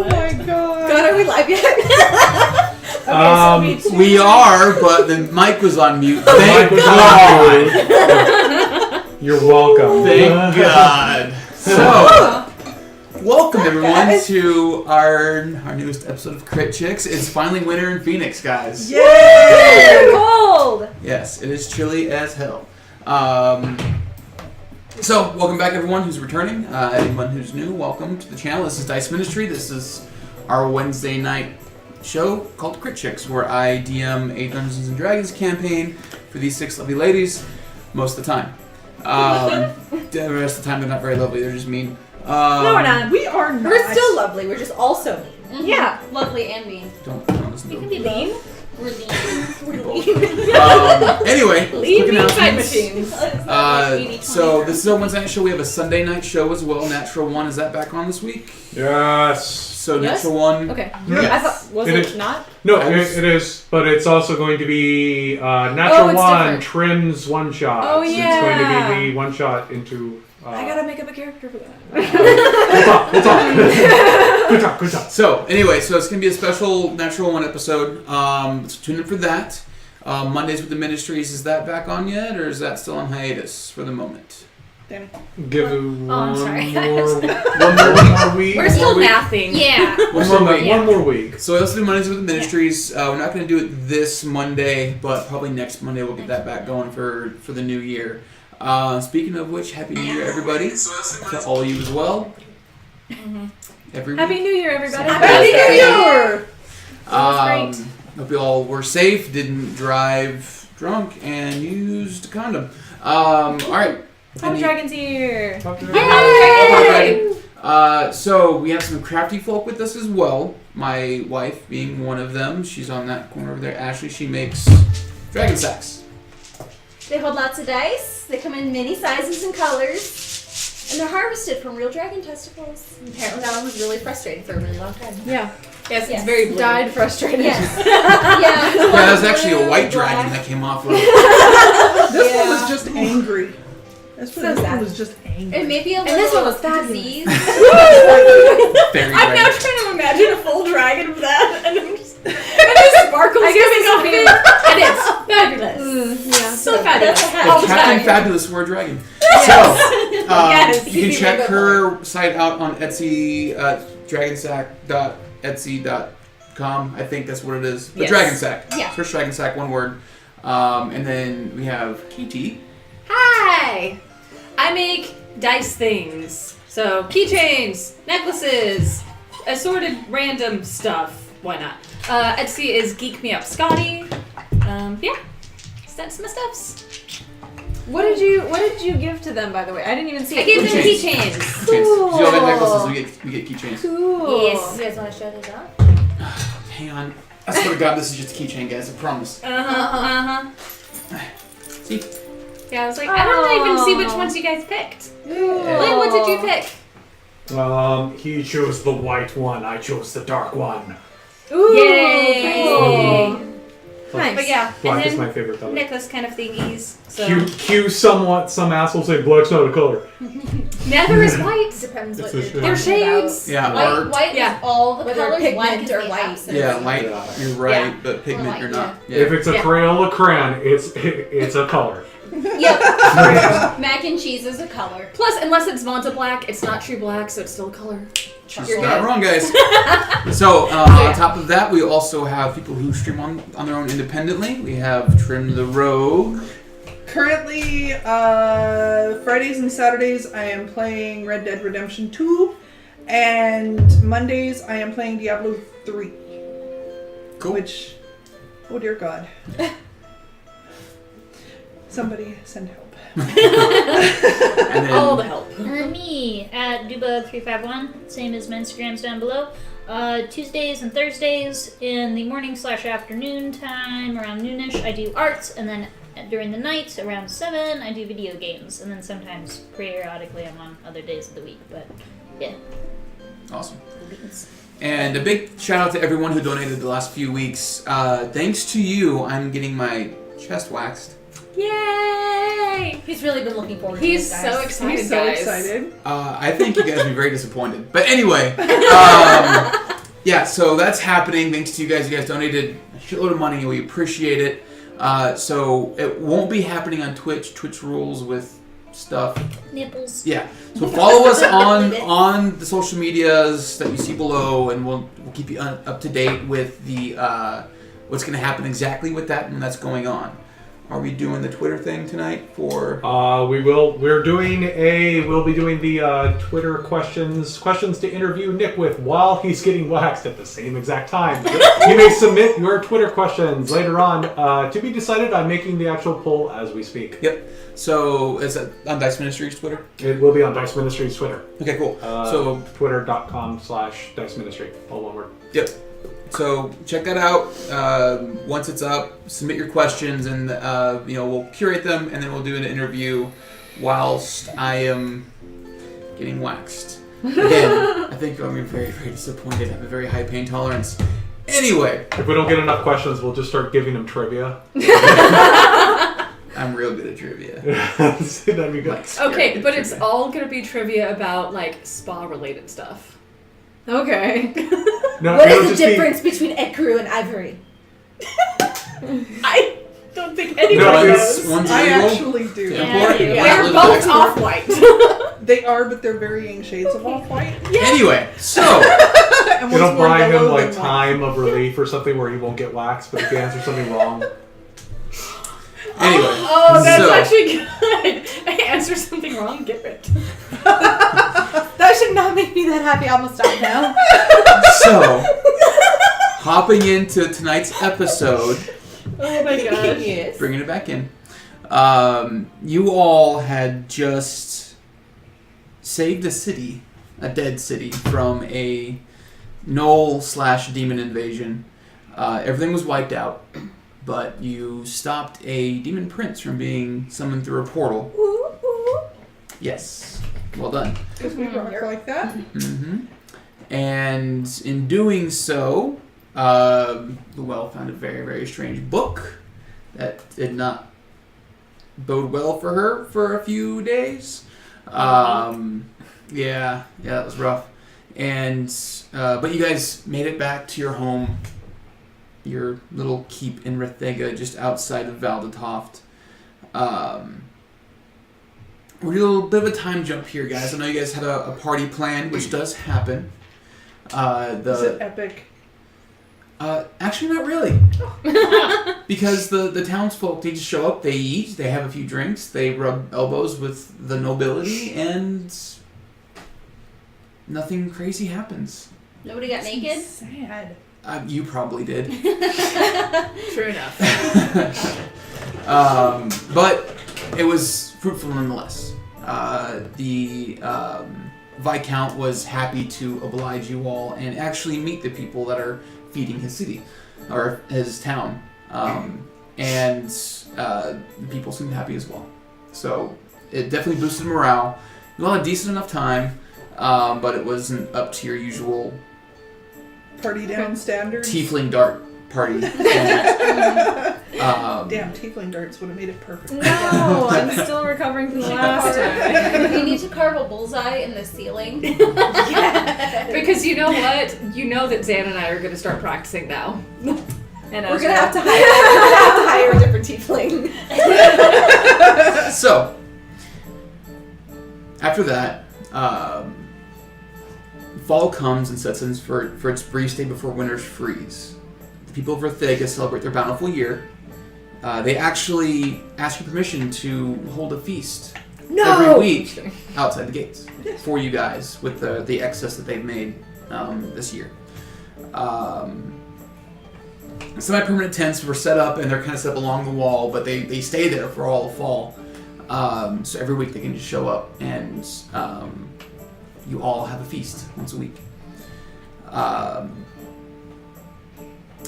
Oh my god. God, are we live yet? We are, but the mic was on mute. Thank God. God. You're welcome. Thank God. So, welcome everyone to our newest episode of Crit Chicks. It's finally winter in Phoenix, guys. Yay! Cold. Yes, it is chilly as hell. So, welcome back everyone who's returning. Anyone who's new, welcome to the channel. This is Dice Ministry. This is our Wednesday night show called Crit Chicks, where I DM a Dungeons & Dragons campaign for these 6 lovely ladies most of the time. The rest of the time they're not very lovely, they're just mean. No, we're not. We are not. We're still lovely. We're just also mean. Mm-hmm. Yeah. Lovely and mean. Don't listen to You can them. be mean. We're lean. Anyway, Leave quick me inside announcements. machines. So this is a Wednesday night show. We have a Sunday night show as well. Natural One, is that back on this week? Yes. So Yes? Natural One. Okay. Yes. I thought, was It it is. not? No, I was- it is, but it's also going to be Natural it's One different. Trims One Shot. Oh, It's yeah. going to be the one shot into. I gotta make up a character for that. We'll talk. Good talk. So anyway, so it's gonna be a special Natural One episode. So tune in for that. Mondays with the Ministries, is that back on yet, or is that still on hiatus for the moment? Damn it. Give it I'm sorry. one more week. We're still week. mathing. Yeah. One more week. One more week. So we also do Mondays with the Ministries. We're not going to do it this Monday, but probably next Monday we'll get that back going for the new year. Speaking of which, Happy New Year, everybody. To all of you as well. Every Happy week. New Year, everybody. Happy New Year! Great. Hope you all were safe, didn't drive drunk, and used a condom. All right. Top Dragon's here. Yay! So we have some crafty folk with us as well. My wife being one of them. She's on that corner over there. Ashley, she makes dragon sacks. They hold lots of dice. They come in many sizes and colors. And they're harvested from real dragon testicles. And apparently that one was really frustrating for a really long time. Yeah. Yes, Yes. it's very blue. Died frustrated. Yes. Yeah, that was Blue, actually a white black. dragon that came off of. This one was just angry. This So one sad. was just angry. It may be a And little this one was fabulous. disease. Fairy I'm now dragon. trying to imagine a full dragon of that, and I'm just and sparkles coming off of it. And it's fabulous. Yeah. So fabulous. That's All the Captain time. Fabulous for a dragon. Yes. So, Yes, you can he's check even her site out on Etsy, dragonsack.etsy.com. I think that's what it is. The Yes. Dragon Sack. Yeah. Search Dragon Sack, one word. And then we have Kiti. Hi! I make dice things. So, keychains, necklaces, assorted random stuff. Why not? Etsy is Geek Me Up Scotty. Yeah. That's my stuffs. What did you give to them, by the way? I didn't even see I it. gave them Keychains. keychains. If you don't get necklaces, we get keychains. Cool. Yes. You guys want to show those off? Hang on. I swear to God, this is just a keychain, guys. I promise. See? Yeah, I was like, I don't even see which ones you guys picked. Lynn, what did you pick? He chose the white one. I chose the dark one. Ooh, Yay. Nice. But yeah, Black is and my then favorite color. necklace kind of thingies. So Cue somewhat. Some asshole say black's not a color. neither is white. Depends It's what a you're shame. talking They're shades. Yeah, about. art. White Yeah. is all the Whether colors. pigment Black is or the white. absence. Yeah, light. You're right, Yeah. but pigment, Or light, you're not. Yeah. If it's a Yeah. Crayola crayon, it's a color. Yep. Mac and cheese is a color. Plus, unless it's Vanta black, it's not true black, so it's still a color. She's You're not good. wrong, guys. So, on top of that, we also have people who stream on their own independently. We have Trim the Rogue. Currently, Fridays and Saturdays, I am playing Red Dead Redemption 2. And Mondays, I am playing Diablo 3. Cool. Which, oh dear God. Somebody send help. And then, All the help. Me at Dubug351, same as my Instagram's down below. Tuesdays and Thursdays in the morning/afternoon time, around noonish, I do arts, and then during the night, around 7, I do video games, and then sometimes, periodically, I'm on other days of the week, but yeah. Awesome. And a big shout out to everyone who donated the last few weeks. Thanks to you, I'm getting my chest waxed. Yay! He's really been looking forward to He's this, so guys. excited, He's so guys. excited. I think you guys will be very disappointed. But anyway, yeah, so that's happening. Thanks to you guys. You guys donated a shitload of money. We appreciate it. So it won't be happening on Twitch. Twitch rules with stuff. Nipples. Yeah. So follow us on the social medias that you see below, and we'll keep you up to date with the what's going to happen exactly with that and that's going on. Are we doing the Twitter thing tonight for? We will. We'll be doing the Twitter questions to interview Nick with while he's getting waxed at the same exact time. You may submit your Twitter questions later on. To be decided. I'm making the actual poll as we speak. Yep. So is it on Dice Ministries Twitter? It will be on Dice Ministries Twitter. Okay, cool. So twitter.com/Dice Ministry. All one word. Yep. So check that out. Once it's up, submit your questions, and we'll curate them, and then we'll do an interview whilst I am getting waxed. Again, I think I'm very, very disappointed. I have a very high pain tolerance. Anyway, if we don't get enough questions, we'll just start giving them trivia. I'm real good at trivia. That'd be good. Okay, but it's all gonna be trivia about like spa-related stuff. Okay. No, what is the difference between ecru and ivory? I don't think anyone knows. One's I legal. actually do. Yeah, They're both off-white. They are, but they're varying shades of off-white. Anyway, so And one's It'll more buy him yellow like than time of relief or something where he won't get waxed, but if he answers something wrong. anyway. Oh, that's so, actually good. I answer something wrong, get ripped. That should not make me that happy. I'm gonna stop now. So, hopping into tonight's episode. Oh my gosh. Yes. Bringing it back in. You all had just saved a city, a dead city, from a gnoll/demon invasion. Everything was wiped out, but you stopped a demon prince from being summoned through a portal. Yes. Well done. Because we rock like that. Mm-hmm. And in doing so, Llewellyn found a very, very strange book that did not bode well for her for a few days. Yeah, that was rough. And but you guys made it back to your home, your little keep in Rathega, just outside of Valdetoft. We're doing a little bit of a time jump here, guys. I know you guys had a party planned, which does happen. Is it epic? Actually, not really. Because the townsfolk, they just show up, they eat, they have a few drinks, they rub elbows with the nobility, and nothing crazy happens. Nobody got naked? Sad. You probably did. True enough. But it was fruitful nonetheless. The Viscount was happy to oblige you all and actually meet the people that are feeding his city, or his town. And the people seemed happy as well. So it definitely boosted morale. You all had decent enough time, but it wasn't up to your usual Party down standards. tiefling dart party. Damn, tiefling darts would have made it perfect. No, I'm still recovering from the last time. We need to carve a bullseye in the ceiling. Because you know what? You know that Zan and I are going to start practicing now. And We're gonna have to hire a different tiefling. So, after that, fall comes and sets in for its brief stay before winter's freeze. The people of Rathega celebrate their bountiful year. They actually ask your permission to hold a feast every week outside the gates for you guys with the excess that they've made this year. Semi-permanent tents were set up, and they're kind of set up along the wall, but they stay there for all the fall. So every week they can just show up, and you all have a feast once a week.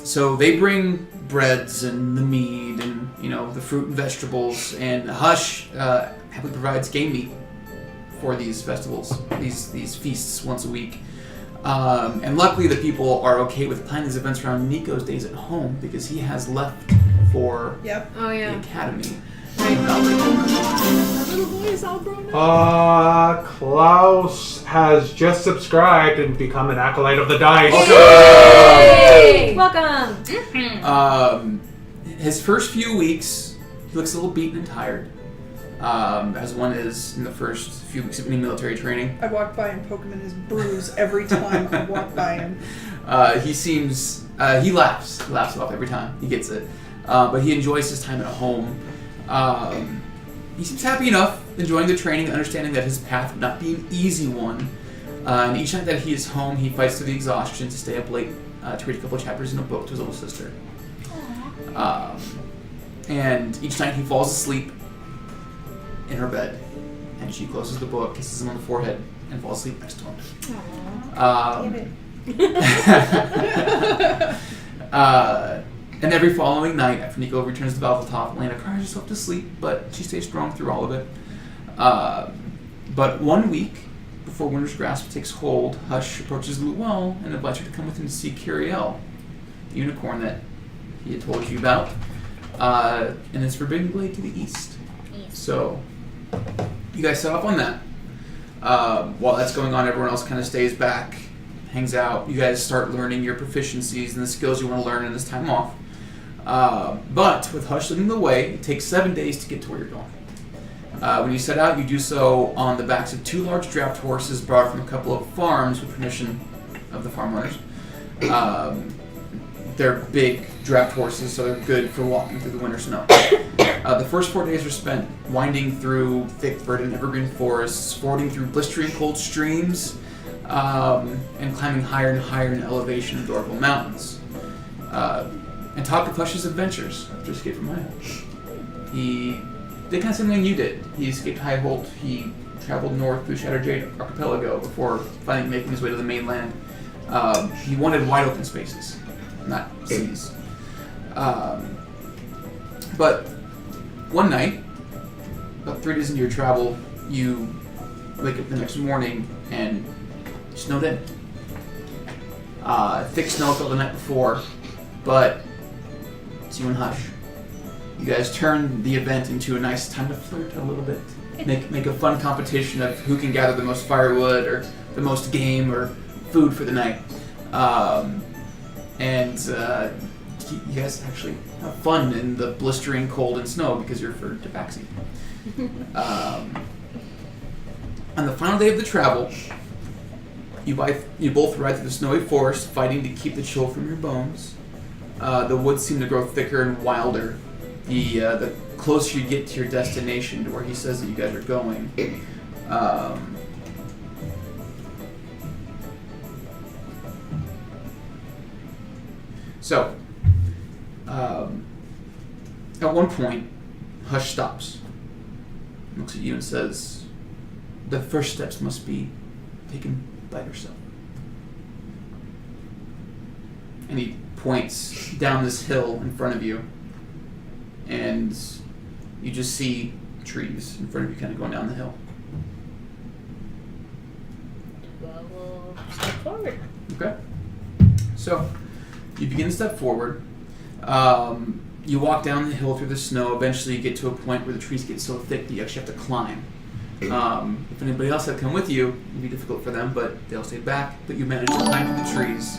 So they bring breads and the mead and the fruit and vegetables, and Hush happily provides game meat for these festivals, these feasts once a week. And luckily the people are okay with planning these events around Nico's days at home because he has left for Yep. Oh the yeah. academy. My little boy is all grown up. Klaus has just subscribed and become an acolyte of the dice. Hey! Welcome. His first few weeks, he looks a little beaten and tired, as one is in the first few weeks of any military training. I walk by and poke him in his bruise every time I walk by him. He seems, he laughs. He laughs off every time. He gets it. But he enjoys his time at home. He seems happy enough, enjoying the training, understanding that his path would not be an easy one. And each night that he is home, he fights through the exhaustion to stay up late to read a couple of chapters in a book to his little sister. And each night he falls asleep in her bed, and she closes the book, kisses him on the forehead, and falls asleep next to him. And every following night, after Nico returns to Valvatov, Elena cries herself to sleep, but she stays strong through all of it. But 1 week before Winter's Grasp takes hold, Hush approaches Luelle and invites her to come with him to see Curiel, the unicorn that he had told you about, and his forbidden blade to the east. So, you guys set off on that. While that's going on, everyone else kind of stays back, hangs out. You guys start learning your proficiencies and the skills you want to learn in this time off. But with Hush leading the way, it takes 7 days to get to where you're going. When you set out, you do so on the backs of 2 large draft horses brought from a couple of farms with permission of the farm owners. They're big draft horses, so they're good for walking through the winter snow. The first 4 days are spent winding through thick, verdant evergreen forests, fording through blistering cold streams, and climbing higher and higher in elevation of Dorval Mountains. And talk of Hush's adventures after escape from Highholt. He did kind of something you did. He escaped Highholt. He traveled north through Shatterjade Archipelago before finally making his way to the mainland. He wanted wide open spaces, not seas. But one night, about 3 days into your travel, you wake up the next morning and snowed in. Thick snow fell the night before, but it's you and Hush. You guys turn the event into a nice time to flirt a little bit. Make a fun competition of who can gather the most firewood or the most game or food for the night. And you guys actually have fun in the blistering cold and snow because you're for Tabaxi. On the final day of the travel, you both ride through the snowy forest, fighting to keep the chill from your bones. The woods seem to grow thicker and wilder the closer you get to your destination, to where he says that you guys are going. So, at one point, Hush stops, looks at you and says, "The first steps must be taken by yourself." And he points down this hill in front of you, and you just see trees in front of you kind of going down the hill. Well, we'll step forward. Okay. So, you begin to step forward. You walk down the hill through the snow. Eventually you get to a point where the trees get so thick that you actually have to climb. If anybody else had come with you, it would be difficult for them, but they all stayed back. But you managed to climb through the trees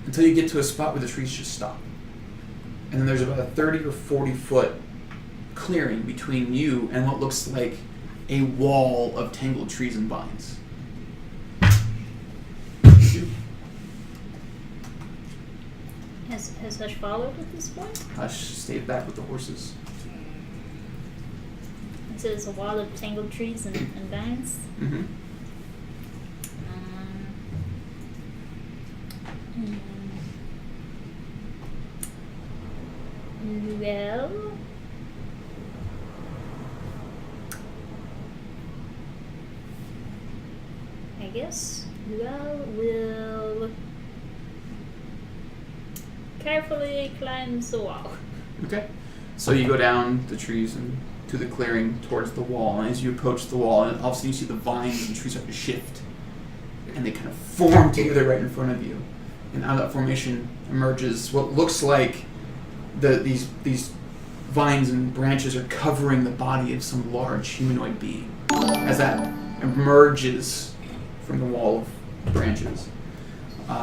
until you get to a spot where the trees just stop. And then there's about a 30 or 40 foot clearing between you and what looks like a wall of tangled trees and vines. Has Hush followed at this point? Hush stayed back with the horses. So there's a wall of tangled trees and vines. Mm-hmm. Well, I guess will carefully climb the wall. Okay. So you go down the trees and to the clearing towards the wall, and as you approach the wall, and all of a sudden you see the vines and trees start to shift, and they kind of form together right in front of you. And out of that formation emerges what looks like these vines and branches are covering the body of some large humanoid being. As that emerges from the wall of branches,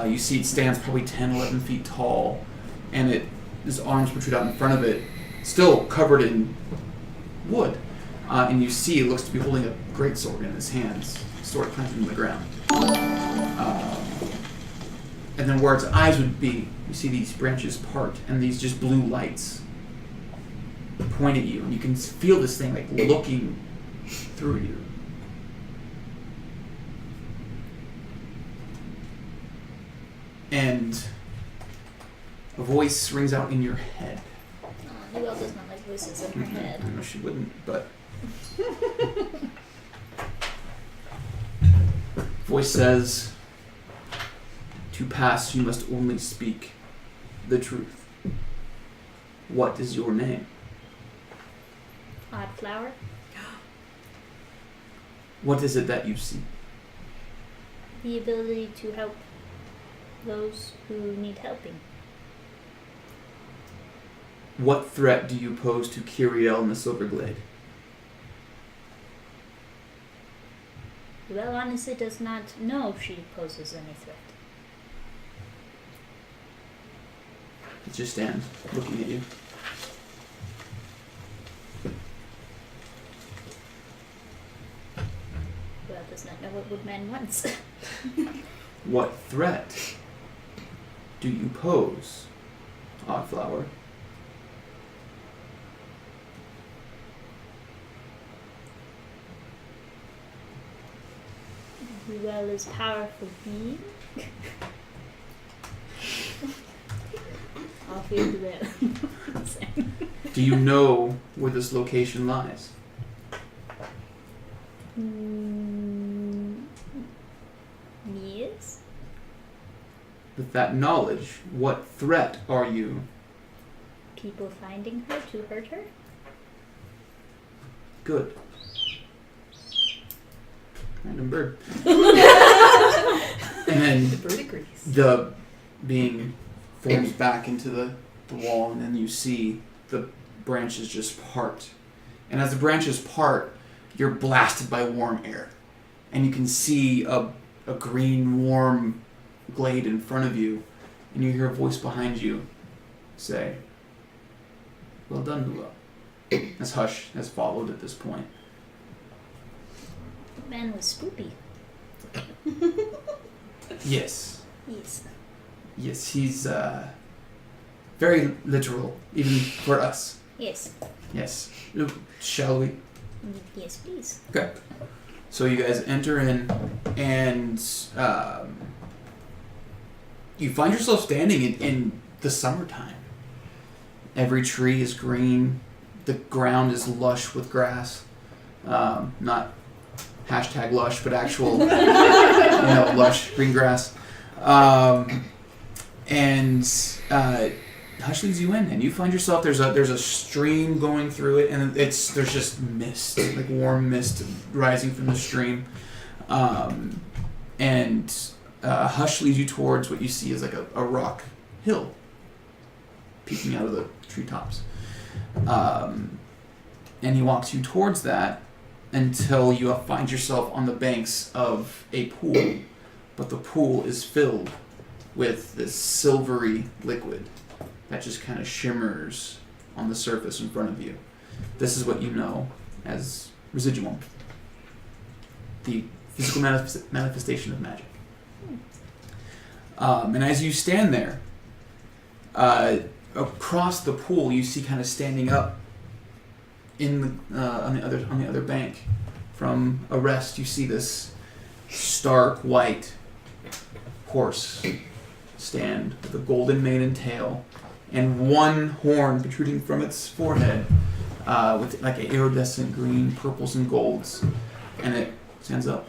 you see it stands probably 10, 11 feet tall, and his arms protrude out in front of it, still covered in wood. And you see it looks to be holding a greatsword in his hands, sword planted in the ground. And then where its eyes would be, you see these branches part, and these just blue lights point at you, and you can feel this thing like looking through you. And a voice rings out in your head. Oh, Noelle does not like voices in her head. I know she wouldn't, but... Voice says, "To pass, you must only speak the truth. What is your name?" Odd flower. What is it that you see? The ability to help those who need helping. What threat do you pose to Kiriel in the Silverglade? Well, honestly, does not know if she poses any threat. It just stands looking at you. Well, does not know what Woodman wants. What threat do you pose, Oddflower? Well, is powerful being. I'll feel that. Do you know where this location lies? Yes. With that knowledge, what threat are you? People finding her to hurt her? Good. Random bird. And then The bird agrees. the being forms back into the wall, and then you see the branches just part. And as the branches part, you're blasted by warm air. And you can see a green, warm glade in front of you, and you hear a voice behind you say, "Well done, Lua." As hush has followed at this point. The man was spoopy. Yes. Yes. Yes, he's very literal, even for us. Yes. Yes. Shall we? Yes, please. Okay. So you guys enter in, and you find yourself standing in the summertime. Every tree is green. The ground is lush with grass. Not hashtag lush, but actual, lush green grass. And Hush leads you in, and you find yourself there's a stream going through it, and there's just mist, like warm mist rising from the stream. And Hush leads you towards what you see is like a rock hill peeking out of the treetops. And he walks you towards that until you find yourself on the banks of a pool, but the pool is filled with this silvery liquid that just kind of shimmers on the surface in front of you. This is what you know as residuum, the physical manifestation of magic. And as you stand there, across the pool, you see kind of standing up in on the other bank from a rest. You see this stark white horse stand with a golden mane and tail, and one horn protruding from its forehead, with like iridescent green, purples, and golds, and it stands up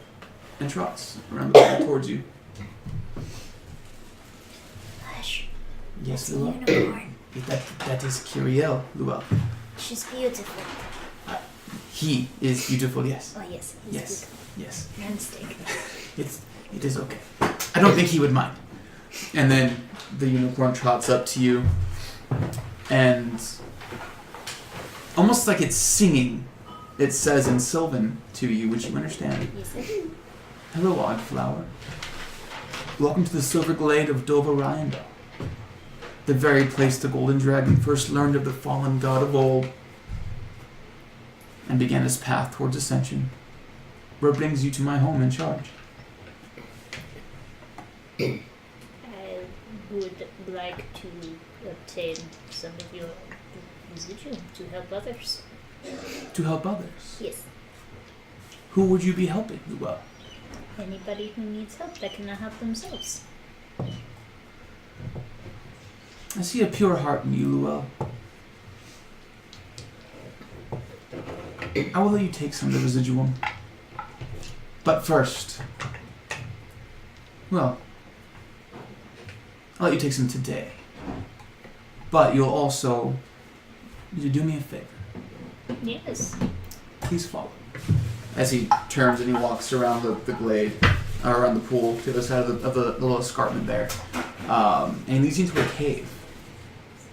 and trots around the pool towards you. Hush. Yes, That's a Lua. unicorn. That is Kiriel, Lua. She's beautiful. He is beautiful. Yes. Oh yes, he's Yes. beautiful. Yes. My mistake. It is okay. I don't think he would mind. And then the unicorn trots up to you, and almost like it's singing. It says in Sylvan to you, which you understand. Yes, I do. Hello, odd flower. Welcome to the Silver Glade of Dova Ryandal, the very place the Golden Dragon first learned of the fallen god of old and began his path towards ascension, where it brings you to my home in charge. I would like to obtain some of your residuum to help others. To help others. Yes. Who would you be helping, Luel? Anybody who needs help that cannot help themselves. I see a pure heart in you, Luel. I will let you take some of the residuum. But first, well, I'll let you take some today. But you'll also need to do me a favor. Yes. Please follow. As he turns and he walks around the glade, around the pool, to the other side of the little escarpment there. And he leads you into a cave.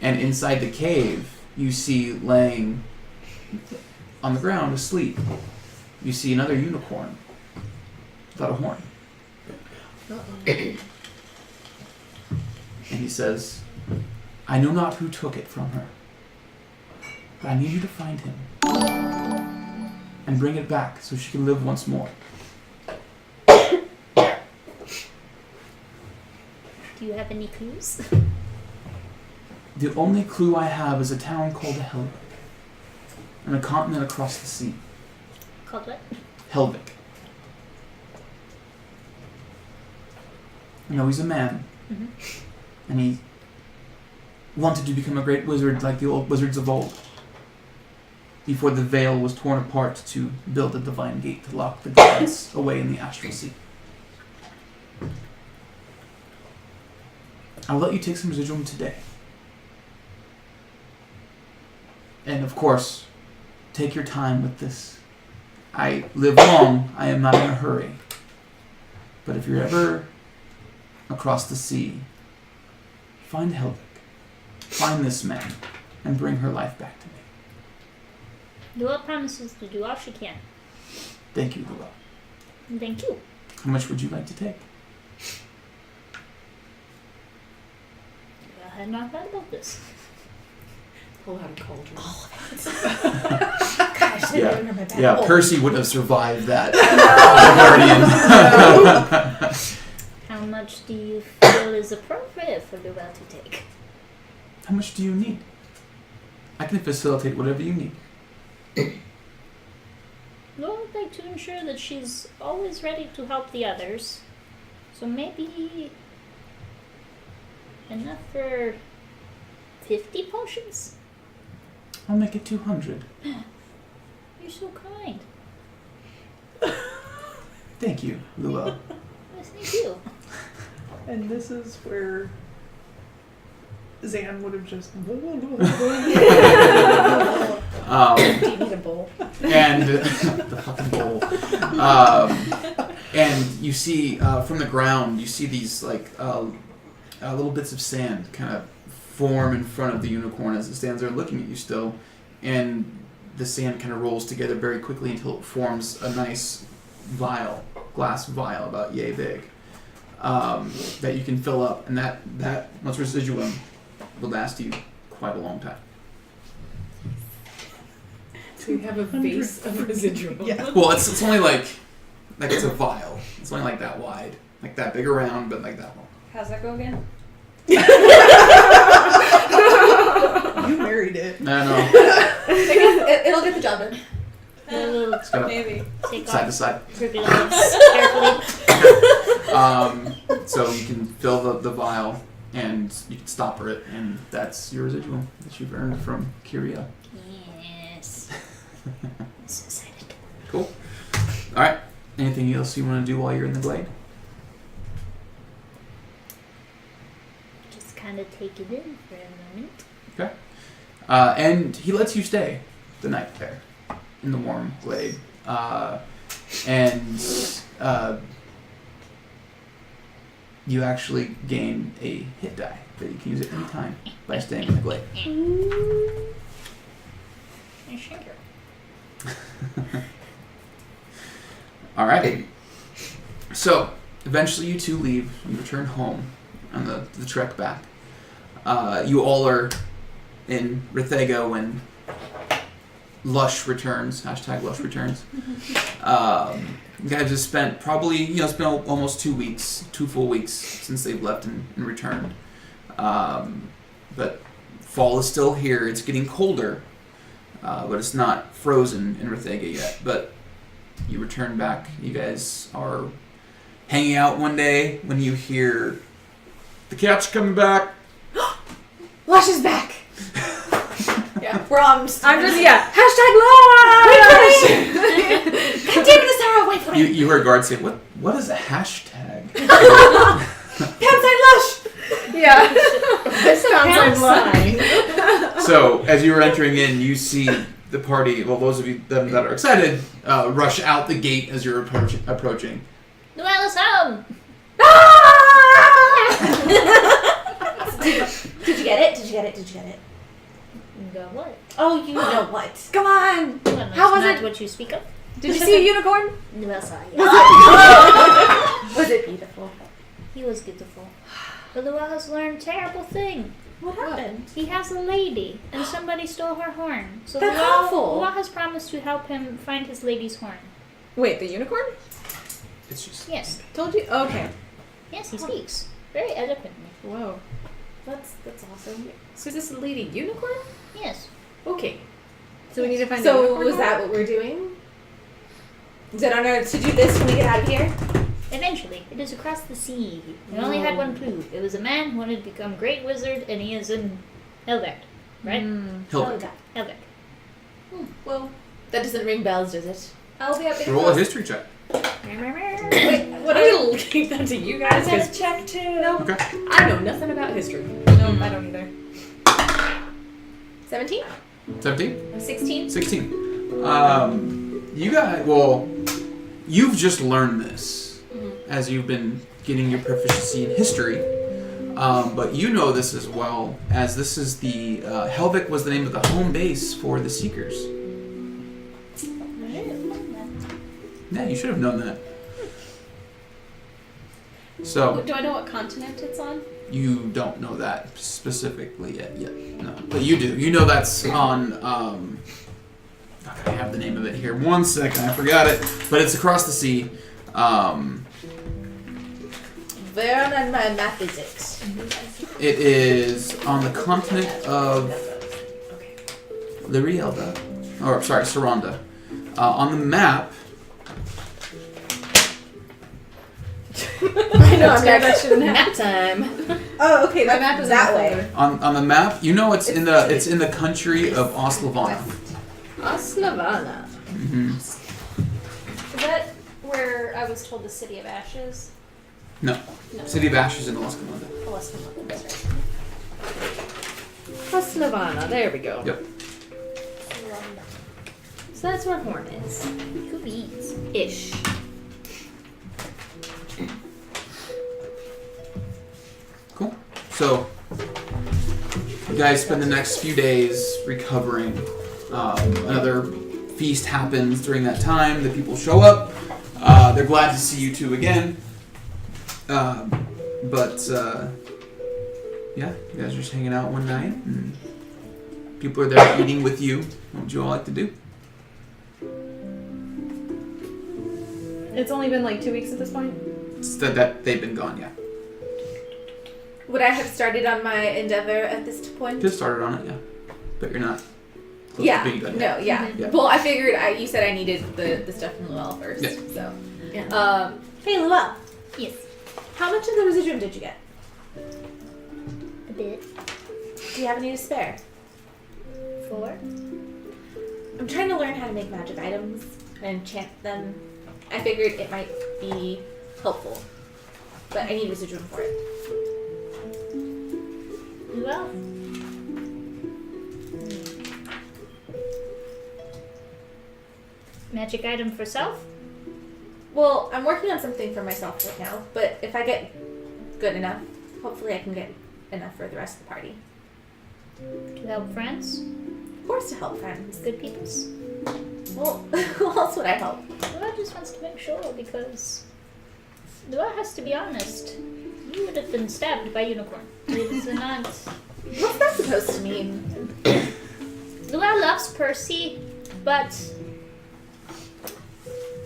And inside the cave, you see laying on the ground asleep, you see another unicorn without a horn. And he says, I know not who took it from her, but I need you to find him and bring it back so she can live once more. Do you have any clues? The only clue I have is a town called Helvik, and a continent across the sea. Called what? Helvik. I know he's a man, and he wanted to become a great wizard like the old wizards of old, before the veil was torn apart to build a divine gate to lock the gods away in the astral sea. I'll let you take some residuum today. And of course, take your time with this. I live long, I am not in a hurry. But if you're ever across the sea, find Helvik, find this man, and bring her life back to me. Luel promises to do all she can. Thank you, Luel. And thank you. How much would you like to take? I had not thought about this. Pull out a cauldron. Gosh, I don't remember that. Yeah, Oh. Percy would have survived that. How much do you feel is appropriate for Luel to take? How much do you need? I can facilitate whatever you need. Well, I'd like to ensure that she's always ready to help the others. So maybe enough for 50 potions? I'll make it 200. You're so kind. Thank you, Luel. Yes, thank you. And this is where Zan would have just. Do you need a bowl? And the fucking bowl. And you see from the ground, you see these like little bits of sand kind of form in front of the unicorn as it stands there looking at you still, and the sand kind of rolls together very quickly until it forms a nice vial, glass vial about yay big, that you can fill up, and that much residuum will last you quite a long time. So you have a vase of residuum. Yeah. Well, it's only like it's a vial. It's only like that wide, like that big around, but like that long. How's that go again? You married it. No. It'll get the job done. We'll It's got Maybe. take side to off side. her gloves carefully. So you can fill the vial and you can stopper it, and that's your residuum that you've earned from Kyria. Yes. I'm so excited. Cool. All right. Anything else you want to do while you're in the glade? Just kind of take it in for a moment. Okay. And he lets you stay the night there in the warm glade. And you actually gain a hit die that you can use at any time by staying in the glade. I shank her. All right. So eventually, you two leave. You return home on the trek back. You all are in Rithega when Lush returns. # Lush returns. You guys have spent probably, it's been almost 2 weeks, 2 full weeks since they've left and returned. But fall is still here. It's getting colder, but it's not frozen in Rithega yet. But you return back. You guys are hanging out one day when you hear the cat's coming back. Lush is back. Yeah. I'm just #Lush. God damn it, Sarah, wait for me. You heard guards say, "What is a hashtag?" Pound Lush. Yeah. This sounds like Lush. So as you were entering in, you see the party. Well, those of you that are excited rush out the gate as you're approaching. Noella's home! Did you get it? Did you get it? Did you get it? Go what? Oh, you know what? Come on. Well, How was not it? what you speak of? Did you see a unicorn? Noelle saw it. Was it beautiful? He was beautiful. But Noelle has learned a terrible thing. What happened? He has a lady, and somebody stole her horn. So That's Noelle awful. has promised to help him find his lady's horn. Wait, the unicorn? It's just Yes. Told you? Okay. Yes, he speaks. Very eloquently. Whoa. That's awesome. So is this a lady unicorn? Yes. Okay. So we need to find a So unicorn was horn? that what we're doing? Is it on our to-do list when we get out of here? Eventually, it is across the sea. We only had one clue. It was a man who wanted to become a great wizard, and he is in Helvect, right? Hilbert. Helvect. Well, that doesn't ring bells, does it? I'll be up there. Roll a history check. Wait, what I'm are gonna leave that to you guys I gotta because check too. Okay. I know nothing about history. No, I don't either. 17? 17? 16? 16. You guys, you've just learned this as you've been getting your proficiency in history. But you know this as well, as this is the, Helvik was the name of the home base for the Seekers. Yeah, you should have known that. So, Do I know what continent it's on? you don't know that specifically yet, no. But you do. You know that's on, I have the name of it here. 1 second, I forgot it. But it's across the sea. Where on my map is it? It is on the continent of Lyrielda. Or, sorry, Saranda. On the map, I know, I shouldn't have. Nap time. Oh, okay, My map is that in the way. folder. on the map, you know it's in the country of Oslavana. Oslavana. Mm-hmm. Is that where I was told the City of Ashes? No. City of Ashes in Oslavana. Oh, that's the one. That's right. Oslavana. There we go. Yep. So that's where Horn is. Cookies. Ish. Cool. So, you guys spend the next few days recovering. Another feast happens during that time. The people show up. They're glad to see you two again. Yeah, you guys are just hanging out one night, and people are there eating with you. What would you all like to do? It's only been like 2 weeks at this point. It's that they've been gone, yeah. Would I have started on my endeavor at this point? Just started on it, yeah. But you're not close Yeah. to being done No, yet. yeah. Yeah. Well, I figured you said I needed the stuff from Luell first. Yeah. So. Yeah. Hey, Luell. Yes. How much of the residuum did you get? A bit. Do you have any to spare? 4. I'm trying to learn how to make magic items and enchant them. I figured it might be helpful, but I need residuum for it. Well. Magic item for self? Well, I'm working on something for myself right now, but if I get good enough, hopefully I can get enough for the rest of the party. To help friends? Of course to help friends. Good peoples. Well, who else would I help? Luau just wants to make sure because Luau has to be honest. You would have been stabbed by unicorn. It's not. What's that supposed to mean? Luau loves Percy, but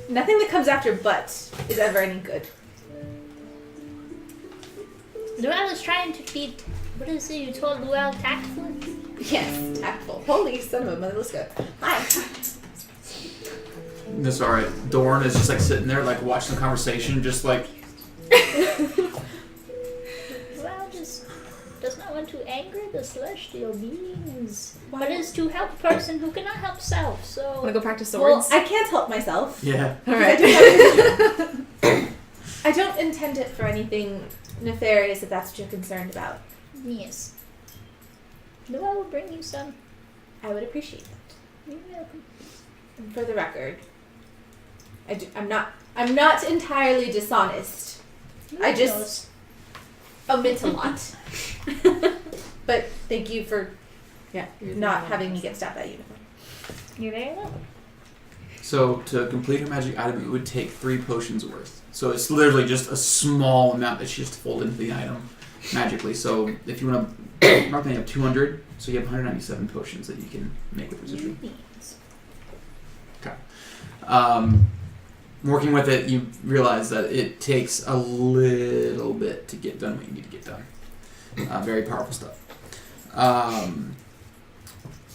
Nothing that comes after but is ever any good. Luau is trying to be. What is it you told Luau? Tactful? Yes, tactful. Holy son of a mother, let's go. Hi. That's all right. Dorn is just like sitting there, like watching the conversation, just like. Luau just does not want to anger the celestial beings, but is to help a person who cannot help self. So Wanna go practice Well, swords? I can't help myself. Yeah. Alright. I don't intend it for anything nefarious if that's what you're concerned about. yes, Luau will bring you some. I would appreciate that. You're welcome. And for the record, I'm not entirely dishonest. I just omit a lot. But thank you for not having me get stabbed by a unicorn. You're very welcome. So to complete her magic item, it would take 3 potions worth. So it's literally just a small amount that she has to fold into the item magically. So if you want to, Mark, you have 200, so you have 197 potions that you can make with resistance. Working with it, you realize that it takes a little bit to get done what you need to get done. Very powerful stuff.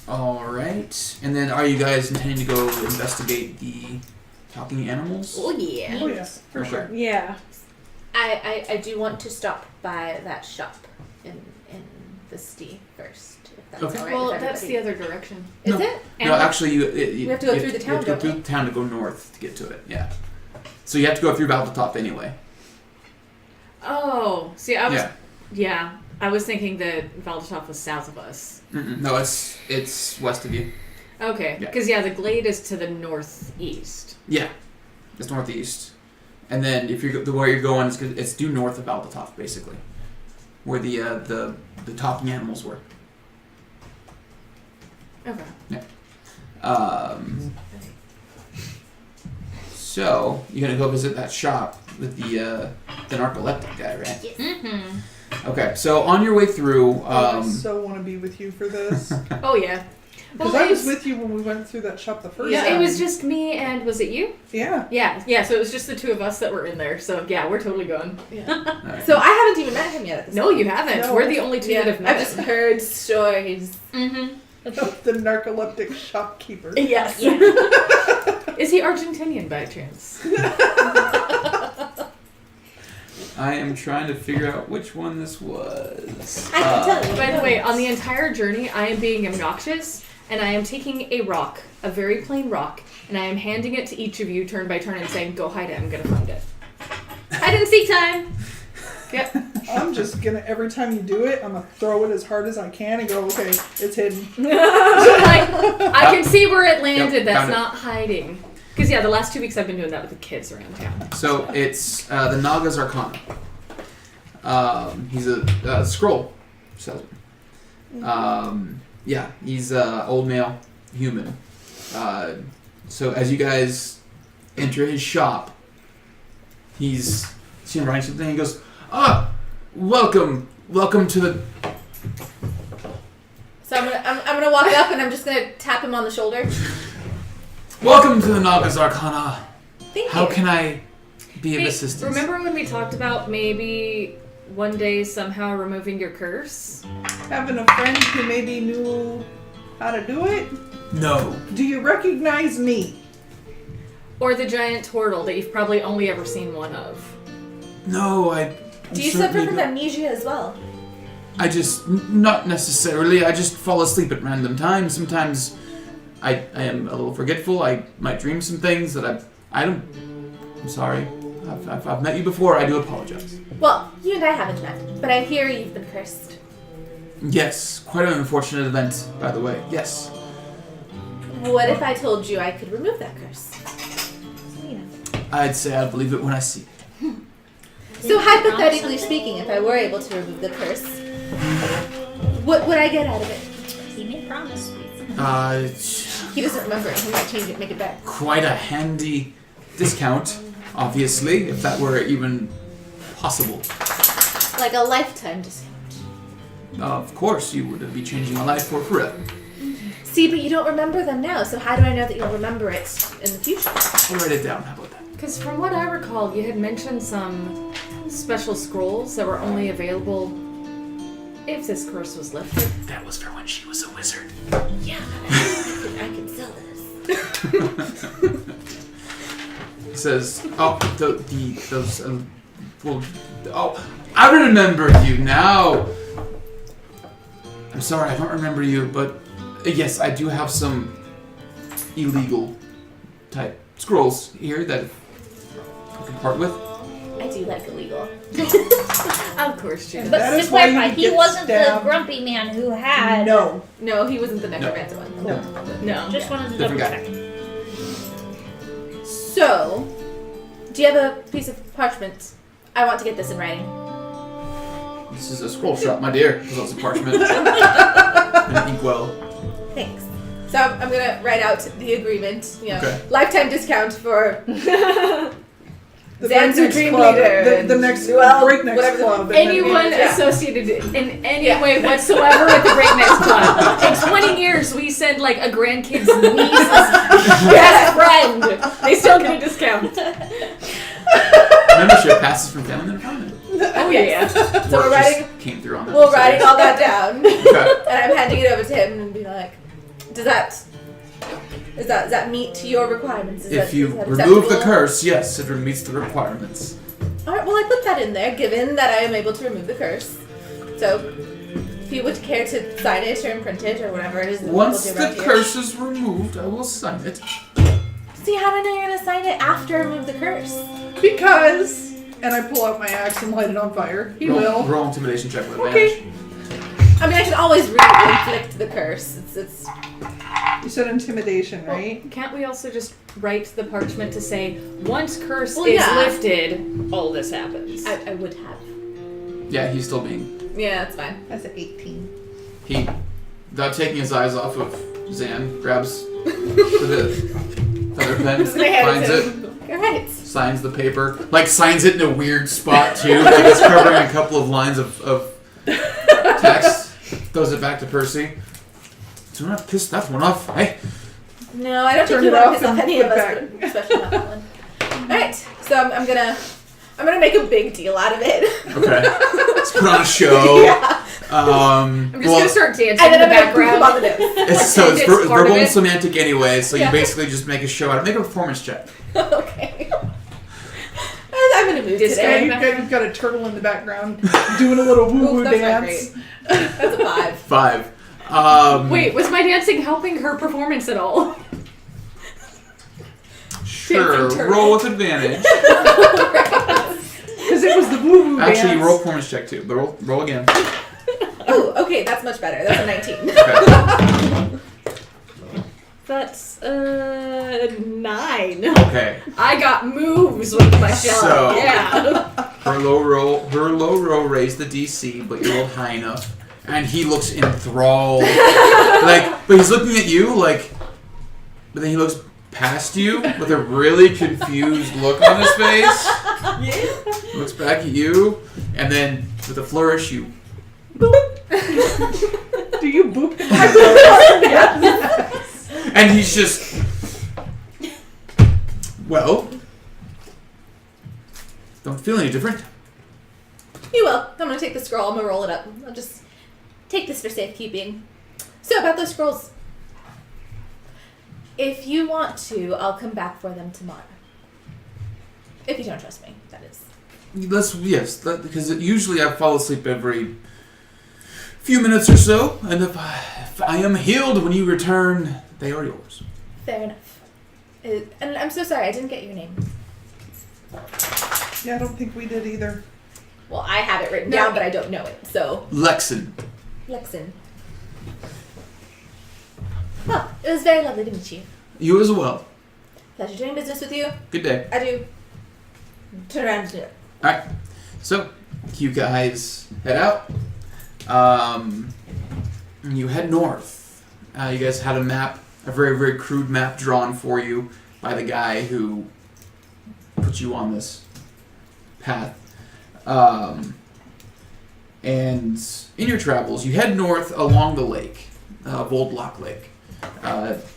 All right, and then are you guys intending to go investigate the talking animals? Oh yeah. Oh yes, for Okay. sure. Yeah. I do want to stop by that shop in the city first, if that's Okay. all right. Well, with that's the everybody. other direction. Is No. it? No, actually, you We have to go through the you town, have to go don't through we? the town to go north to get to it. Yeah. So you have to go through Valdatop anyway. Oh, see, I was Yeah. I was thinking that Valdatop was south of us. Mm-mm. No, it's west of you. Okay, Yeah. because the glade is to the northeast. Yeah, it's northeast, and then if you're where you're going, it's due north of Valdatop, basically, where the talking animals were. Okay. So you're gonna go visit that shop with the narcoleptic guy, right? Yes. Mm-hmm. Okay. So on your way through, I so want to be with you for this. Oh yeah. Because Well, I was it's- with you when we went through that shop the first Yeah, time. it was just me and was it you? Yeah. Yeah. So it was just the two of us that were in there. So yeah, we're totally going. all right. So I haven't even met him yet at this No, you haven't. No. We're the only two that have met. I've just heard stories. Mm-hmm. The narcoleptic shopkeeper. Yes. Is he Argentinian by chance? I am trying to figure out which one this was. I can tell you. By the way, on the entire journey, I am being obnoxious, and I am taking a rock, a very plain rock, and I am handing it to each of you turn by turn and saying, "Go hide it. I'm gonna find it." Hide and seek time. Yep. I'm just gonna, every time you do it, I'm gonna throw it as hard as I can and go, okay, it's hidden. Like, I can see where it landed. Yep, That's found it. not hiding. Because the last 2 weeks I've been doing that with the kids around town. So it's the Naga's Arcana. He's a scroll salesman. Yeah, he's old male, human. So as you guys enter his shop, he's seen writing something. He goes, welcome to the. So I'm gonna walk up and I'm just gonna tap him on the shoulder. Welcome to the Naga's Arcana. Thank How you. can I be of Hey, assistance? remember when we talked about maybe one day somehow removing your curse? Having a friend who maybe knew how to do it? No. Do you recognize me? Or the giant turtle that you've probably only ever seen one of? No, I'm Do you certainly suffer from not- amnesia as well? I just, not necessarily, I just fall asleep at random times. Sometimes I am a little forgetful. I might dream some things that I'm sorry. I've met you before. I do apologize. Well, you and I haven't met, but I hear you've been cursed. Yes, quite an unfortunate event, by the way. Yes. What if I told you I could remove that curse? I'd say I believe it when I see it. So hypothetically speaking, if I were able to remove the curse, what would I get out of it? He made promise. He doesn't remember it. He might change it, make it better. Quite a handy discount, obviously, if that were even possible. Like a lifetime discount. Of course, you would be changing a life for forever. See, but you don't remember them now, so how do I know that you'll remember it in the future? I'll write it down. How about that? Because from what I recall, you had mentioned some special scrolls that were only available if this curse was lifted. That was for when she was a wizard. Yeah, I can sell this. He says, "Oh, I remember you now. I'm sorry, I don't remember you, but yes, I do have some illegal type scrolls here that I can part with." I do like illegal. Of course, she does. But That to is why clarify, you he get wasn't stabbed. the grumpy man who had. No. No, he wasn't the necromancer one. No. Just wanted to Different double guy. check. So, do you have a piece of parchment? I want to get this in writing. This is a scroll shop, my dear. This is also parchment. And inkwell. Thanks. So I'm gonna write out the agreement. You know, Okay. lifetime discount for The Zanzu Breakneck Dream Club, Leader. The next well, Breakneck whatever the- Club. and Anyone Yeah. associated in any Yeah. way whatsoever with the Breakneck Club. In 20 years, we send like a grandkid's niece's best friend. They still get a discount. Membership passes from family to family. Oh yeah. So Work we're writing. just came through on that. We're writing all that down, Okay. and I'm handing it over to him and be like, "Does that meet your requirements? If you is that remove the acceptable?" curse, yes, it meets the requirements. All right. Well, I put that in there, given that I am able to remove the curse. So, if you would care to sign it or imprint it or whatever it is that Once people do the around here. curse is removed, I will sign it. See, how do I know you're gonna sign it after I remove the curse? Because, and I pull out my axe and light it on fire. He will. Roll intimidation check with Okay. advantage. I mean, I can always inflict the curse. It's You said intimidation, right? Well, can't we also just write the parchment to say, once curse Well, is yeah. lifted, all this happens? I would have. Yeah, he's still being. Yeah, that's fine. That's an 18. He, without taking his eyes off of Zan, grabs the feather pen, Just gonna hand finds it it, to him. All right. signs the paper, like signs it in a weird spot too, like it's covering a couple of lines of text. Throws it back to Percy. Do not piss that one off, eh? No, I don't Turn think you it want off to piss off and any of put us, back. but especially not that one. All right. So I'm gonna make a big deal out of it. Okay. Let's put on a show. Yeah. I'm just gonna start dancing And in then the I'm gonna poop background. on the nose. It's part of verbal it. and semantic anyway, so Yeah. you basically just make a show out of it. Make a performance check. Okay. I'm in a mood Disco. today. You've got a turtle in the background doing a little woo-woo Oof, that's not dance. great. That's a 5. 5. Wait, was my dancing helping her performance at all? Sure. dancing turtle. Roll with advantage. Because it was the woo-woo dance. Actually, roll performance check too, but roll again. Oh, okay, that's much better. That's a 19. Okay. That's 9. Okay. I got moves with my shell. So- Yeah. Her low roll raised the DC, but you rolled high enough, and he looks enthralled. But he's looking at you but then he looks past you with a really confused look on his face. Looks back at you, and then with a flourish, you. Do you boop? And he's just. Well. Don't feel any different. You will. I'm gonna take the scroll. I'm gonna roll it up. I'll just take this for safekeeping. So about those scrolls. If you want to, I'll come back for them tomorrow. If you don't trust me, that is. Because usually I fall asleep every few minutes or so, and if I am healed when you return, they are yours. Fair enough. And I'm so sorry, I didn't get your name. Yeah, I don't think we did either. Well, I have it written down, but I don't know it. So, Lexin. Lexin. Well, it was very lovely to meet you. You as well. Pleasure doing business with you. Good day. I do. Turn around and do it. Alright. So, you guys head out. You head north. You guys had a map, a very, very crude map drawn for you by the guy who put you on this path. And in your travels, you head north along the lake, Voldlock Lake.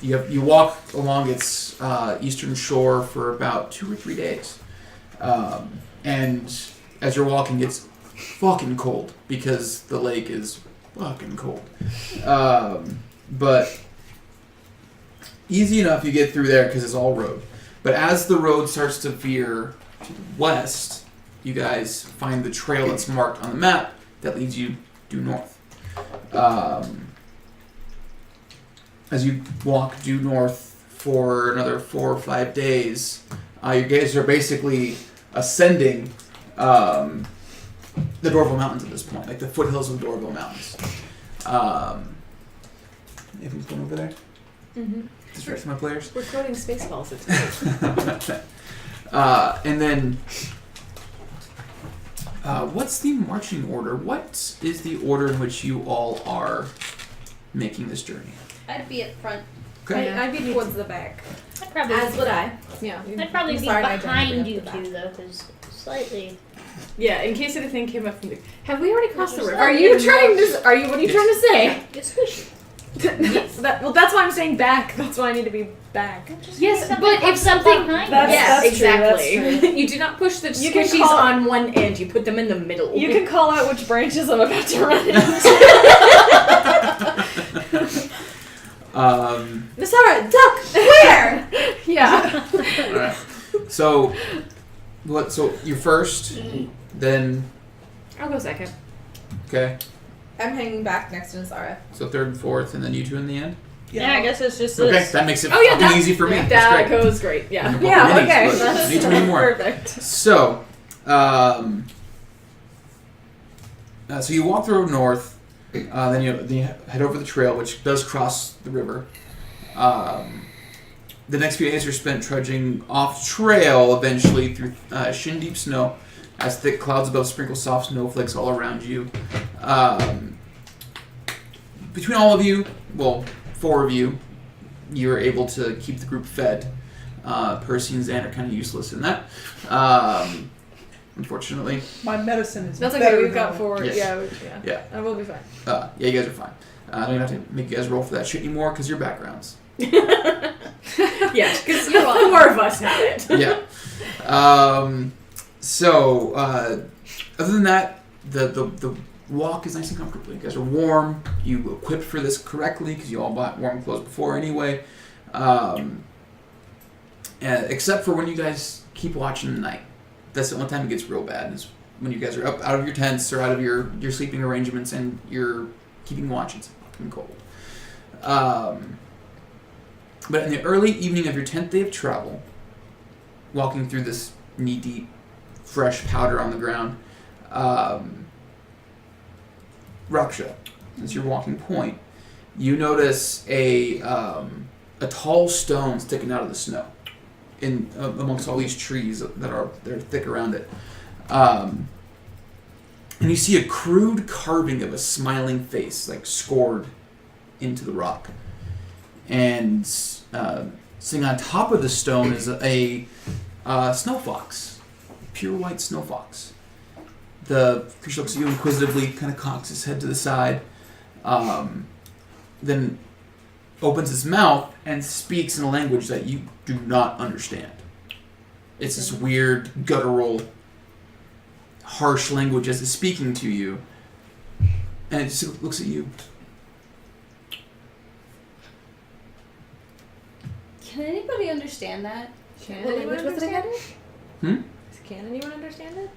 You walk along its eastern shore for about 2 or 3 days. And as you're walking, it's fucking cold because the lake is fucking cold. But easy enough you get through there because it's all road. But as the road starts to veer to the west, you guys find the trail that's marked on the map that leads you due north. As you walk due north for another 4 or 5 days, you guys are basically ascending the Dorville Mountains at this point, like the foothills of the Dorville Mountains. Anything's going over there? Mm-hmm. Distract my players? We're quoting Spaceballs. It's great. And then, what's the marching order? What is the order in which you all are making this journey? I'd be at front. Okay. I'd be towards the back. I'd probably, As would I. Yeah. I'd probably I'm be sorry, I behind jumped you up the back. two, though, because slightly. Yeah, in case anything came up from the... Have we already crossed the river? Are you trying to? What are you trying to say? It's squishy. Well, that's why I'm saying back. That's why I need to be back. Yes, but if something... behind That's- Yes, that's true, exactly. that's true. You do not push the You can squishies call- on one end. You put them in the middle. You can call out which branches I'm about to run into. Nasara, duck! Where? Yeah. Alright. So, so you're first, then, I'll go second. okay, I'm hanging back next to Nasara. so third and fourth, and then you two in the end? Yeah, I guess it's just Okay, this. that makes it Oh, yeah, fucking that- easy for me. That That's great. goes great, yeah. Couple Yeah, minis, okay. but That's need too many more. perfect. So, so you walk the road north, then you head over the trail, which does cross the river. The next few days are spent trudging off trail, eventually through shin deep snow, as thick clouds above sprinkle soft snowflakes all around you. Between all of you, well, 4 of you, you're able to keep the group fed. Percy and Xan are kind of useless in that, unfortunately. My medicine is That's better okay. We've got than- 4. Yes. Yeah. Yeah. And we'll be fine. Yeah, you guys are fine. I don't even have to make you guys roll for that shit anymore because your backgrounds. Yeah, because the 4 of us have it. Yeah. So, other than that, the walk is nice and comfortable. You guys are warm. You equipped for this correctly because you all bought warm clothes before anyway. Except for when you guys keep watching the night. That's the only time it gets real bad is when you guys are up out of your tents or out of your sleeping arrangements and you're keeping watch. It's fucking cold. But in the early evening of your 10th day of travel, walking through this knee-deep, fresh powder on the ground, Raksha, as your walking point, you notice a tall stone sticking out of the snow, in amongst all these trees that are thick around it, and you see a crude carving of a smiling face, like scored into the rock, and sitting on top of the stone is a snow fox, pure white snow fox. The creature looks at you inquisitively, kind of cocks his head to the side, then opens his mouth and speaks in a language that you do not understand. It's this weird, guttural, harsh language as it's speaking to you, and it just looks at you. Can anybody understand that? Can What anyone language was it understand again? Can anyone understand it?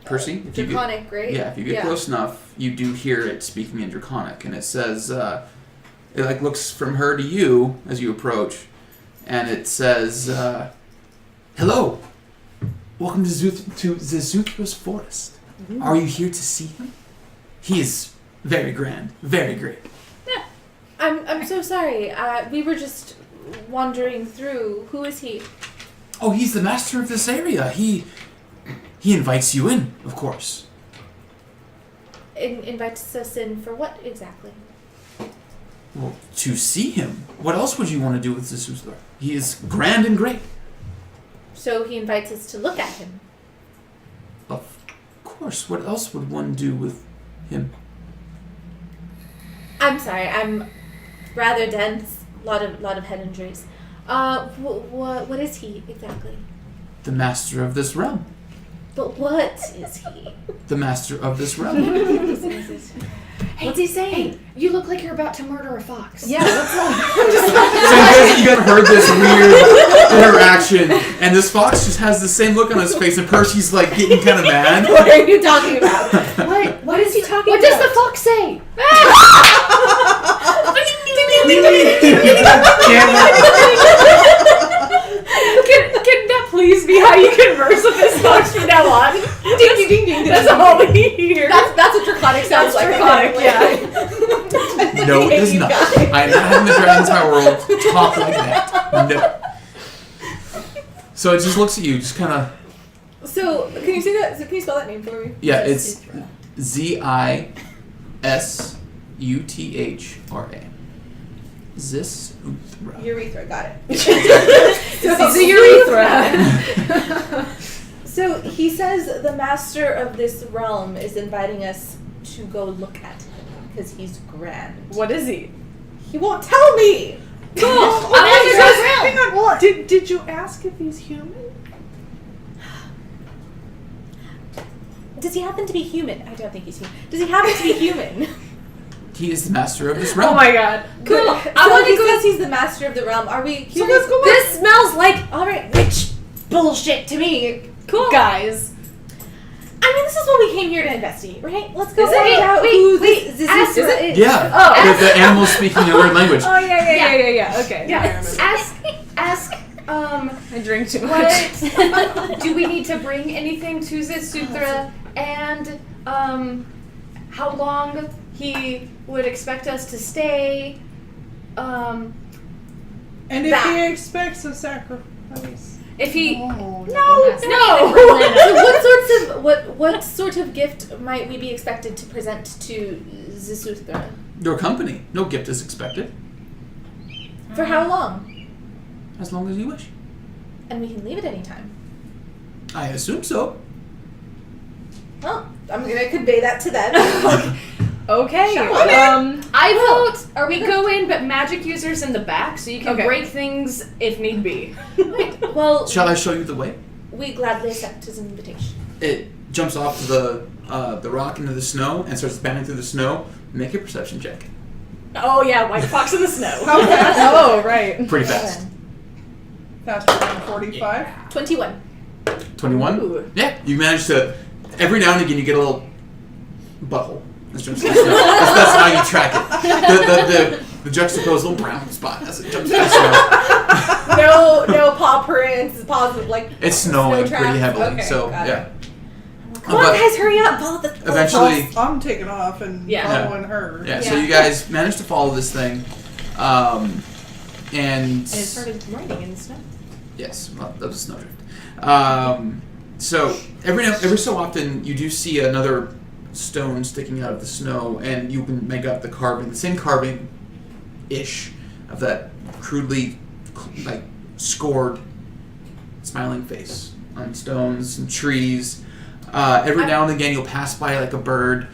Percy, if you get, Draconic, right? yeah, if you get close enough, you do hear it speaking in Draconic, and it says, it like looks from her to you as you approach, and it says, "Hello, welcome to the Zuthros Forest. Are you here to see him? He is very grand, very great." I'm so sorry. We were just wandering through. Who is he? Oh, he's the master of this area. He invites you in, of course. Invites us in for what exactly? Well, to see him. What else would you want to do with Zisuthra? He is grand and great. So he invites us to look at him. Of course. What else would one do with him? I'm sorry, I'm rather dense. Lot of head injuries. What is he exactly? The master of this realm. But what is he? The master of this realm. What's he saying? You look like you're about to murder a fox. Yeah, what's up? So you guys heard this weird interaction, and this fox just has the same look on his face, and Percy's like getting kind of mad. What are you talking about? What is he talking What about? does the fox say? Can that please be how you converse with this fox from now on? Ding ding ding ding. That's all we hear. That's what draconic sounds That's like. draconic, yeah. No, it does not. I am not having the dragons of my world talk like that. No. So it just looks at you, just kind of. So can you say that? So can you spell that name for me? Yeah, it's Zisuthra. Zisuthra. Urethra, got it. It's a urethra. So he says the master of this realm is inviting us to go look at him because he's grand. What is he? He won't tell me. Cool. Hang on. Well, did you ask if he's human? Does he happen to be human? I don't think he's human. Does he happen to be human? He is the master of this realm. Oh my god. Cool. I So want he to go. says he's the master of the realm. Are we? So let's go. This smells like All right. witch bullshit to me. Cool. Guys. I mean, this is what we came here to investigate, right? Let's go Is it? find out Wait, who wait, this ask- Zisuthra is. Yeah. Oh, The animals speaking a weird language. Oh yeah. Okay. yeah. I remember. Ask. I drink too much. What do we need to bring anything to Zisuthra, and how long he would expect us to stay? And if That. he expects a sacrifice. If he No. no. So what sort of gift might we be expected to present to Zisuthra? Your company. No gift is expected. For how long? As long as you wish. And we can leave at any time. I assume so. Well, I'm gonna convey that to them. Okay. I vote we go in, but magic users in the back, so you can Okay. break things if need be. Well, Shall I show you the way? we gladly accept his invitation. It jumps off the rock into the snow and starts bounding through the snow. Make a perception check. Oh yeah, white fox in the snow. Oh right. Pretty fast. Faster than 45. 21. 21? Ooh. Yeah, you manage to. Every now and again, you get a little butthole. That jumps through the snow. That's how you track it. The juxtaposed little brown spot as it jumps through the snow. No paw prints. Paws like. It's snowing snow pretty tracks. heavily, Okay, so got yeah. it. Come on, But guys, hurry up! Follow the. eventually, I'm taking off and Yeah. following her. yeah. So Yeah. you guys manage to follow this thing, and And it started raining in the snow. yes, well, that was a snowdrift. So every so often you do see another stone sticking out of the snow, and you can make out the carving, the same carving-ish of that crudely like scored smiling face on stones and trees. Every now and again you'll pass by like a bird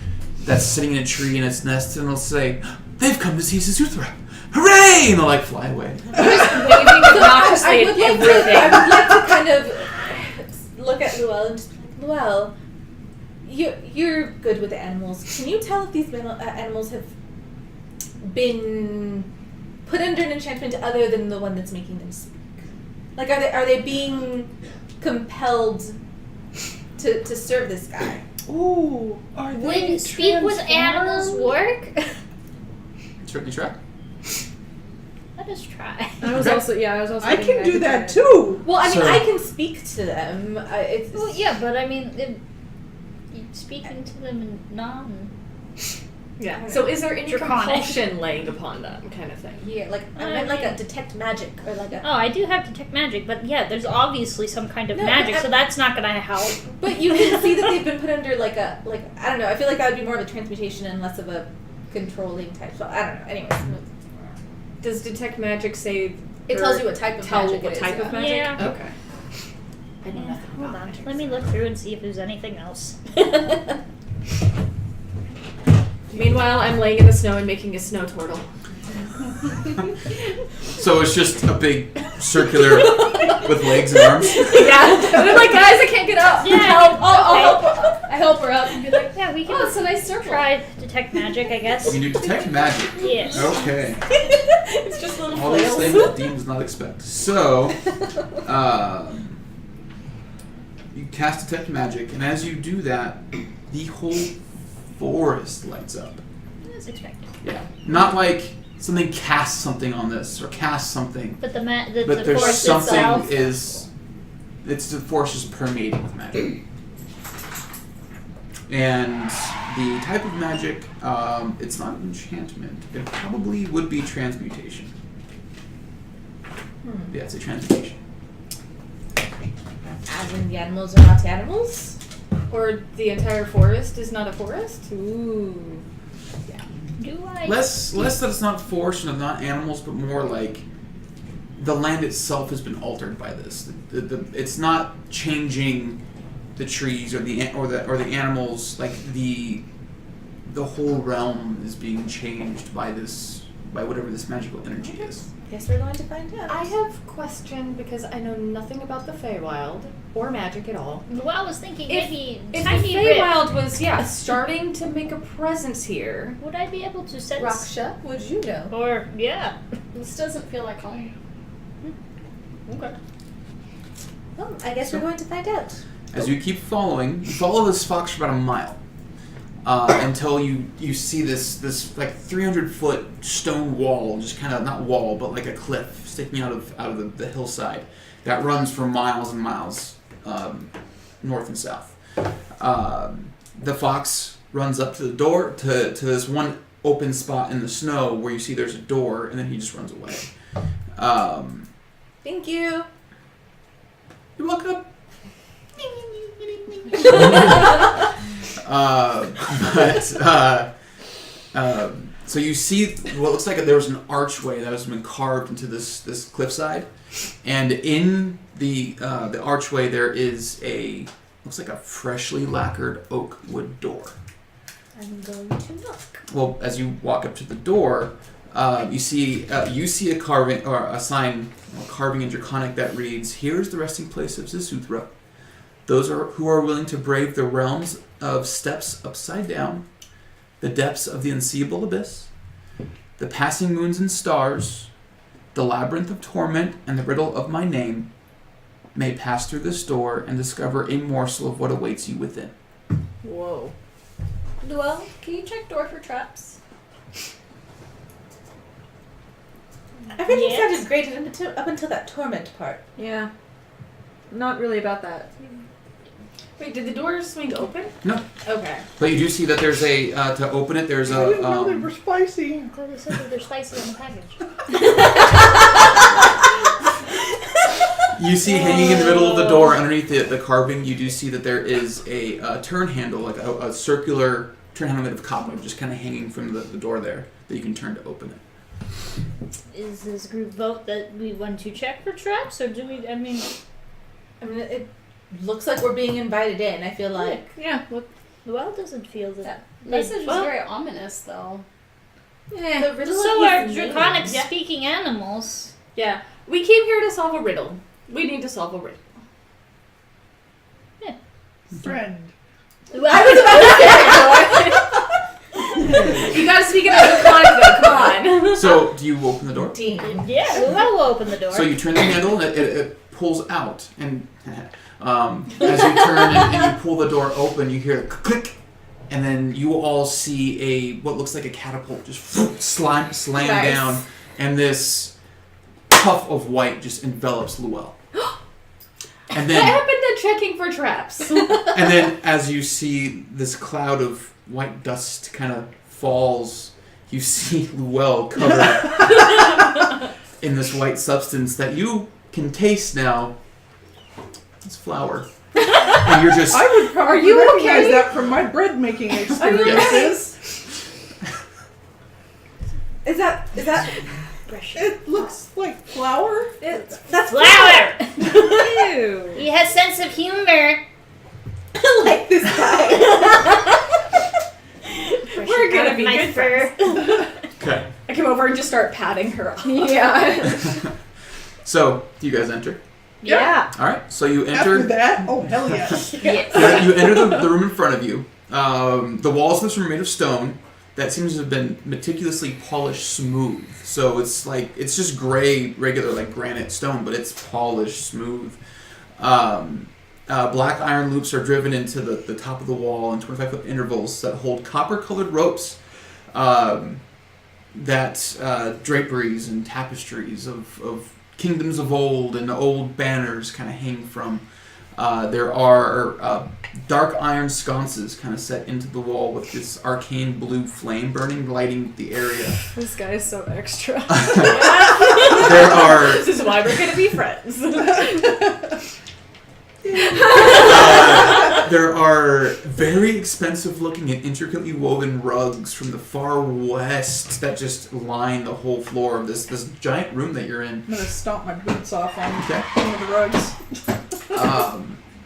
that's sitting in a tree in its nest, and it'll say, "They've come to see Zisuthra! Hooray!" And they'll like fly away. Waving obnoxiously at everything. I would like to kind of look at Luelle and just be like, Luelle, you're good with the animals. Can you tell if these animals have been put under an enchantment other than the one that's making them speak? Like, are they being compelled to serve this guy? Ooh, are they Would speak with animals transformed? work? Certainly try. Let us try. I was also I thinking can do could that try. too. Well, I mean, So- I can speak to them. It's Well, yeah, but I mean, speaking to them in non. Yeah. So is there any Draconic. compulsion laying upon them, kind of thing? Yeah, like I meant like a detect magic or like a. Oh, I do have detect magic, but yeah, there's obviously some kind of No, magic, but so that's not gonna help. But you can see that they've been put under like I don't know. I feel like that would be more of a transmutation and less of a controlling type. So I don't know. Anyways, Does detect magic say? It tells you what type of tell magic what it is, type of yeah. magic? Yeah. Okay. I know Yeah, nothing hold about on. magic. Let me look through and see if there's anything else. Meanwhile, I'm laying in the snow and making a snow turtle. So it's just a big circular with legs and arms. Yeah. And I'm like, guys, I can't get up. Yeah, Help. I'll help her. I help her up and be like, Yeah, we can oh, it's a nice circle. try detect magic, I guess. You do detect magic. Yes. Okay. It's just little All these flails. things that Dean does not expect. So, you cast detect magic, and as you do that, the whole forest lights up. As expected. Yeah. Not like something casts something on this or casts something, But the but there's forest something itself. it's the forest is permeating with magic. And the type of magic, it's not enchantment. It probably would be transmutation. Yeah, it's a transmutation. As in the animals are not animals? Or the entire forest is not a forest? Ooh. Do I? Less that it's not forest and not animals, but more like the land itself has been altered by this. It's not changing the trees or the animals. Like the whole realm is being changed by whatever this magical energy is. Guess we're going to find out. I have a question because I know nothing about the Feywild or magic at all. Well, I was thinking If- maybe If tiny the rip. Feywild was, starting to make a presence here. Would I be able to sense? Raksha, would you know? Or yeah. This doesn't feel like home. Okay. Well, I guess we're going to find out. As you keep following, you follow this fox for about a mile until you see this like 300-foot stone wall, just kind of not wall, but like a cliff sticking out of the hillside that runs for miles and miles north and south. The fox runs up to the door to this one open spot in the snow where you see there's a door, and then he just runs away. Thank you. You're welcome. So you see what looks like there was an archway that has been carved into this cliffside, and in the archway there is looks like a freshly lacquered oak wood door. I'm going to knock. Well, as you walk up to the door, you see a carving or a sign, carving in Draconic that reads, "Here is the resting place of Zisuthra. Those who are willing to brave the realms of steps upside down, the depths of the unseeable abyss, the passing moons and stars, the labyrinth of torment, and the riddle of my name, may pass through this door and discover a morsel of what awaits you within." Whoa. Well, can you check door for traps? Everything Yes. sounded great up until that torment part. Yeah. Not really about that. Wait, did the door swing open? No. Okay. But you do see that there's to open it, there's I didn't know they a... were spicy. I'm glad they said that they're spicy on the package. You see hanging in the middle of the door underneath the carving, you do see that there is a turn handle, like a circular turn handle made of copper, just kind of hanging from the door there that you can turn to open it. Is this group vote that we want to check for traps, or do we? I mean, it looks like we're being invited in. I feel like. Yeah. well, doesn't feel that. That message well- is very ominous, though. The riddle So of are his name. draconic speaking animals. Yeah. We came here to solve a riddle. We need to solve a riddle. Friend. I was about to say You gotta speak it as a conic though, come on. So, do you open the door? Dean. Yeah, we'll open the door. So you turn the handle and it pulls out, and as you turn and you pull the door open, you hear a click, and then you all see what looks like a catapult just slam Nice. down, and this puff of white just envelops Luell. And What then, happened to checking for traps? and then, as you see this cloud of white dust kind of falls, you see Luell covered in this white substance that you can taste now. It's flour. And you're just... I would probably Are you recognize okay? that from my bread making experiences. Is that expression. It looks like flour. That's Flower! Ew. He has sense of humor. like this guy. We're gonna be my good fur. Okay. I come over and just start patting her up. Yeah. So, do you guys enter? Yeah. All right. So you After enter. that, oh hell yes. Yes. You enter the room in front of you. The walls of this room are made of stone that seems to have been meticulously polished smooth. So it's just gray, regular like granite stone, but it's polished smooth. Black iron loops are driven into the top of the wall in 25-foot intervals that hold copper-colored ropes that draperies and tapestries of kingdoms of old and old banners kind of hang from. There are dark iron sconces kind of set into the wall with this arcane blue flame burning, lighting the area. This guy is so extra. There are This is why we're gonna be friends. there are very expensive looking and intricately woven rugs from the far west that just line the whole floor of this giant room that you're in. I'm gonna stomp my boots off on Okay. one of the rugs.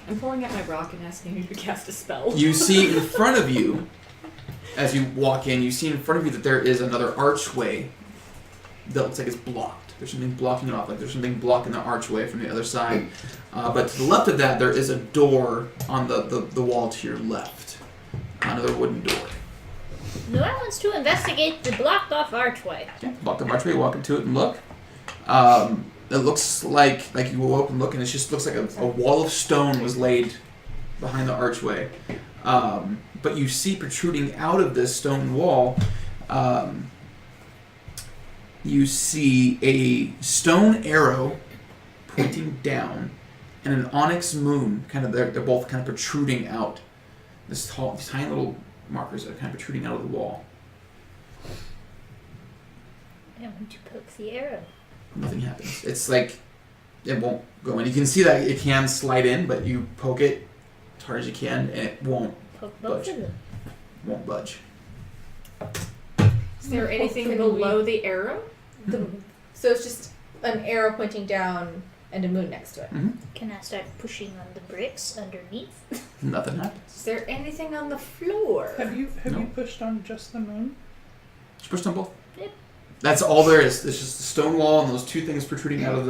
I'm pulling out my rock and asking you to cast a spell. You see in front of you, as you walk in, you see in front of you that there is another archway that looks like it's blocked. There's something blocking it off, like there's something blocking the archway from the other side. But to the left of that, there is a door on the wall to your left. Another wooden door. Who wants to investigate the blocked off archway? Okay, block the archway, walk into it and look. It looks like you go up and look, and it just looks like a wall of stone was laid behind the archway. But you see protruding out of this stone wall, you see a stone arrow pointing down, and an onyx moon. They're both kind of protruding out. These tiny little markers are kind of protruding out of the wall. I want to poke the arrow. Nothing happens. It's like it won't go in. You can see that it can slide in, but you poke it as hard as you can, and it won't Poke both of them. budge. Is there anything below the arrow? So it's just an arrow pointing down and a moon next to it. Mm-hmm. Can I start pushing on the bricks underneath? Nothing happens. Is there anything on the floor? Have you No. pushed on just the moon? Just push on both. Yep. That's all there is. There's just a stone wall and those two things protruding out of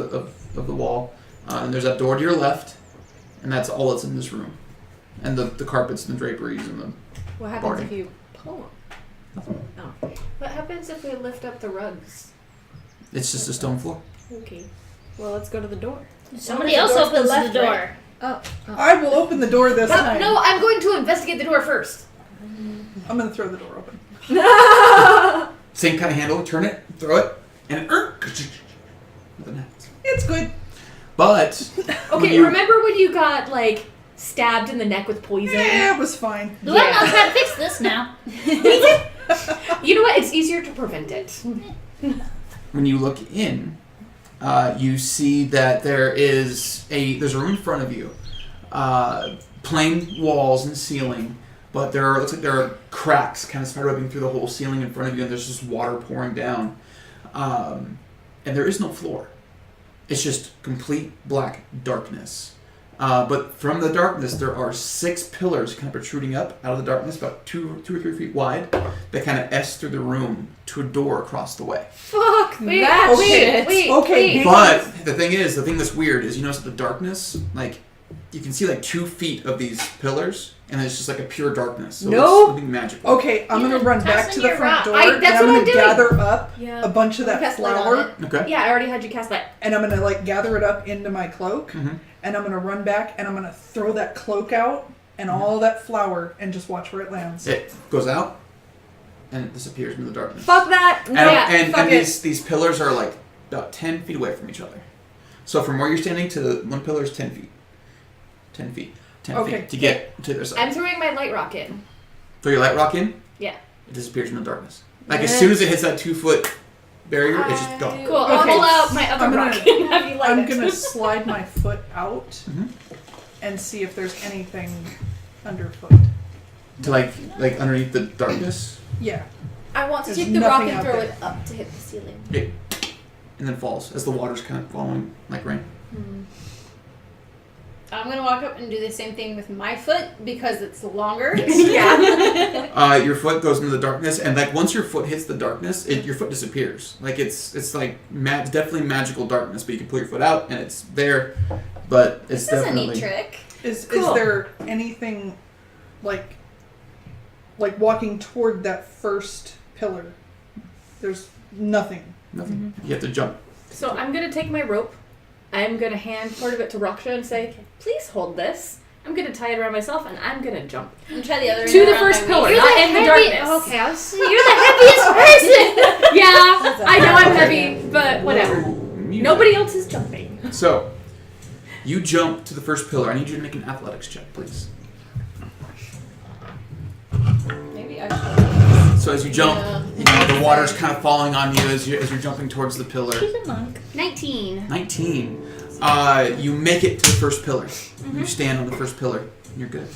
the wall. And there's that door to your left, and that's all that's in this room. And the carpets and the draperies and the What happens Barney. if you pull them? What happens if we lift up the rugs? it's just a stone floor. Okay. Well, let's go to the door. Somebody the else door's to the opens the left, door. right? Oh. I will open the door this time. No, I'm going to investigate the door first. I'm gonna throw the door open. Same kind of handle. Turn it, throw it, and nothing happens. It's good. But when Okay, you- remember when you got stabbed in the neck with poison? Yeah, it was fine. Well, I'll try to fix this now. You know what? It's easier to prevent it. when you look in, you see that there's a room in front of you, plain walls and ceiling, but looks like there are cracks kind of spiderwebbing through the whole ceiling in front of you, and there's just water pouring down, and there is no floor. It's just complete black darkness. But from the darkness, there are 6 pillars kind of protruding up out of the darkness, about 2 or 3 feet wide, that kind of S through the room to a door across the way. Fuck Wait, that wait, shit. wait, Okay, wait. But the thing that's weird is, you notice the darkness, you can see 2 feet of these pillars, and it's just a pure darkness. So Nope. it's something magical. Okay, I'm gonna run back to the your front rock. door, That's and I'm what gonna I'm doing. gather up Yeah. a bunch of that Cast light on flour, it. Okay. Yeah, I already had you cast that. and I'm gonna gather it up into my cloak, Mhm. and I'm gonna run back, and I'm gonna throw that cloak out and all that flour, and just watch where it lands. It goes out, and it disappears into the darkness. Fuck that. And, Yeah, and fuck it. these pillars are about 10 feet away from each other. So from where you're standing to the one pillar is 10 feet. 10 feet. 10 Okay. feet to get to the other side. I'm throwing my light rock in. Throw your light rock in. Yeah. It disappears in the darkness. As soon as it hits that 2-foot barrier, it's just gone. Cool. I'll Okay. pull out my other I'm gonna- rock and have you light I'm it. gonna slide my foot out Mhm. and see if there's anything underfoot. To underneath the darkness. Yeah. I want to There's take the rock nothing and out throw there. it up to hit the ceiling. It and then falls as the water's kind of falling like rain. I'm gonna walk up and do the same thing with my foot because it's longer. Yeah. Your foot goes into the darkness, and like once your foot hits the darkness, your foot disappears. Like it's like it's definitely magical darkness, but you can pull your foot out and it's there. But it's This is a definitely neat trick. Is Cool. there anything like walking toward that first pillar? There's nothing. nothing. You have to jump. So I'm gonna take my rope. I'm gonna hand part of it to Raksha and say, "Please hold this." I'm gonna tie it around myself and I'm gonna jump And try the other to end the around first my pillar, waist. not in the darkness. Okay, you're the heaviest person. Yeah, I know I'm heavy, but whatever. Music. Nobody else is jumping. So, you jump to the first pillar. I need you to make an athletics check, please. Maybe I should. So as you jump, the water's kind of falling on you as you're jumping towards the pillar. She's a monk. 19. 19. You make it to the first pillar. You stand on the first pillar, and you're good.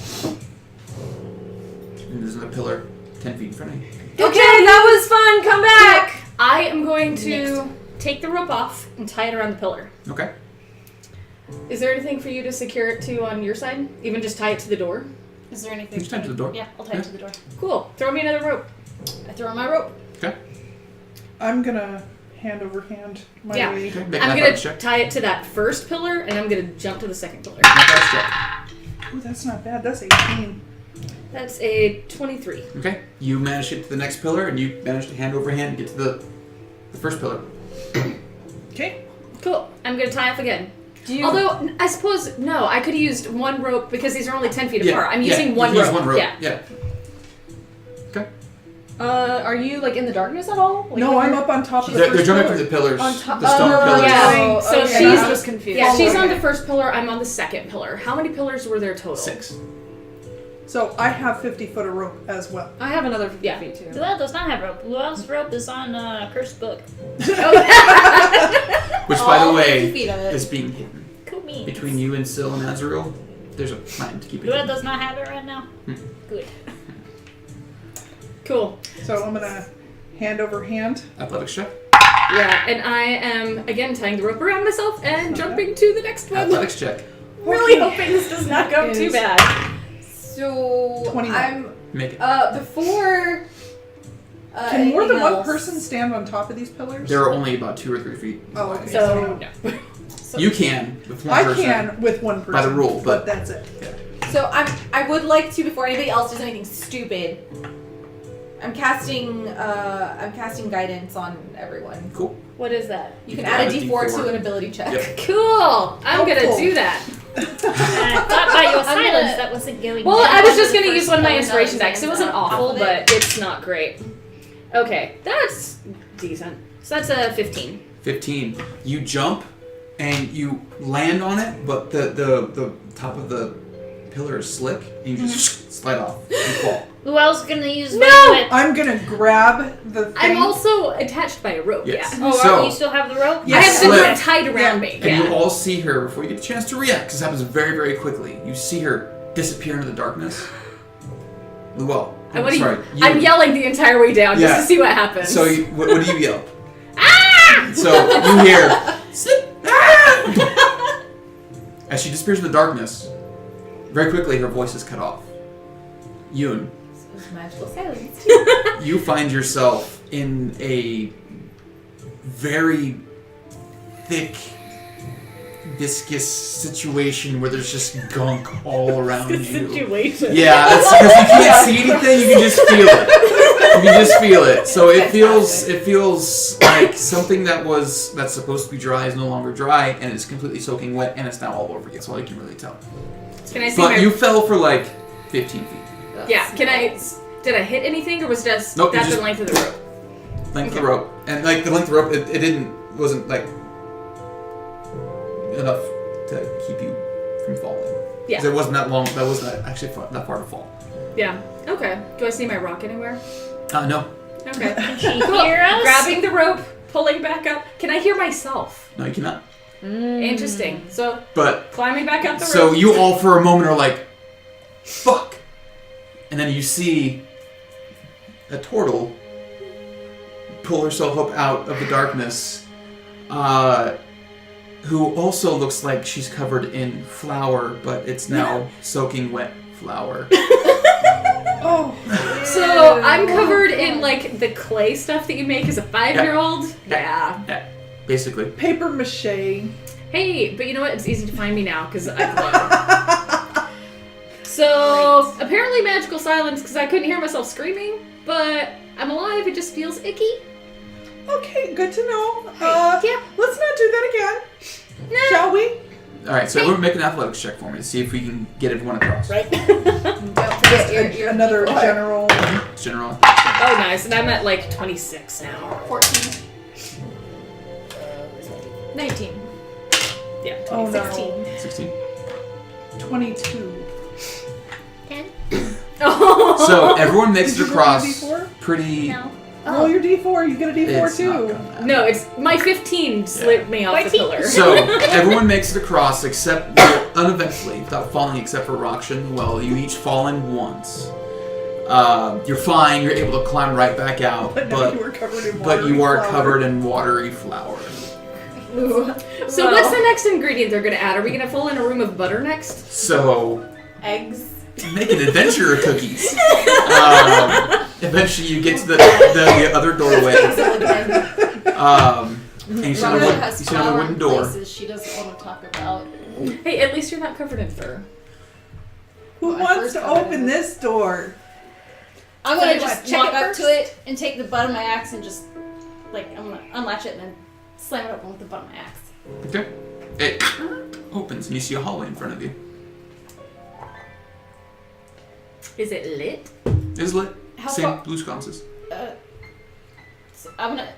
And there's another pillar 10 feet in front of you. Okay, that was fun. Come back. I am going to take the rope off and tie it around the pillar. Okay. Is there anything for you to secure it to on your side? Even just tie it to the door? Is there anything? Just tie it to the door. Yeah, I'll tie it to the door. Cool. Throw me another rope. I throw my rope. Okay. I'm gonna hand over hand my Yeah. way. Okay. Make an I'm athletics gonna check. tie it to that first pillar, and I'm gonna jump to the second pillar. Athletics check. Ooh, that's not bad. That's 18. That's a 23. Okay. You manage to get to the next pillar, and you manage to hand over hand get to the first pillar. Okay. Cool. I'm gonna tie off again. Do you? Although, I suppose, no, I could have used one rope because these are only 10 feet Yeah, apart. I'm yeah, using you one can use rope. one rope. Yeah. Okay. Are you like in the darkness at all? Like, No, when I'm you're- up on top of the They're first jumping pillar. from the pillars, On top- the stone oh, pillars. yeah. So okay. she's- I was confused. Yeah, she's Okay. on the first pillar, I'm on the second pillar. How many pillars were there total? 6. So I have 50 foot of rope as well. I have another 50 Yeah. feet too. Luelle does not have rope. Luelle's rope is on Cursed Book. Which, by the All 50 way, feet of it. is being hidden. Cool beans. Between you and Syl and Azrael, there's a plan to keep it Luelle hidden. does not have it right now. Good. Cool. So I'm gonna hand over hand. Athletics check. Yeah, and I am, again, tying the rope around myself and jumping to the next one. Athletics check. Really hoping this does not go too Is- bad. So 29. I'm Make it. before. Can more than anything one else- person stand on top of these pillars? There are only about 2 or 3 feet. Oh, okay. So, no. You can with one I person. can with one person. By the rule, but- that's it. So I would like to, before anybody else does anything stupid, I'm casting guidance on everyone. Cool. What is that? You can add a D4 to an ability check. Yep. Cool! I'm gonna Helpful. do that. I thought by your I'm gonna- silence that wasn't going Well, down. I was just the gonna use first one of my pillar, inspiration not decks. It wasn't exam. awful, Awful. but it's not great. Okay, that's decent. So that's a 15. 15. You jump and you land on it, but the top of the pillar is slick, and you just slide off and fall. Luelle's gonna use No! Wit. I'm gonna grab the thing. I'm also attached by a rope, Yes. yeah. Oh, So- you still have the rope? Yeah. I have the Slip. rope tied around me. And Yeah. you all see her before you get a chance to react, because it happens very, very quickly. You see her disappear into the darkness. Luelle. And what do sorry. you, I'm yelling the entire way down Yeah. just to see what happens. So what do you yell? So you hear "Slip!" Ah! As she disappears in the darkness. Very quickly, her voice is cut off. Yoon, Magical silence. you find yourself in a very thick, viscous situation where there's just gunk all around you. situation. Yeah, that's because you can't see anything. You can just feel it. You can just feel it. So it feels like something that's supposed to be dry is no longer dry, and it's completely soaking wet, and it's now all over you. That's all you can really tell. Can I see But my... you fell for like 15 feet. Yeah, can I... Did I hit anything, or was just Nope, you that's just- the length of the rope? Length of the rope, and like the length of the rope, wasn't like enough to keep you from falling. Yeah. 'Cause it wasn't that long. That wasn't actually that far to fall. Yeah. Okay. Do I see my rock anywhere? No, Okay. Can she Cool. hear us? Grabbing the rope, pulling back up. Can I hear myself? no, you cannot. Interesting. So But climbing back up the rope. so you all for a moment are like, "Fuck," and then you see a turtle pull herself up out of the darkness who also looks like she's covered in flour, but it's now soaking wet flour. Oh. So I'm covered in like the clay stuff that you make as a 5-year-old. Yeah. Yeah, basically. Paper mache. Hey, but you know what? It's easy to find me now because I glow. So apparently magical silence because I couldn't hear myself screaming, but I'm alive. It just feels icky. Okay, good to know. Yeah. Let's not do that again. Shall we? Alright, so everyone make an athletics check for me to see if we can get everyone across. Right? Don't forget your Another general. General. Oh, nice. And I'm at like 26 now. 14. 19. Yeah. Oh no. 16. 16. 22. 10? Oh. So everyone makes Did it you roll a across D4? pretty... No. Roll your D4. You get a D4 It's not too. gonna matter. No, it's my 15 slipped me off the 14. pillar. So everyone makes it across except uneventfully, without falling, except for Rakshan. Well, you each fall in once. You're fine. You're able to climb right back out, But now you are covered in water. but you are covered in watery flour. Ooh. So what's the next ingredient they're gonna add? Are we gonna fall in a room of butter next? So Eggs. make an adventure of cookies. Eventually, you get to the other doorway, and you see Rhonda another has wooden door. places she doesn't want to talk about. Hey, at least you're not covered in fur. Who I wants first to covered open in- this door? I'm gonna So just check walk it up first? to it and take the butt of my axe and just, like, I'm gonna unlatch it and then slam it open with the butt of my axe. Okay. It opens, and you see a hallway in front of you. Is it lit? It's lit. How Same far? blue sconces. So I'm gonna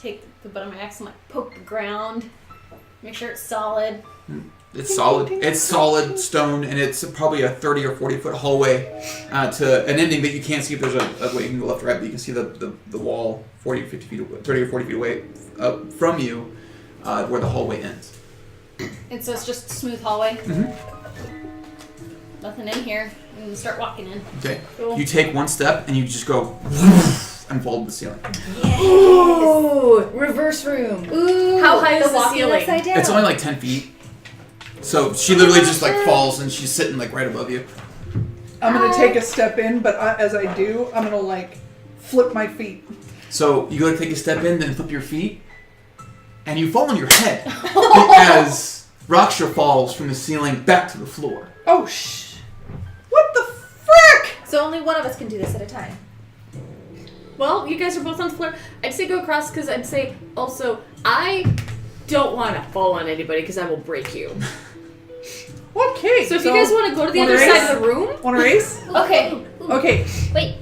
take the butt of my axe and, like, poke the ground, make sure it's solid. It's solid. It's solid stone, and it's probably a 30 or 40 foot hallway to an ending that you can't see if there's a way you can go left or right, but you can see the wall 40 or 50 feet away, 30 or 40 feet away from you where the hallway ends. And so it's just a smooth hallway. Mhm. Nothing in here. I'm gonna start walking in. Okay. You take one step, and you just go and fall to the ceiling. Ooh, reverse room. Ooh. How high is the walking ceiling? upside down. It's only like 10 feet. So she literally just like falls, and she's sitting like right above you. I'm gonna take a step in, but as I do, I'm gonna like flip my feet. So you go to take a step in, then flip your feet, and you fall on your head as Raksha falls from the ceiling back to the floor. Oh What the frick? So only one of us can do this at a time. Well, you guys are both on the floor. I'd say go across because I'd say also I don't want to fall on anybody because I will break you. Okay. So if you guys want to go to the wanna other race? side of the room, Want to race? Okay. Okay. Wait.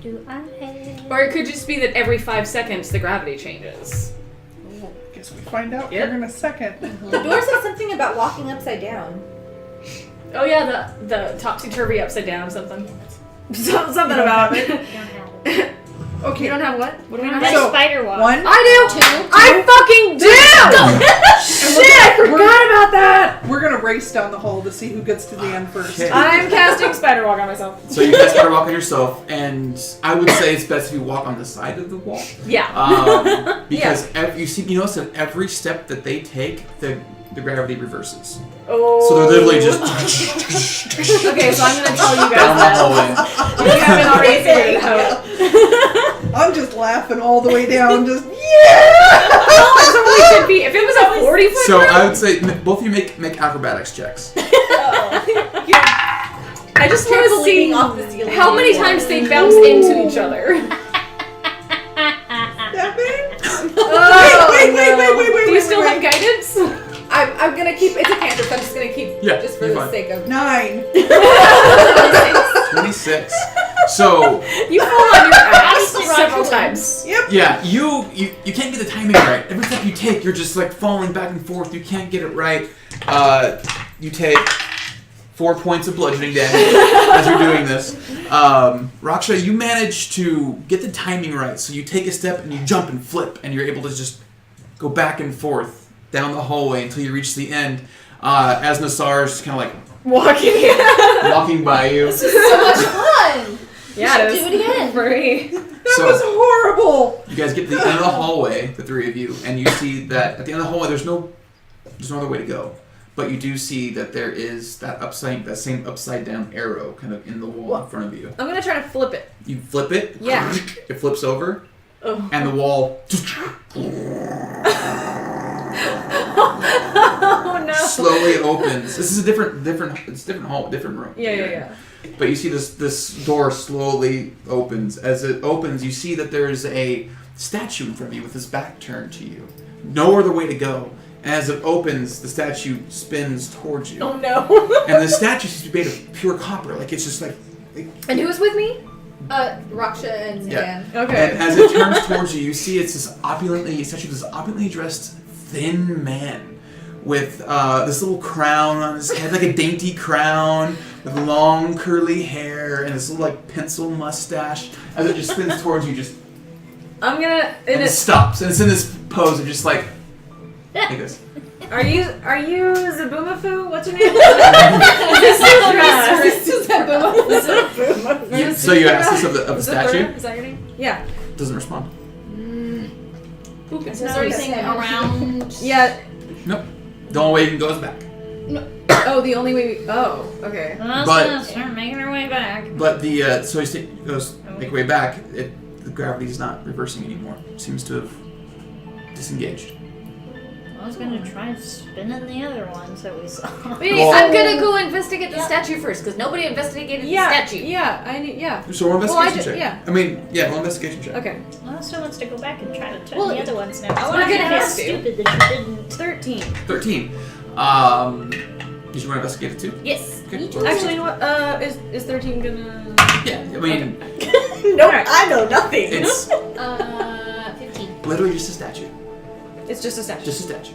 Do I have... or it could just be that every 5 seconds the gravity changes. Guess we find out Yep. here in a second. The door said something about walking upside down. Oh yeah, the topsy turvy upside down something. Something about it. I don't have it. Okay. You don't have what? What do we I not have have? So, spider walk. One. I do. I fucking do. Shit, I forgot about that. We're gonna race down the hall to see who gets to the end first. Okay. I'm casting spider walk on myself. So you guys gotta walk on yourself, and I would say it's best if you walk on the side of the wall. Yeah. Because you notice that every step that they take, the gravity reverses. Oh. So they're literally just Okay, so I'm gonna tell you down guys the that. hallway. You haven't already figured it out. I'm just laughing all the way down. Just yeah. Well, it totally should be. If it was a 40 foot So room, I would say both of you make acrobatics checks. I just want to see Leaning off the ceiling. how many times they bounce into each other. That big? Oh, wait. Do you still have guidance? I'm gonna keep. It's a cantrip. I'm just gonna keep. Yeah, Just for you're the fine. sake of. 9. 26. So You fall on your ass Honestly, several Roger times. Yep. yeah, you can't get the timing right. Every step you take, you're just like falling back and forth. You can't get it right. You take 4 points of bludgeoning damage as you're doing this. Raksha, you manage to get the timing right. So you take a step and you jump and flip, and you're able to just go back and forth down the hallway until you reach the end. As Nassar is just kind of like Walking. walking by you. This is so much fun! Yeah, should do it again. Free. That was horrible. You guys get to the end of the hallway, the three of you, and you see that at the end of the hallway, there's no other way to go. But you do see that there is that same upside down arrow kind of in the wall in front of you. I'm gonna try to flip it. You flip it. Yeah. It flips over, Oh. and the wall Oh no. slowly opens. This is a different hall, different room. Yeah. But you see this door slowly opens. As it opens, you see that there's a statue in front of you with his back turned to you. No other way to go. As it opens, the statue spins towards you. Oh no. And the statue seems to be made of pure copper. Like, it's just like... And who's with me? Raksha and Yeah. Zan. Okay. And as it turns towards you, you see it's this opulently dressed thin man with this little crown on his head, like a dainty crown, with long curly hair and this little like pencil mustache. As it just spins towards you, just I'm gonna. and it stops, and it's in this pose of just like this. Are you Zabumafu? What's your name? So you ask this of the statue, Is that your name? Yeah. doesn't respond. Is there anything around? Yeah. Nope. The only way you can go is back. Oh, the only way. Oh, okay. Well, that's But- gonna start making her way back. But the so he goes make way back. The gravity is not reversing anymore. It seems to have disengaged. I was gonna try spinning the other ones that we saw. Wait, Well- I'm gonna go investigate the statue first because nobody investigated Yeah. the statue. Yeah. I need. Yeah. So roll investigation check. yeah. I mean, yeah, roll investigation check. Okay. Well, still wants to go back and try to turn Well, the other ones now. I It's wanna not get gonna be past you. stupid that you didn't. 13. 13. Did you want to investigate it too? Yes. Okay. Actually, you know what? Is 13 gonna? Yeah, I mean, Nope. I know nothing. it's 15. literally just a statue. It's just a statue. Just a statue.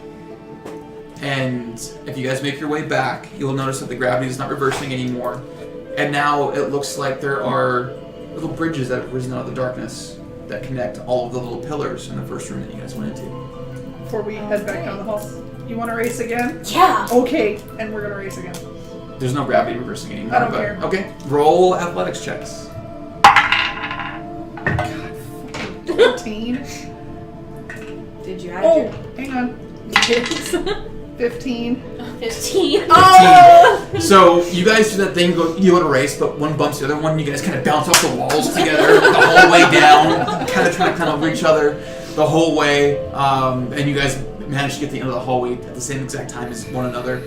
And if you guys make your way back, you'll notice that the gravity is not reversing anymore. And now it looks like there are little bridges that have risen out of the darkness that connect all of the little pillars in the first room that you guys went into. Before we head back down the hall. You want to race again? Yeah. Okay, and we're gonna race again. There's no gravity reversing anymore. I don't but, care. Okay, roll athletics checks. 14. Did you add Oh, your... hang on. 15. 15. So you guys do that thing, you go to race, but one bumps the other one, and you guys kind of bounce off the walls together the whole way down, kind of trying to over each other the whole way, and you guys managed to get to the end of the hallway at the same exact time as one another.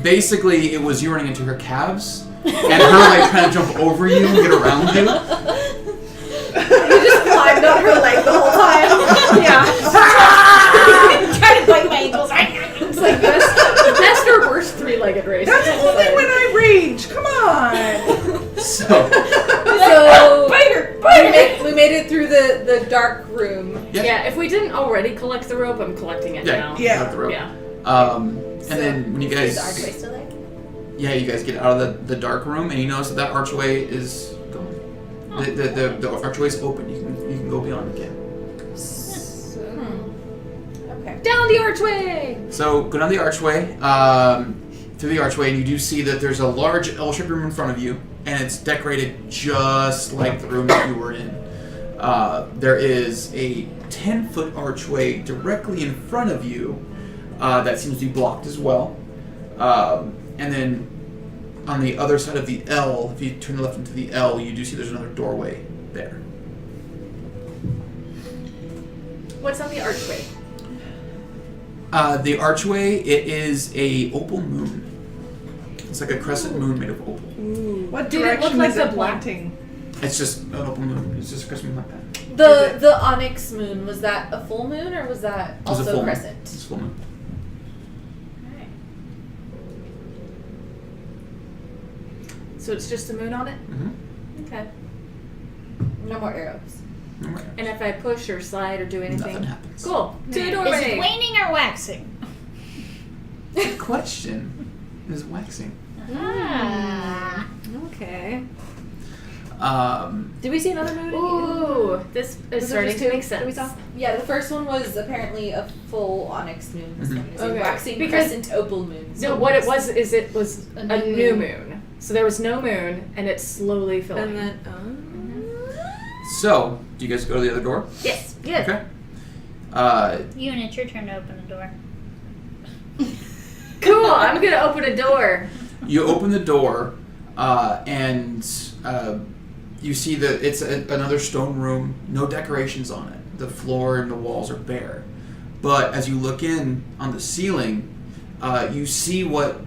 Basically, it was you running into her calves, and her like trying to jump over you and get around you. You just climbed on her leg the whole time. Yeah. Trying to bite my ankles. It's like this. That's her worst three-legged race. That's only when I rage. Come on. So So Bite her! we made it through the dark room. Yeah, if we didn't already collect the rope, I'm collecting it now. Yeah. got the rope. Yeah. And then when you guys, Is the archway still there? yeah, you guys get out of the dark room, and you notice that archway is gone. The archway is open. You can go beyond again. Okay. Down the archway! So go down the archway, through the archway, and you do see that there's a large L-shaped room in front of you, and it's decorated just like the room that you were in. There is a 10-foot archway directly in front of you that seems to be blocked as well. And then on the other side of the L, if you turn left into the L, you do see there's another doorway there. What's on the archway? The archway, it is a opal moon. It's like a crescent moon made of opal. What Did it look direction like is the it black- pointing? It's just an opal moon. It's just a crescent moon like that. The onyx moon, was that a full moon or was that It was a also full moon. crescent? It's a full moon. So it's just the moon on it? Mm-hmm. Okay. No more arrows. No more And if I push or slide or do anything? Nothing happens. Cool. To the Is it doorway! waning or waxing? Good question. Is waxing. Ah. Okay. Did we see another moon? Ooh, this is Was there starting just to two make that we sense. saw? Yeah, the first one was apparently a full onyx moon. This Mhm. one is a Okay. waxing Because- crescent opal moon. No, what it was is it was a new moon. So there was no moon, and it's slowly filling. And then, So, do you guys go to the other door? Yes. Okay. Ewan, it's your turn to open the door. Cool. I'm gonna open a door. You open the door, and you see that it's another stone room, no decorations on it. The floor and the walls are bare. But as you look in on the ceiling, you see what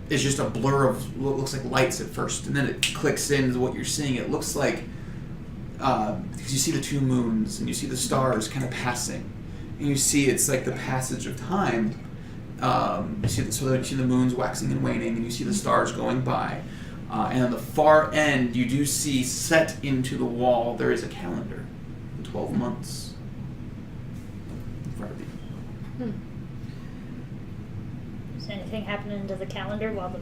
is just a blur of what looks like lights at first, and then it clicks into what you're seeing. It looks like, because you see the two moons, and you see the stars kind of passing, and you see it's like the passage of time. You see the moons waxing and waning, and you see the stars going by. And on the far end, you do see set into the wall, there is a calendar, 12 months in front of you. Is anything happening to the calendar while the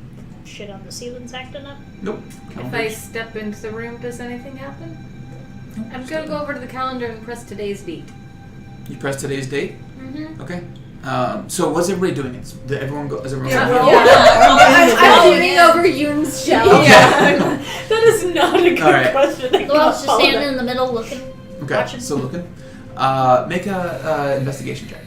shit on the ceiling's acting up? Nope. If I step into the room, does anything happen? I'm gonna go over to the calendar and press today's date. You press today's date? Mm-hmm. Okay. So what's everybody doing? Did everyone go? Is everyone Yeah, going? I'm leaning over Yoon's shelf. Yeah. That is not a good Alright. question. Well, it's just standing in the middle looking. Okay. Watching. So looking. Make a investigation check.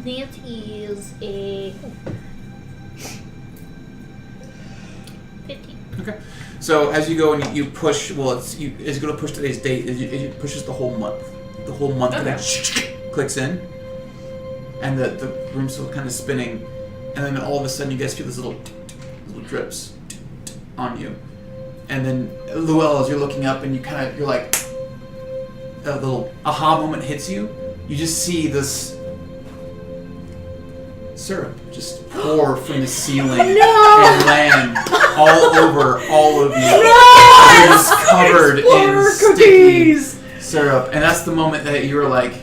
That is a 15. Okay. So as you go and you push, well, as you go to push today's date, it pushes the whole month. The whole month kind of clicks in, and the room's still kind of spinning, and then all of a sudden you guys feel this little drips on you, and then Luell, as you're looking up and you're like, a little aha moment hits you. You just see this syrup just pour from the ceiling and land all over all of you. You're just covered in sticky syrup, and that's the moment that you're like,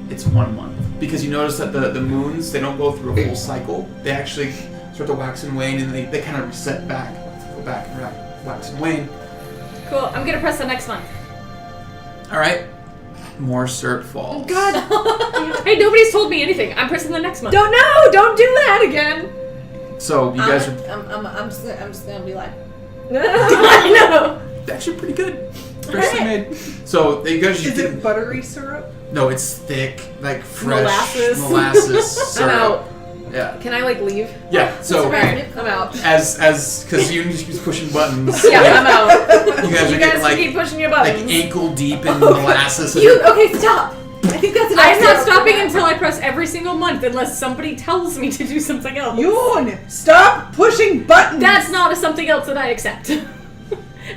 it's 1 month, because you notice that the moons, they don't go through a full cycle. They actually start to wax and wane, and they kind of reset back, go back and wax and wane. Cool. I'm gonna press the next one. All right, more syrup falls. God. Hey, nobody's told me anything. I'm pressing the next one. Don't do that again. So you guys are I'm just gonna be like, I know. actually pretty good. Freshly made. So you guys Is it buttery syrup? No, it's thick, like fresh Molasses. molasses I'm syrup. out. Yeah. Can I leave? Yeah. So Alright, I'm out. as because you just keep pushing buttons. Yeah, I'm out. You guys You are guys getting like keep pushing your like buttons. ankle deep in molasses. And okay, stop. I think that's enough. I'm not stopping until I press every single month unless somebody tells me to do something else. Yoon, stop pushing buttons. That's not a something else that I accept.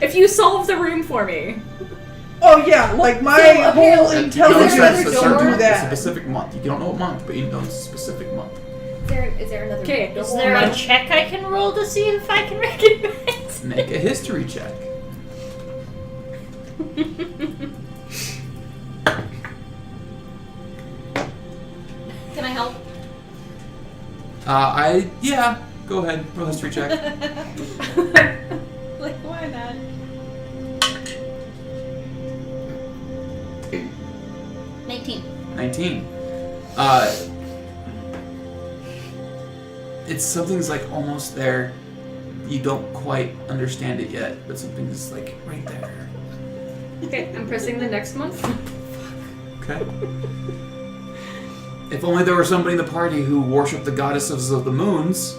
If you solve the room for me. Oh yeah, like my So, whole okay, intelligence is there another don't door? do It's a that. specific month. You don't know what month, but you know it's a specific month. Is there another? Okay. Is there a check I can roll to see if I can recognize? Make a history check. Can I help? Yeah. Go ahead. Roll a history check. Like, why not? 19. It's something's like almost there. You don't quite understand it yet, but something's like right there. Okay, I'm pressing the next one. Okay. If only there were somebody in the party who worshipped the goddesses of the moons.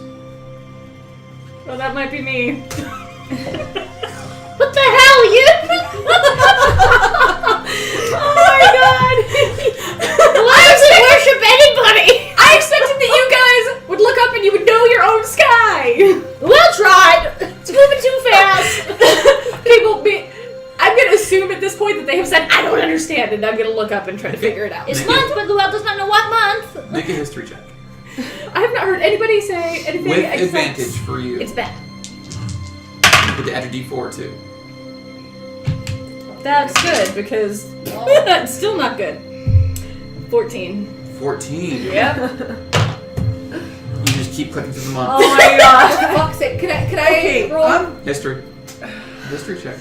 Well, that might be me. What the hell, you? Oh my god! Why does it worship anybody? I expected that you guys would look up and you would know your own sky! Well tried. It's moving too fast. I'm gonna assume at this point that they have said, I don't understand, and I'm gonna look up and try to figure it out. It's month, but Luell does not know what month. Make a history check. I have not heard anybody say anything With except advantage for you. it's bad. You get to add your d4 too. That's good, because that's still not good. 14. 14. Yep. You just keep clicking through the month. Oh my god. For fuck's sake, can I Okay, roll? History. History check.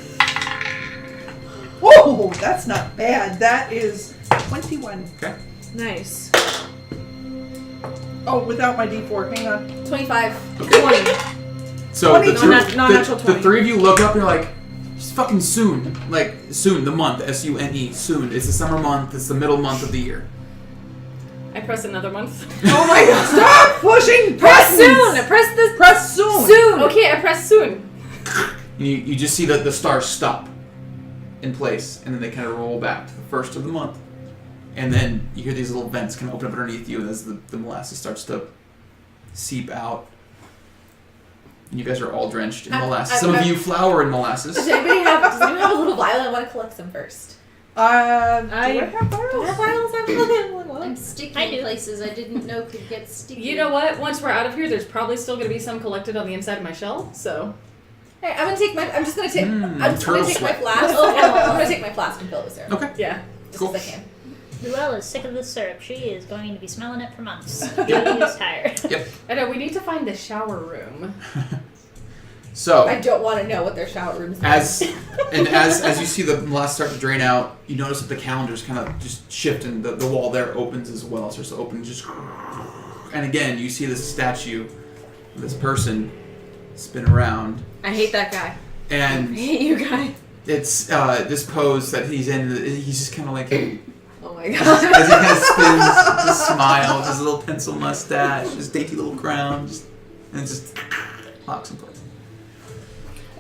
Whoa, that's not bad. That is 21. Okay. Nice. Oh, without my D4. Hang on. 25. Okay. 20. So 20, the three of you look up and you're like, it's fucking soon. Like, soon, the month, S-U-N-E, soon. It's the summer month, it's the middle month of the year. I press another month. Oh my god, stop pushing Press buttons! soon! Press this. Press soon! Soon! Okay, I press soon. You just see the stars stop in place, and then they kind of roll back to the first of the month. And then you hear these little vents kind of open up underneath you as the molasses starts to seep out. And you guys are all drenched in molasses. Some of you flour in molasses. Does anyone have a little vial? I want to collect some first. Do I have Do I have vials? I'm sticky I do. in places I didn't know could get sticky. You know what? Once we're out of here, there's probably still going to be some collected on the inside of my shell. So Hey, I'm just gonna take turtle my sweat. flask. I'm gonna take my flask and fill it with syrup. Okay. yeah. Just Cool. as I can. Luella is sick of this syrup. She is going to be smelling it for months. She is tired. Yep. I know. We need to find the shower room. So, I don't want to know what their shower room is. as you see the molasses start to drain out, you notice that the calendars kind of just shift and the wall there opens as well. Starts to open just, and again you see this statue, of this person, spin around, I hate that guy. and I hate you guy. it's this pose that he's in. He's just kind of like, Oh my as god. he kind of spins, with a smile, with his little pencil mustache, his dainty little crown, and it just locks in place.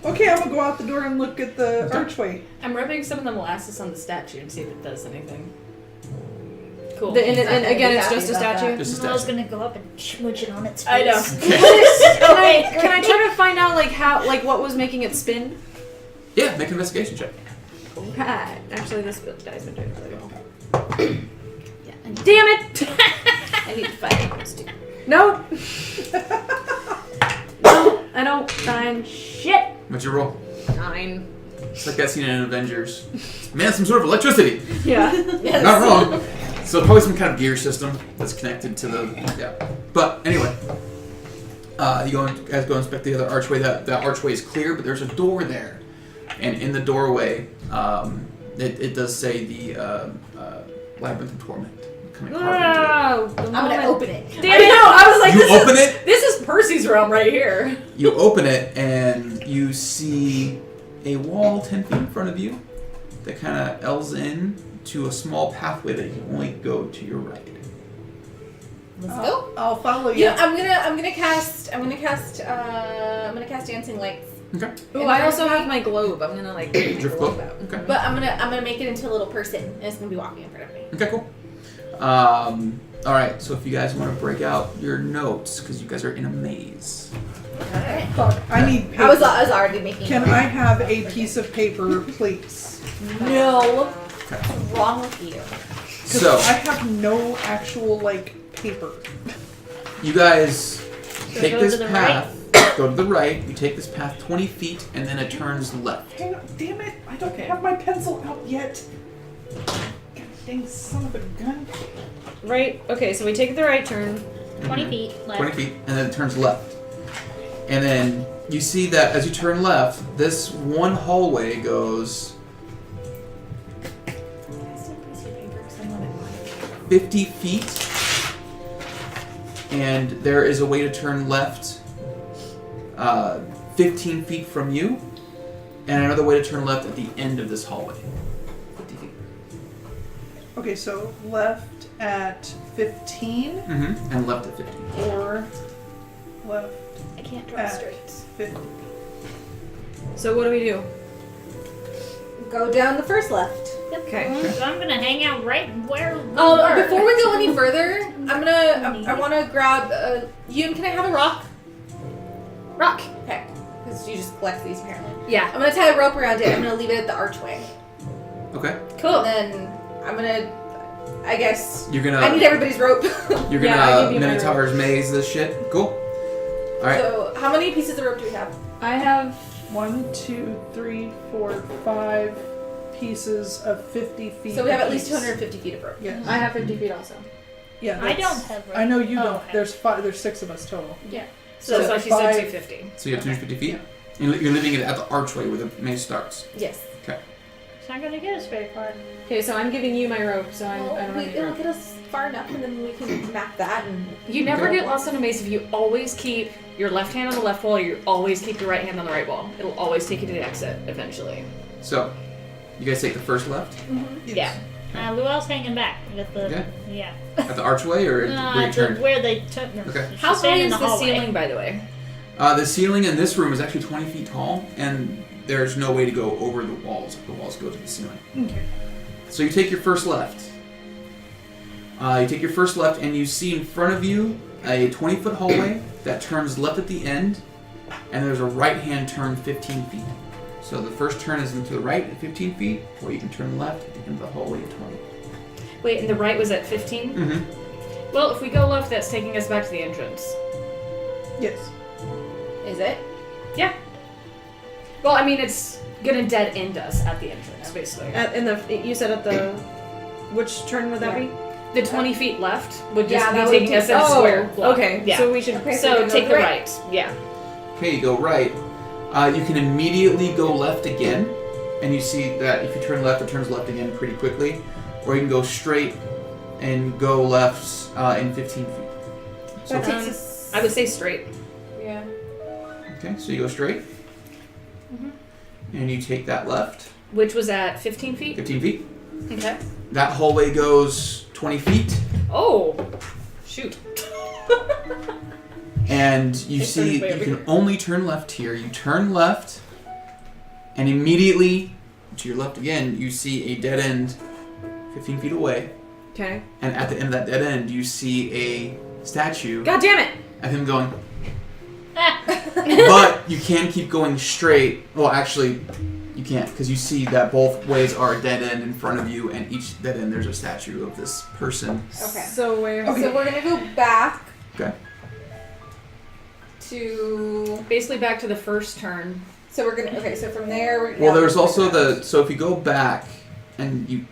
Okay, I'm gonna go out the door and look at the archway. I'm rubbing some of the molasses on the statue and see if it does anything. Cool. And again, it's just a statue? Just a Luella's statue. gonna go up and smooch it on its face. I know. Can I try to find out what was making it spin? Yeah, make an investigation check. Okay. Actually, this dice been doing really well. Yeah. Damn it! I need to find those two. Nope. No, I don't find shit. What's your roll? 9. It's like that scene in Avengers. Man, some sort of electricity. Yeah. Not wrong. So probably some kind of gear system that's connected to the But anyway, you guys go inspect the other archway. That archway is clear, but there's a door there, and in the doorway, it does say the Labyrinth of Torment. Kind of carved into it. I'm gonna open it. Damn it! I was like, You this open it. This is Percy's realm right here. You open it, and you see a wall 10 feet in front of you that kind of L's in to a small pathway that you can only go to your right. Let's go. I'll follow you. Yeah, I'm gonna cast dancing lights. Okay. Ooh, I also have my globe. I'm gonna Drift boat. Okay. But I'm gonna make it into a little person, and it's gonna be walking in front of me. Okay, cool. All right. So if you guys want to break out your notes, because you guys are in a maze. Alright. Fuck, I need paper. I was already making. Can I have a piece of paper, please? No. Okay. What's wrong with you? 'Cause So I have no actual paper. you guys take go this to the path. Go to the right. You take this path 20 feet, and then it turns left. Hang on, damn it! I don't have my pencil out yet. God dang son of a gun. Right. Okay, so we take the right turn. 20 feet left. 20 feet, and then it turns left. And then you see that as you turn left, this one hallway goes 50 feet, and there is a way to turn left 15 feet from you, and another way to turn left at the end of this hallway. 50 feet. Okay, so left at 15 And left at 15. or left I can't draw at straight. 50. So what do we do? Go down the first left. Okay. So I'm gonna hang out right where we Oh, were. before we go any further, I want to grab. Yoon, can I have a rock? Rock. Okay, because you just collect these apparently. Yeah. I'm gonna tie a rope around it. I'm gonna leave it at the archway. Okay. Cool. And then I'm gonna. I guess You're gonna. I need everybody's rope. You're Yeah, I gonna give you my Minotaur's maze this shit. Cool. All right. So, how many pieces of rope do we have? I have 1, 2, 3, 4, 5 pieces of 50 feet. So we have at least apiece. 250 feet of rope. Yeah. I have 50 feet also. Yeah. I that's- don't have rope. I know you Oh, don't. okay. There's 6 of us total. So that's why she said 5 250. So you have 250 feet. And you're leaving it at the archway where the maze starts. Yes. It's not gonna get us very far. Okay, so I'm giving you my rope, so I don't have any It'll rope. get us far enough, and then we can map that. And You never get lost on a maze if you always keep your left hand on the left wall, or you always keep your right hand on the right wall. It'll always take you to the exit eventually. So, you guys take the first left Yeah. Luelle's hanging back with the Okay. yeah. at the archway, or where you turned? Where they took. Okay. How she's high in is the hallway. ceiling, by the way? The ceiling in this room is actually 20 feet tall, and there's no way to go over the walls. The walls go to the ceiling. Okay. So you take your first left. And you see in front of you a 20-foot hallway that turns left at the end, and there's a right-hand turn 15 feet. So the first turn is into the right at 15 feet, or you can turn left at the end of the hallway at 20. Wait, and the right was at 15? Mm-hmm. Well, if we go left, that's taking us back to the entrance. Yes. is it? Yeah. Well, I mean, it's gonna dead end us at the entrance, basically. You said at the... Which turn would that be? The 20 feet left would just Yeah, be that would taking be- us in a square block. Okay, Yeah. so we should... Okay, So we take go the right. right. Yeah. Okay, you go right. You can immediately go left again, and you see that if you turn left, it turns left again pretty quickly. Or you can go straight and go left in 15 feet. So, That takes us. I would say straight. Yeah. okay, so you go straight, and you take that left, Which was at 15 feet? 15 feet. Okay. That hallway goes 20 feet, Oh! Shoot. and you It's see turning way you over can here. only turn left here. You turn left, and immediately to your left again, you see a dead end 15 feet away. Okay. And at the end of that dead end, you see a statue God damn it! of him going. But you can keep going straight. Well, actually, you can't, because you see that both ways are a dead end in front of you, and each dead end there's a statue of this person. Okay. So where... Okay. So we're gonna go back Okay. to. Basically back to the first turn. So we're gonna. Okay. So from there. We're, Well, now there's we're also gonna- the. So if you go back, and you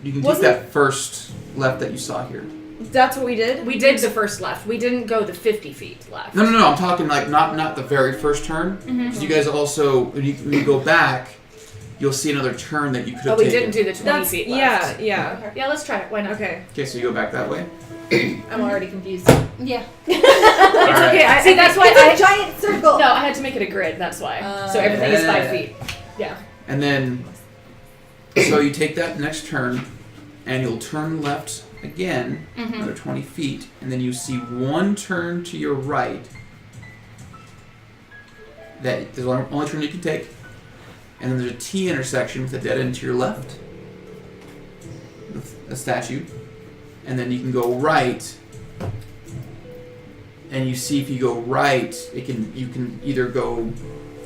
can take Wasn't- that first left that you saw here. That's what we did? We did the first left. We didn't go the 50 feet left. No. I'm talking like not the very first turn. Because you guys also when you go back, you'll see another turn that you could have Oh, we taken. didn't do the 20 feet left. Yeah. Okay. Yeah, let's try it. Why not? Okay. Okay, so you go back that way. I'm already confused. Yeah. Alright. Okay, I See, see, that's why it's a giant circle. No, I had to make it a grid, that's why. So everything is 5 feet. Yeah. And then, so you take that next turn, and you'll turn left again, another 20 feet, and then you see one turn to your right. That is the only turn you can take. And then there's a T intersection with a dead end to your left, with a statue. And then you can go right. And you see if you go right, you can either go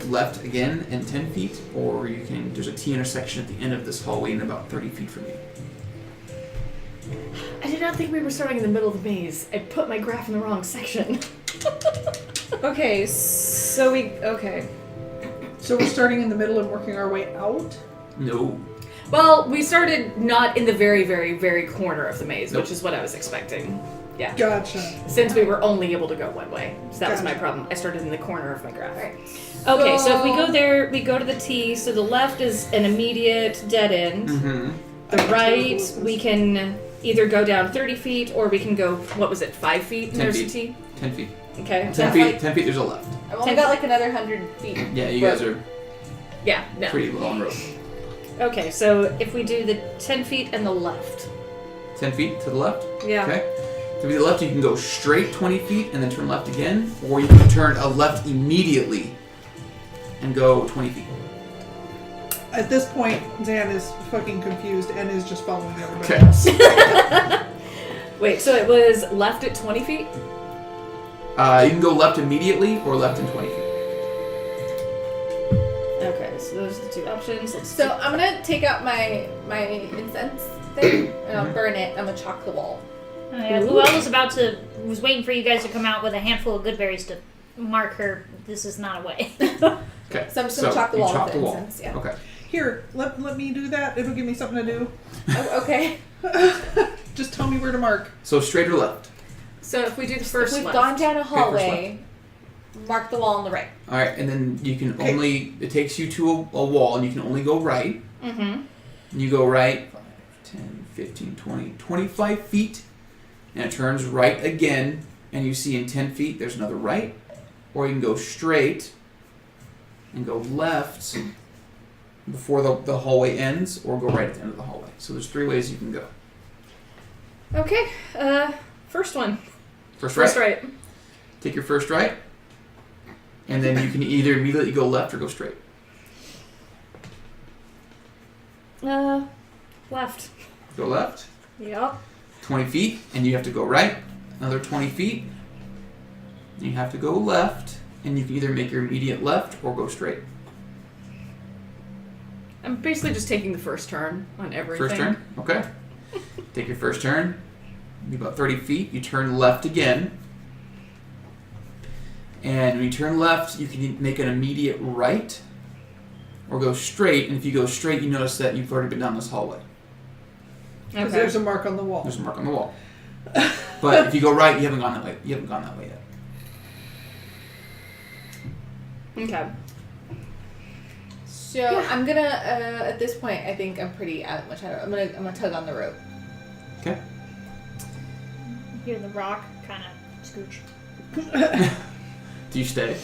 left again and 10 feet, or there's a T intersection at the end of this hallway and about 30 feet from you. I did not think we were starting in the middle of the maze. I put my graph in the wrong section. Okay, so we... Okay. So we're starting in the middle and working our way out? No. Well, we started not in the very, very, very corner of the maze, Nope. which is what I was expecting. Yeah. Gotcha. Since we were only able to go one way. So that was my Gotcha. problem. I started in the corner of my graph. Right. Okay, so if we go there, we go to the T. So the left is an immediate dead end. Mm-hmm. The right, we can either go down 30 feet or we can go, what was it, 5 feet? 10 There's feet. a T? 10 feet. Okay. 10 feet. 10 feet. There's a left. I've only got like another 100 feet. Yeah, you guys are Yeah, no. pretty low on rope. Okay, so if we do the 10 feet and the left. 10 feet to the left. Yeah. Okay. To the left, you can go straight 20 feet and then turn left again, or you can turn a left immediately and go 20 feet. At this point, Zan is fucking confused and is just following everybody Okay. else. Wait, so it was left at 20 feet? You can go left immediately or left in 20 feet. Okay, so those are the two options. Let's So I'm gonna take out my incense thing and I'll burn it. I'm gonna chalk the wall. Oh, yeah, Luelle was waiting for you guys to come out with a handful of good berries to mark her. This is not a way. Okay. So I'm just gonna chalk the you wall chalk with the the wall. incense. Yeah. Okay. Here, let me do that. It'll give me something to do. Oh, okay. Just tell me where to mark. So straight or left? So if we do the If first we've left. gone down a first hallway, mark the wall on the right. All right, and then you can Okay. only. It takes you to a wall, and you can only go right. Mm-hmm. And you go right 5, 10, 15, 20, 25 feet. And it turns right again. And you see in 10 feet there's another right. Or you can go straight and go left before the hallway ends, or go right at the end of the hallway. So there's 3 ways you can go. Okay. First one. First right. First right. Take your first right. And then you can either immediately go left or go straight. Left. Go left. Yep. 20 feet, and you have to go right. Another 20 feet. You have to go left, and you can either make your immediate left or go straight. I'm basically just taking the first turn on everything. First turn? Okay. Take your first turn. Be about 30 feet. You turn left again. And when you turn left, you can make an immediate right or go straight. And if you go straight, you notice that you've already been down this hallway. Because Okay. there's a mark on the wall. There's a mark on the wall. But if you go right, you haven't gone that way. You haven't gone that way yet. Okay. So I'm gonna at this point I think I'm pretty out of much. I'm gonna tug on the rope. Okay. Hear the rock kind of scooch. Do you stay?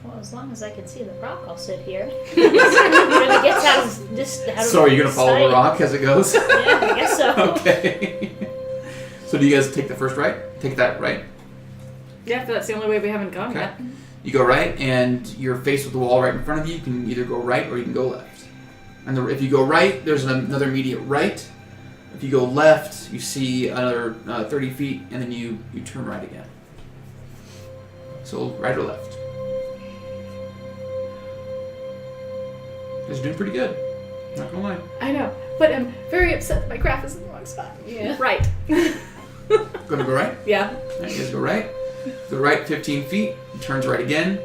Well, as long as I can see the rock, I'll sit here. When it gets out of So are you going to follow the rock as it goes? Yeah, I guess so. Okay. So do you guys take the first right? Take that right. Yeah, that's the only way we haven't gone Okay. yet. You go right, and you're faced with the wall right in front of you. You can either go right or you can go left. And if you go right, there's another immediate right. If you go left, you see another 30 feet, and then you turn right again. So right or left? You guys are doing pretty good. Not gonna lie. I know, but I'm very upset that my graph is in the wrong spot. Yeah. Right. Gonna go right? Yeah. Alright, you guys go right. Go right 15 feet. Turns right again.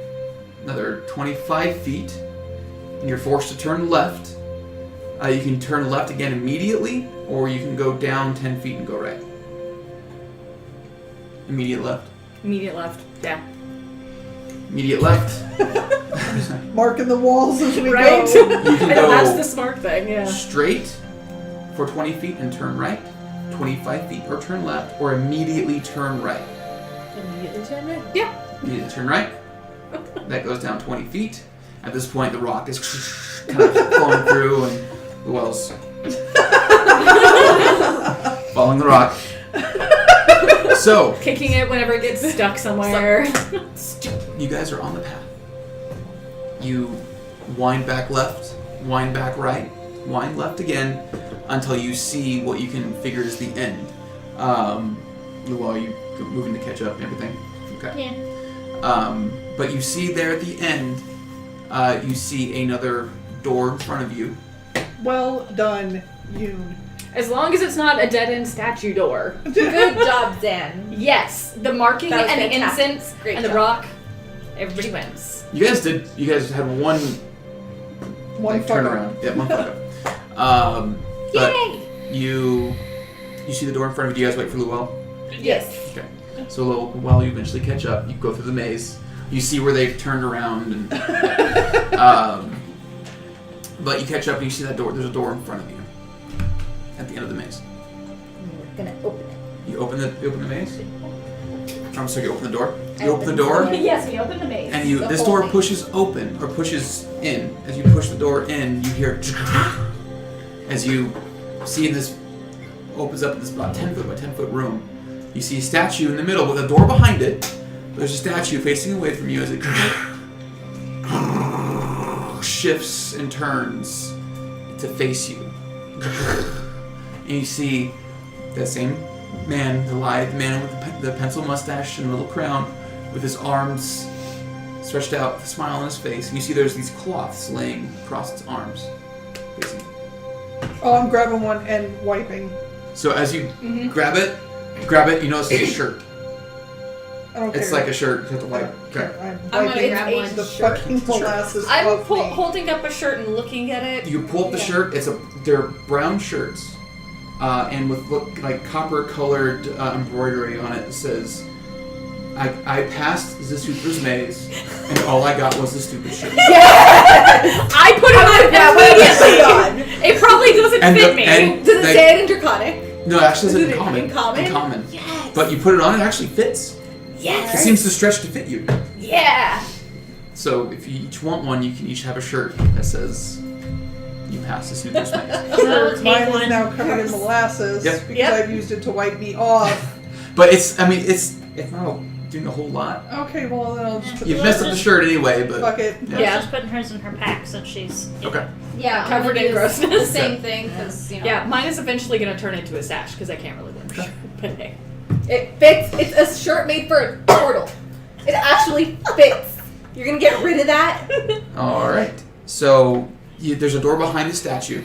Another 25 feet. And you're forced to turn left. You can turn left again immediately, or you can go down 10 feet and go right. Immediate left. Immediate left. Yeah. Immediate left. Marking the walls as we Right. go. You can That's go the smart thing, yeah. straight for 20 feet and turn right. 25 feet, or turn left, or immediately turn right. Immediately turn right. Immediately turn right. That goes down 20 feet. At this point, the rock is kind of flowing through, and the well's following the rock. So, Kicking it whenever it gets stuck somewhere. you guys are on the path. You wind back left, wind back right, wind left again, until you see what you can figure is the end. While you're moving to catch up and everything. Okay. Yeah. But you see there at the end, you see another door in front of you. Well done, Yoon. As long as it's not a dead-end statue door. Good job, Zan. Yes, the marking That was and the fantastic. incense Great and the job. rock, everybody wins. You guys had one One like, fuck up. turnaround. Yeah, one fuck up. But you see the door in front of you. Do you guys wait for Luell? Yes. Okay. So while you eventually catch up, you go through the maze. You see where they've turned around, and but you catch up and you see that door. There's a door in front of you at the end of the maze. I'm gonna open it. You open the maze. I'm sorry. You open the door. You open the door, Yes, we opened the maze. and The this whole door thing. pushes open or pushes in. As you push the door in, you hear as you see in this opens up in this about 10 foot by 10 foot room. You see a statue in the middle with a door behind it. There's a statue facing away from you as it shifts and turns to face you. And you see that same man, the lithe man with the pencil mustache and little crown, with his arms stretched out, with a smile on his face. And you see there's these cloths laying across its arms. Facing you. Oh, I'm grabbing one and wiping. So as you grab it, you notice it's a shirt. I don't care. It's like a shirt. You have to wipe. Okay. I'm I'm wiping gonna grab one the shirt. fucking molasses I'm off me. holding up a shirt and looking at it. You pull up the shirt. They're brown shirts, and with like copper-colored embroidery on it. It says, "I passed the Super's maze, and all I got was the stupid shirt." Yes! I put it on immediately. It probably doesn't fit me. Does it say it in Draconic? No, it actually says Is in it common. in common? In common. Yes. But you put it on, it actually fits. Yes. It seems to stretch to fit you. Yeah. So if you each want one, you can each have a shirt that says you passed this new maze. So take Mine is one. now covered in molasses Yep. because I've used it to wipe me off. But it's not doing a whole lot. Okay, well then I'll just put You've the messed up the shirt anyway, but fuck it. Yeah. Let's just putting hers in her pack since she's. Okay. Yeah, I'm Covered gonna in do the grossness. same thing because you know. Yeah, mine is eventually going to turn into a sash because I can't really wear a shirt. But hey. It fits. It's a shirt made for a turtle. It actually fits. You're gonna get rid of that? All right. So there's a door behind the statue.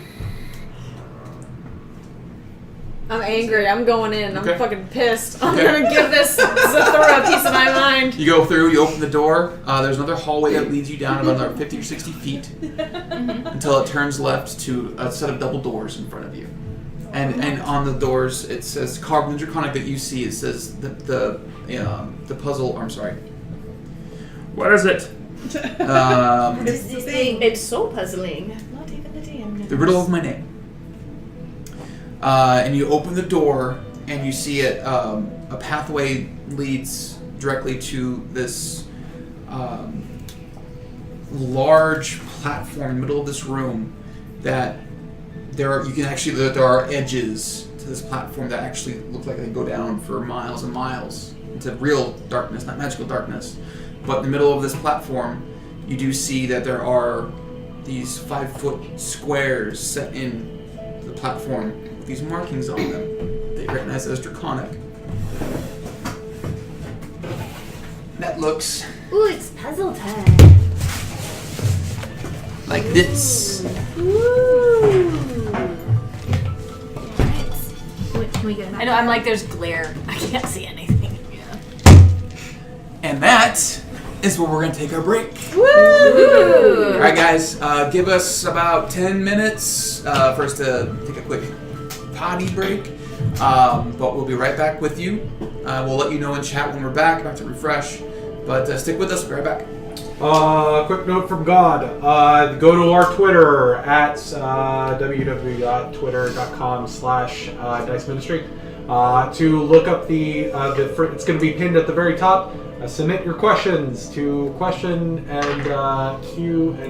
I'm angry. I'm going in. I'm Okay. fucking pissed. I'm Okay. gonna give this Zathura a piece of my mind. You go through. You open the door. There's another hallway that leads you down about another 50 or 60 feet until it turns left to a set of double doors in front of you. And on the doors it says carved in Draconic that you see. It says the puzzle. Or I'm sorry. What is it? It's the thing. It's so puzzling. Not even the DM knows. The riddle of my name. And you open the door, and you see it. A pathway leads directly to this large platform in the middle of this room. That there are edges to this platform that actually look like they go down for miles and miles into real darkness, not magical darkness. But in the middle of this platform, you do see that there are these 5-foot squares set in the platform with these markings on them that you recognize as Draconic. That looks Ooh, it's puzzle time. like this. Wait, can we get I know, I'm like, there's glare. I can't see anything. And that is where we're going to take our break. Woo! Alright guys, give us about 10 minutes for us to take a quick potty break. But we'll be right back with you. We'll let you know in chat when we're back. About to refresh. But stick with us. We'll be right back. Quick note from God. Go to our Twitter at www.twitter.com/Dice Ministry to look up the it's going to be pinned at the very top. Submit your questions to question and Q&A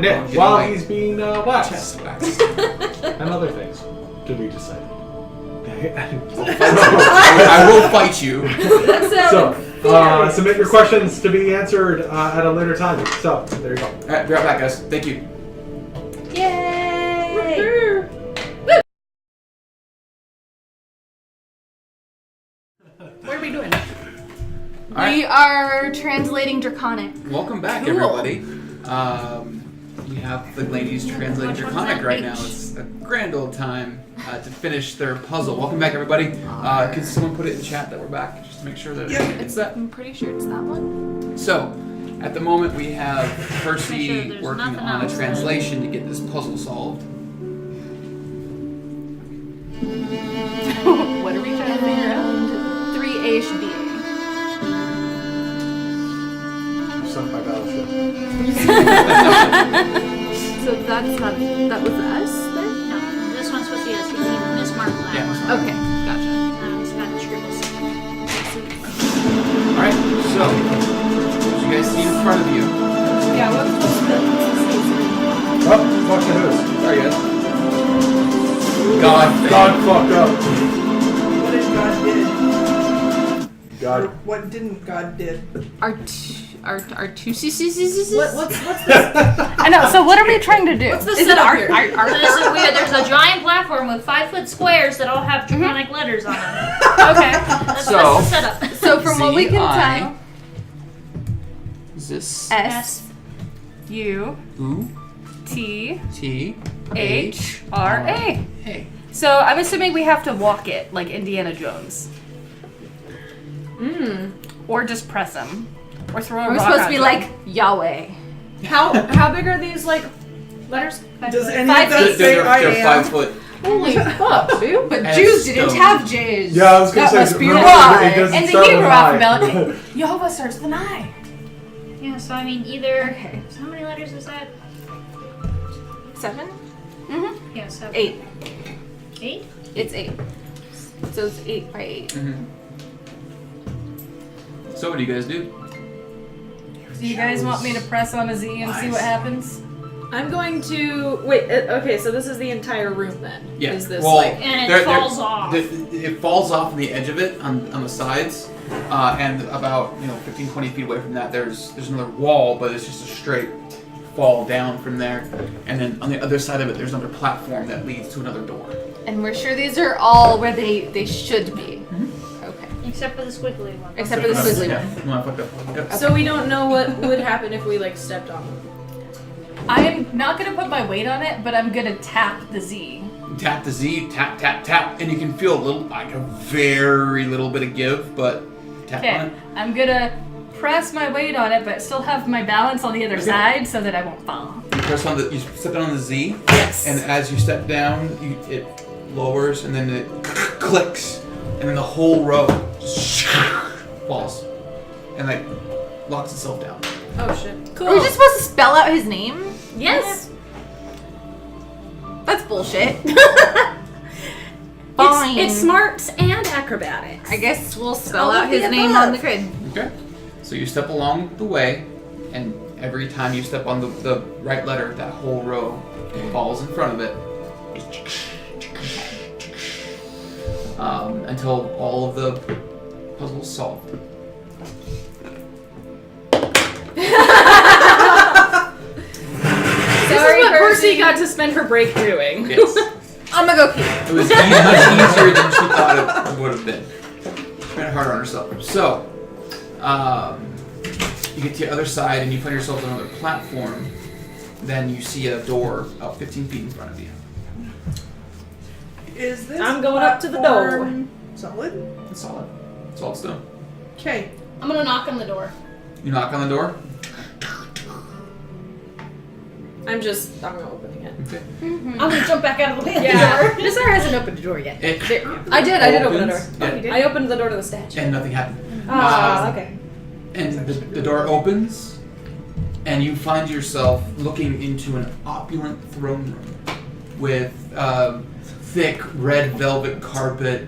Nick while he's being waxed Chest wax. and other things to be decided. I will fight you. So, submit your questions to be answered at a later time. So, there you go. Alright, be right back guys. Thank you. Yay! What are we doing? We are translating Draconic. Welcome back, Cool. everybody. We have the ladies translating Draconic right now. It's a grand old time to finish their puzzle. Welcome back, everybody. Can someone put it in chat that we're back, just to make sure that it's that? I'm pretty sure it's that one. So, at the moment, we have Percy Make sure there's working nothing on a else. translation to get this puzzle solved. What are we trying to figure out? 3A should be A. Sunk my battleship. So that's not. That was us then? No, this one's supposed to be us because he mismarked that Yeah. one. Okay, gotcha. It's got scribbles. Alright, so, as you guys see in front of you. Yeah, what's the Oh, fuck the who's. Sorry, guys. God fucked up. What did God did? Or God. what didn't God did? Our two CCCCs. what's this? I know. So what are we trying to do? What's the Is it setup our here? So this is weird. There's a giant platform with 5-foot squares that all have Draconic letters on them. Okay. That's So- the setup. So from what we can Z-I. tell, This S U U T T H R A. Hey. So I'm assuming we have to walk it like Indiana Jones. Or just press them. Or throw a We're rock supposed to at be them. like Yahweh. How big are these like letters? Does any Five of that feet. say I They're am? 5 foot. Holy fuck, dude! But As Jews didn't stone. have J's. Yeah, I was gonna That say. must be remember, why. it doesn't In the start with Hebrew an I. alphabet, Jehovah starts with an I. Yeah, so I mean either. Okay. So how many letters is that? 7? Yeah, 7. 8. 8? It's 8. So it's 8 by 8. So what do you guys do? Do you guys want me to press on a Z and see what happens? I'm going to wait. Okay, so this is the entire room then. Yeah. Is this well, like? And it falls off. It falls off on the edge of it on the sides, and about 15, 20 feet away from that, there's another wall, but it's just a straight fall down from there. And then on the other side of it, there's another platform that leads to another door. And we're sure these are all where they should be. Okay. Except for the squiggly one. Except for the squiggly Yeah. one. You want to fuck up? Yep. So we don't know what would happen if we like stepped on them. I'm not gonna put my weight on it, but I'm gonna tap the Z. Tap the Z, tap, tap, tap, and you can feel a very little bit of give, but tap on Okay, it. I'm gonna press my weight on it, but still have my balance on the other side so that I won't fall. You step down on the Z, Yes. and as you step down, it lowers, and then it clicks, and then the whole row just falls, and locks itself down. Oh shit. Are we just supposed to spell out his name? Yes. That's bullshit. It's smarts and acrobatics. I guess we'll spell All out of the his name above. on the grid. Okay. So you step along the way, and every time you step on the right letter, that whole row falls in front of it. Until all of the puzzles solved. This is what Percy got to spend her break doing. Yes. I'm gonna go pee. It was much easier than she thought it would have been. She made it harder on herself. So, you get to the other side and you find yourself on another platform. Then you see a door up 15 feet in front of you. Is this I'm going up to the door. platform solid? It's solid. Solid stone. Okay. I'm gonna knock on the door. You knock on the door. I'm not opening it. Okay. I'm gonna jump back out of the way. Yeah. Nazar hasn't opened the door yet. It I did open the door. opens, yeah, I opened the door to the statue. and nothing happened. Ah, okay. And the door opens, and you find yourself looking into an opulent throne room with thick red velvet carpet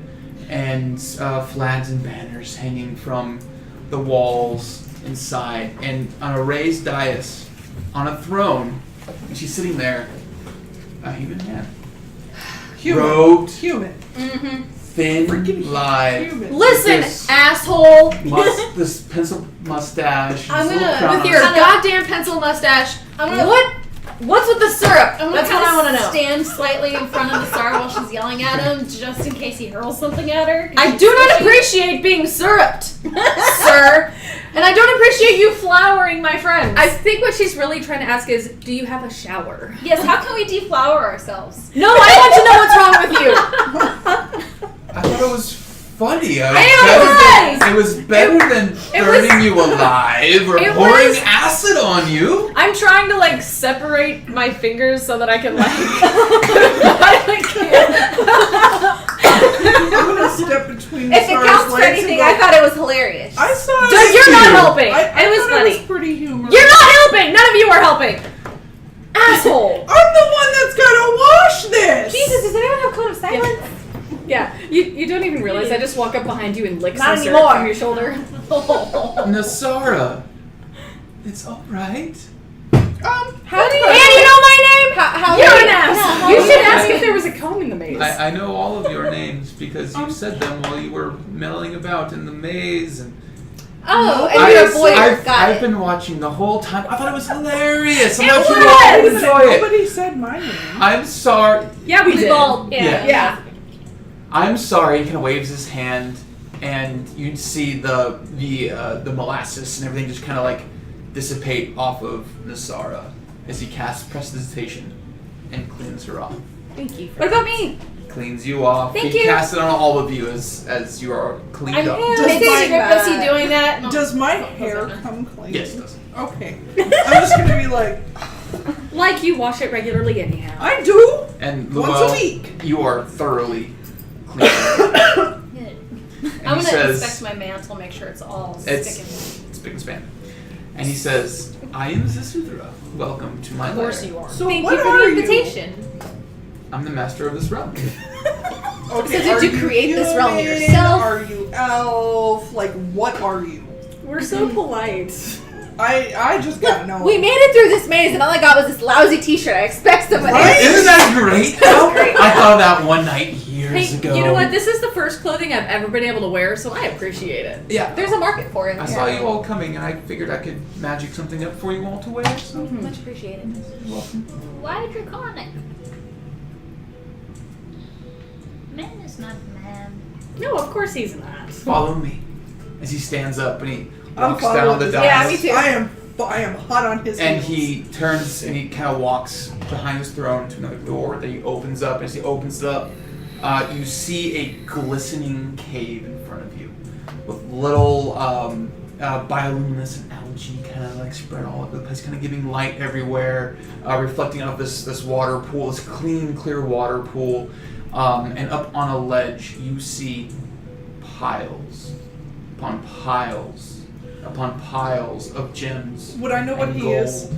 and flags and banners hanging from the walls inside. And on a raised dais, on a throne, and she's sitting there, a human man. Human. Robed, Human. thin, Freaking lithe. human. Listen, This- asshole. This pencil mustache. I'm this little gonna- crown With on your his- goddamn pencil mustache. I'm gonna- What's with the syrup? I'm gonna That's what I want to know. stand slightly in front of the Tsar while she's yelling at him, just in case he hurls something at her. 'cause I she's do not squishy. appreciate being syruped, sir. And I don't appreciate you flowering my friends. I think what she's really trying to ask is, do you have a shower? Yes, how can we deflower ourselves? No, I want to know what's wrong with you. I thought it was funny. It It was better than burning you alive or it pouring was- acid on you. I'm trying to separate my fingers so that I can I'm gonna step between the If it stars' counts for legs anything, and I go, thought it was hilarious. I saw Dude, it. you're not helping. I It was thought funny. It was pretty humorous. You're not helping. None of you are helping. Asshole. I'm the one that's gotta wash this. Jesus, does anyone have code of silence? Yeah, you don't even realize I just walk up behind you and lick Not some syrup anymore. from your shoulder. Nasara, it's all right. How do you? And you know my name? How You're do an ass. You should ask if there was a comb in the maze. I know all of your names because you said them while you were milling about in the maze. And Oh, and you're a boy. Got I've it. been watching the whole time. I thought it was hilarious. I'm It not sure was. why you enjoy it. Nobody said my name. I'm sorry. Yeah, we did. Bald. Yeah. Yeah. I'm sorry. He kind of waves his hand, and you'd see the molasses and everything just kind of dissipate off of Nasara as he casts prestidigitation and cleans her off. Thank you. What about me? Cleans you off. Thank he you. casts it on all of you as you are cleaned I'm up. making Ripplesy doing that. No. Does my hair come clean? Yes, it does. Okay. I'm just gonna be like, Like you wash it regularly anyhow. I do. And Once Luell, a week. you are thoroughly clean. I'm And he gonna says, inspect my mantle, make sure it's all It's sticking. spick and span. And he says, I am Zisuthra. Welcome to my lair. Of course you are. So Thank what you for are the invitation. I'm the master of this realm. Okay, So did are you create this realm human? yourself? Are you elf? Like, what are you? We're so polite. I just gotta know. We made it through this maze, and all I got was this lousy T-shirt. I expect someone. Right? Isn't that great? I thought of that one night years Hey, ago. you know what? This is the first clothing I've ever been able to wear, so I appreciate it. Yeah. There's a market for it. I saw you all coming, and I figured I could magic something up for you all to wear. So Much appreciated. you're welcome. Why draconic? Man is not man. No, of course he's not. Follow me. As he stands up and he I'm walks down following the this. dais. Yeah, me too. I am hot on his And heels. he turns and he kind of walks behind his throne to another door that he opens up. As he opens it up, you see a glistening cave in front of you with little bioluminescent algae kind of like spread all over the place, kind of giving light everywhere, reflecting off this water pool, this clean, clear water pool. And up on a ledge, you see piles upon piles upon piles of gems. Would I know what and he gold. is?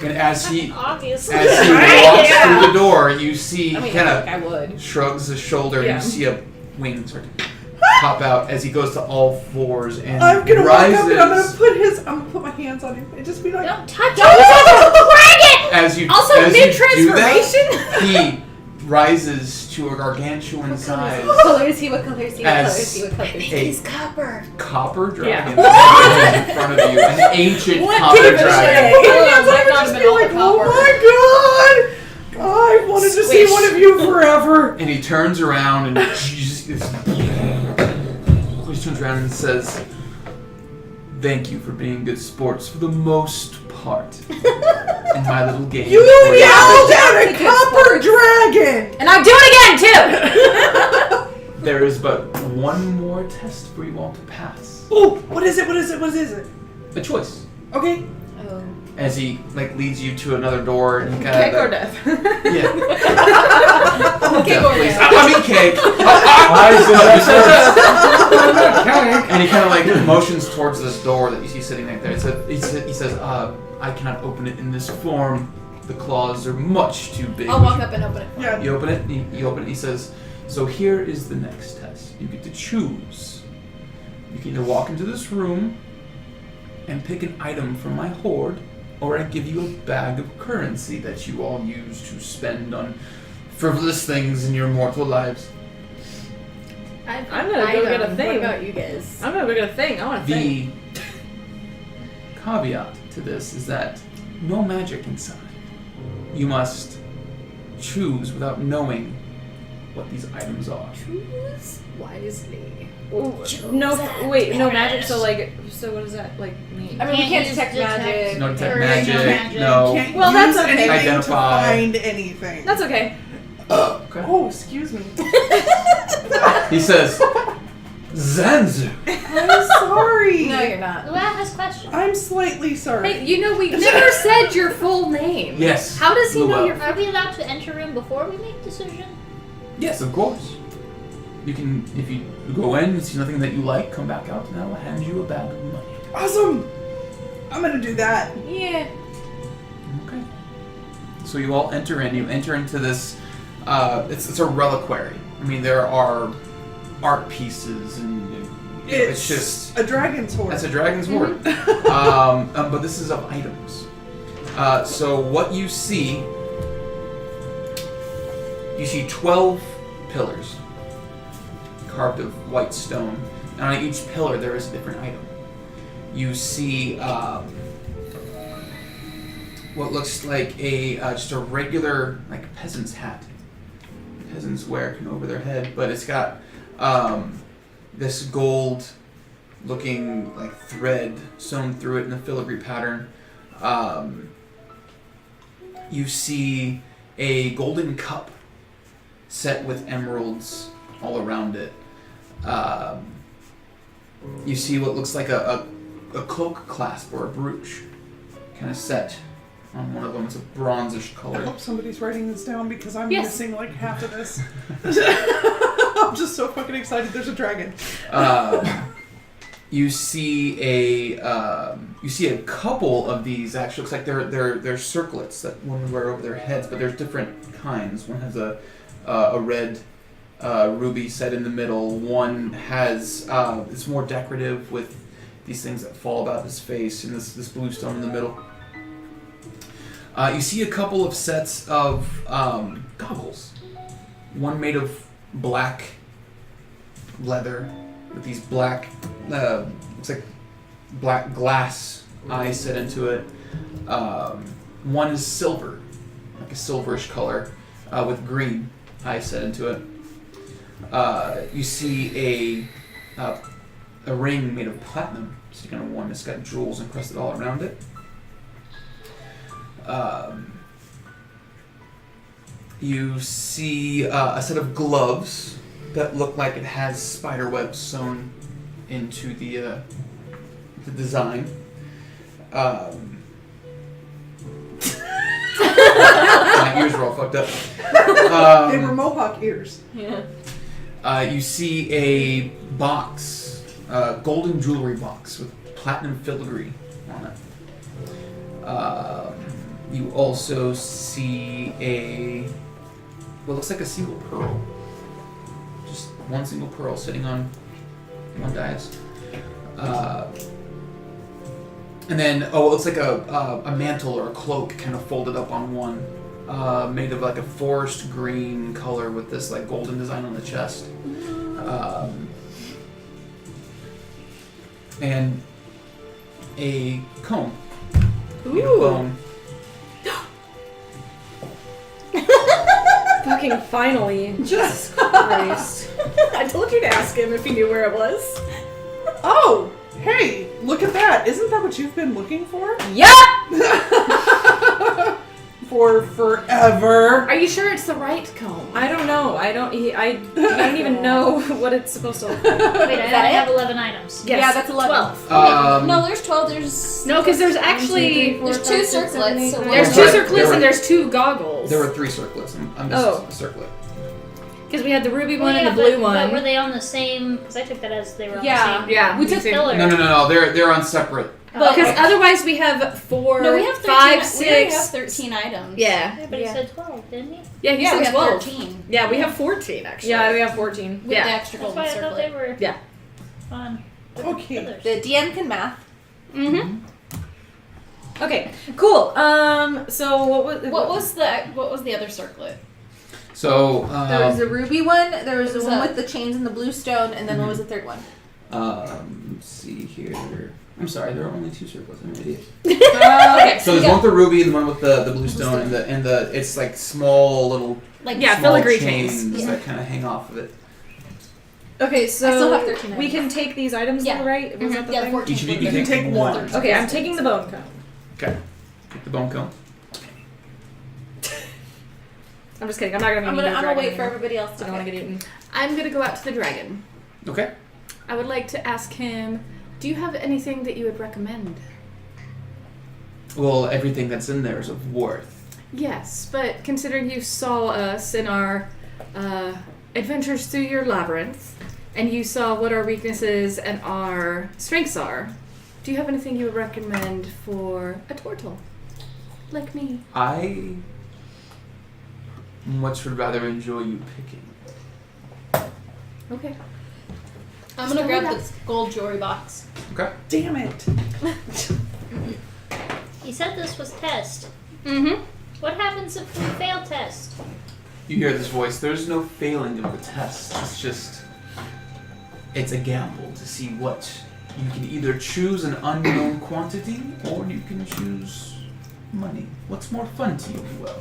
And as he Obviously. walks through the door, you see I mean, kind I of would. shrugs his shoulder, Yeah. and you see a wing start to pop out as he goes to all fours and I'm gonna rises. walk up and I'm gonna put my hands on him and just be like, Don't touch it! As you Also, as you do mid-transformation? that, he rises to a gargantuan size. What color is he? What color is he? What color As is he? What color is he? a He's copper. copper dragon Yeah. in front of you, an ancient What copper can you dragon. say? I might would not just have be been all like, the oh my god! I wanted to see Squish. one of you forever. And he turns around and he turns around and says, "Thank you for being good sports for the most part in my little game." You for yelled at That's a a good copper sport. dragon! And I do it again too. There is but one more test for you all to pass. Oh, what is it? What is it? What is it? A choice. Okay. Oh. As he leads you to another door and he kind Cake of or death? yeah. Cake or Please. death. I mean cake. And he kind of like motions towards this door that you see sitting right there. He says, "I cannot open it in this form. The claws are much too big." I'll walk up and open it. Yeah. You open it. You open it. He says, "So here is the next test. You get to choose. You can either walk into this room and pick an item from my hoard, or I give you a bag of currency that you all use to spend on frivolous things in your mortal lives." I'm gonna go get a What thing. about you guys? I'm gonna go get a thing. I want a thing. The caveat to this is that no magic inside. You must choose without knowing what these items are. Choose wisely. Ooh, no, wait, no magic. So what does that mean? I mean, we can't use detect magic. No detect Or magic. no magic. No. Can't Well, use that's okay. anything Identify. to find anything. That's okay. Okay. Oh, excuse me. He says, "Zanzu." I'm sorry. No, you're not. Who has questions? I'm slightly sorry. Hey, you know, we never said your full name. Yes. How does he know Luau. your Are we allowed to enter room before we make decision? Yes, of course. You can, if you go in and see nothing that you like, come back out and I will hand you a bag of money. Awesome. I'm gonna do that. Yeah. Okay. So you all enter in. You enter into this. It's a reliquary. I mean, there are art pieces and it's just a dragon's hoard. that's a dragon's hoard. But this is of items. So what you see 12 pillars carved of white stone, and on each pillar there is a different item. You see what looks like just a regular peasant's hat. Peasants wear over their head, but it's got this gold-looking thread sewn through it in a filigree pattern. You see a golden cup set with emeralds all around it. You see what looks like a cloak clasp or a brooch kind of set on one of them. It's a bronzish I color. hope somebody's writing this down because I'm Yes. missing half of this. I'm just so fucking excited. There's a dragon. You see a couple of these. Actually, looks like they're circlets that one would wear over their heads, but there's different kinds. One has a red ruby set in the middle. One has it's more decorative with these things that fall about his face, and this blue stone in the middle. You see a couple of sets of goggles. One made of black leather with these black, looks like black glass eyes set into it. One is silver, like a silverish color, with green eyes set into it. You see a ring made of platinum sticking on one. It's got jewels encrusted all around it. You see a set of gloves that look like it has spider webs sewn into the design. My ears were all fucked up. They were mohawk ears. Yeah. You see a box, golden jewelry box with platinum filigree on it. You also see what looks like a single pearl. Just one single pearl sitting on one dais. And then, it looks like a mantle or a cloak kind of folded up on one, made of like a forest green color with this like golden design on the chest. And a comb made of bone. Fucking finally. Jesus Christ. I told you to ask him if he knew where it was. Oh, hey, look at that. Isn't that what you've been looking for? Yep! For forever. Are you sure it's the right comb? I don't know. I don't even know what it's supposed to look like. Wait, I have 11 items. Yes. Yeah, that's 11. 12. No, there's 12. There's No, because there's actually There's two circlets. So there's Right, two there circlets were- and there's two goggles. There were 3 circlets. I missed a circlet. Because we had the ruby one Well, and yeah, the blue but one. were they on the same? Because I took that as they were on Yeah. the same. Yeah, We me took too. pillar. No. They're on separate. Oh, Because okay. otherwise we have 4, No, we have 13. 5, We already have 6. 13 items. Yeah. Yeah, but he said 12, didn't he? Yeah, he Yeah, we said have 12. 13 Yeah, we have 14 actually. Yeah, we have 14. with Yeah. the extra That's golden why I thought they circlet. were Yeah. on. Okay. Pillars. The DM can math. Mm-hmm. Okay, cool. So What was the other circlet? So, There was the ruby one. There was the What was one that? with the chains and the blue stone, and then what was the third one? let's see here. I'm sorry, there are only 2 circlets. I'm an idiot. Okay, So there's one with the ruby and the one with the blue stone, and the it's like small little like Yeah, small filigree chains chains. that kind of hang off of it. Okay, so I still have 13 we items. can take these items, Yeah. though, right? Was that the Yeah, thing? 14. Each of you You can take one. Okay, I'm taking the bone comb. Okay. Take the bone comb. I'm just kidding. I'm not gonna. I'm gonna wait for everybody else I to don't want to get eaten. I'm gonna go out to the dragon. Okay. I would like to ask him, do you have anything that you would recommend? Well, everything that's in there is of worth. Yes, but considering you saw us in our adventures through your labyrinth, and you saw what our weaknesses and our strengths are, do you have anything you would recommend for a turtle like me? I much would rather enjoy you picking. Okay. I'm gonna grab this gold jewelry box. Okay. Damn it. He said this was test. Mm-hmm. What happens if we fail test? You hear this voice. There's no failing of the test. It's a gamble to see what you can either choose an unknown quantity or you can choose money. What's more fun to you, Well?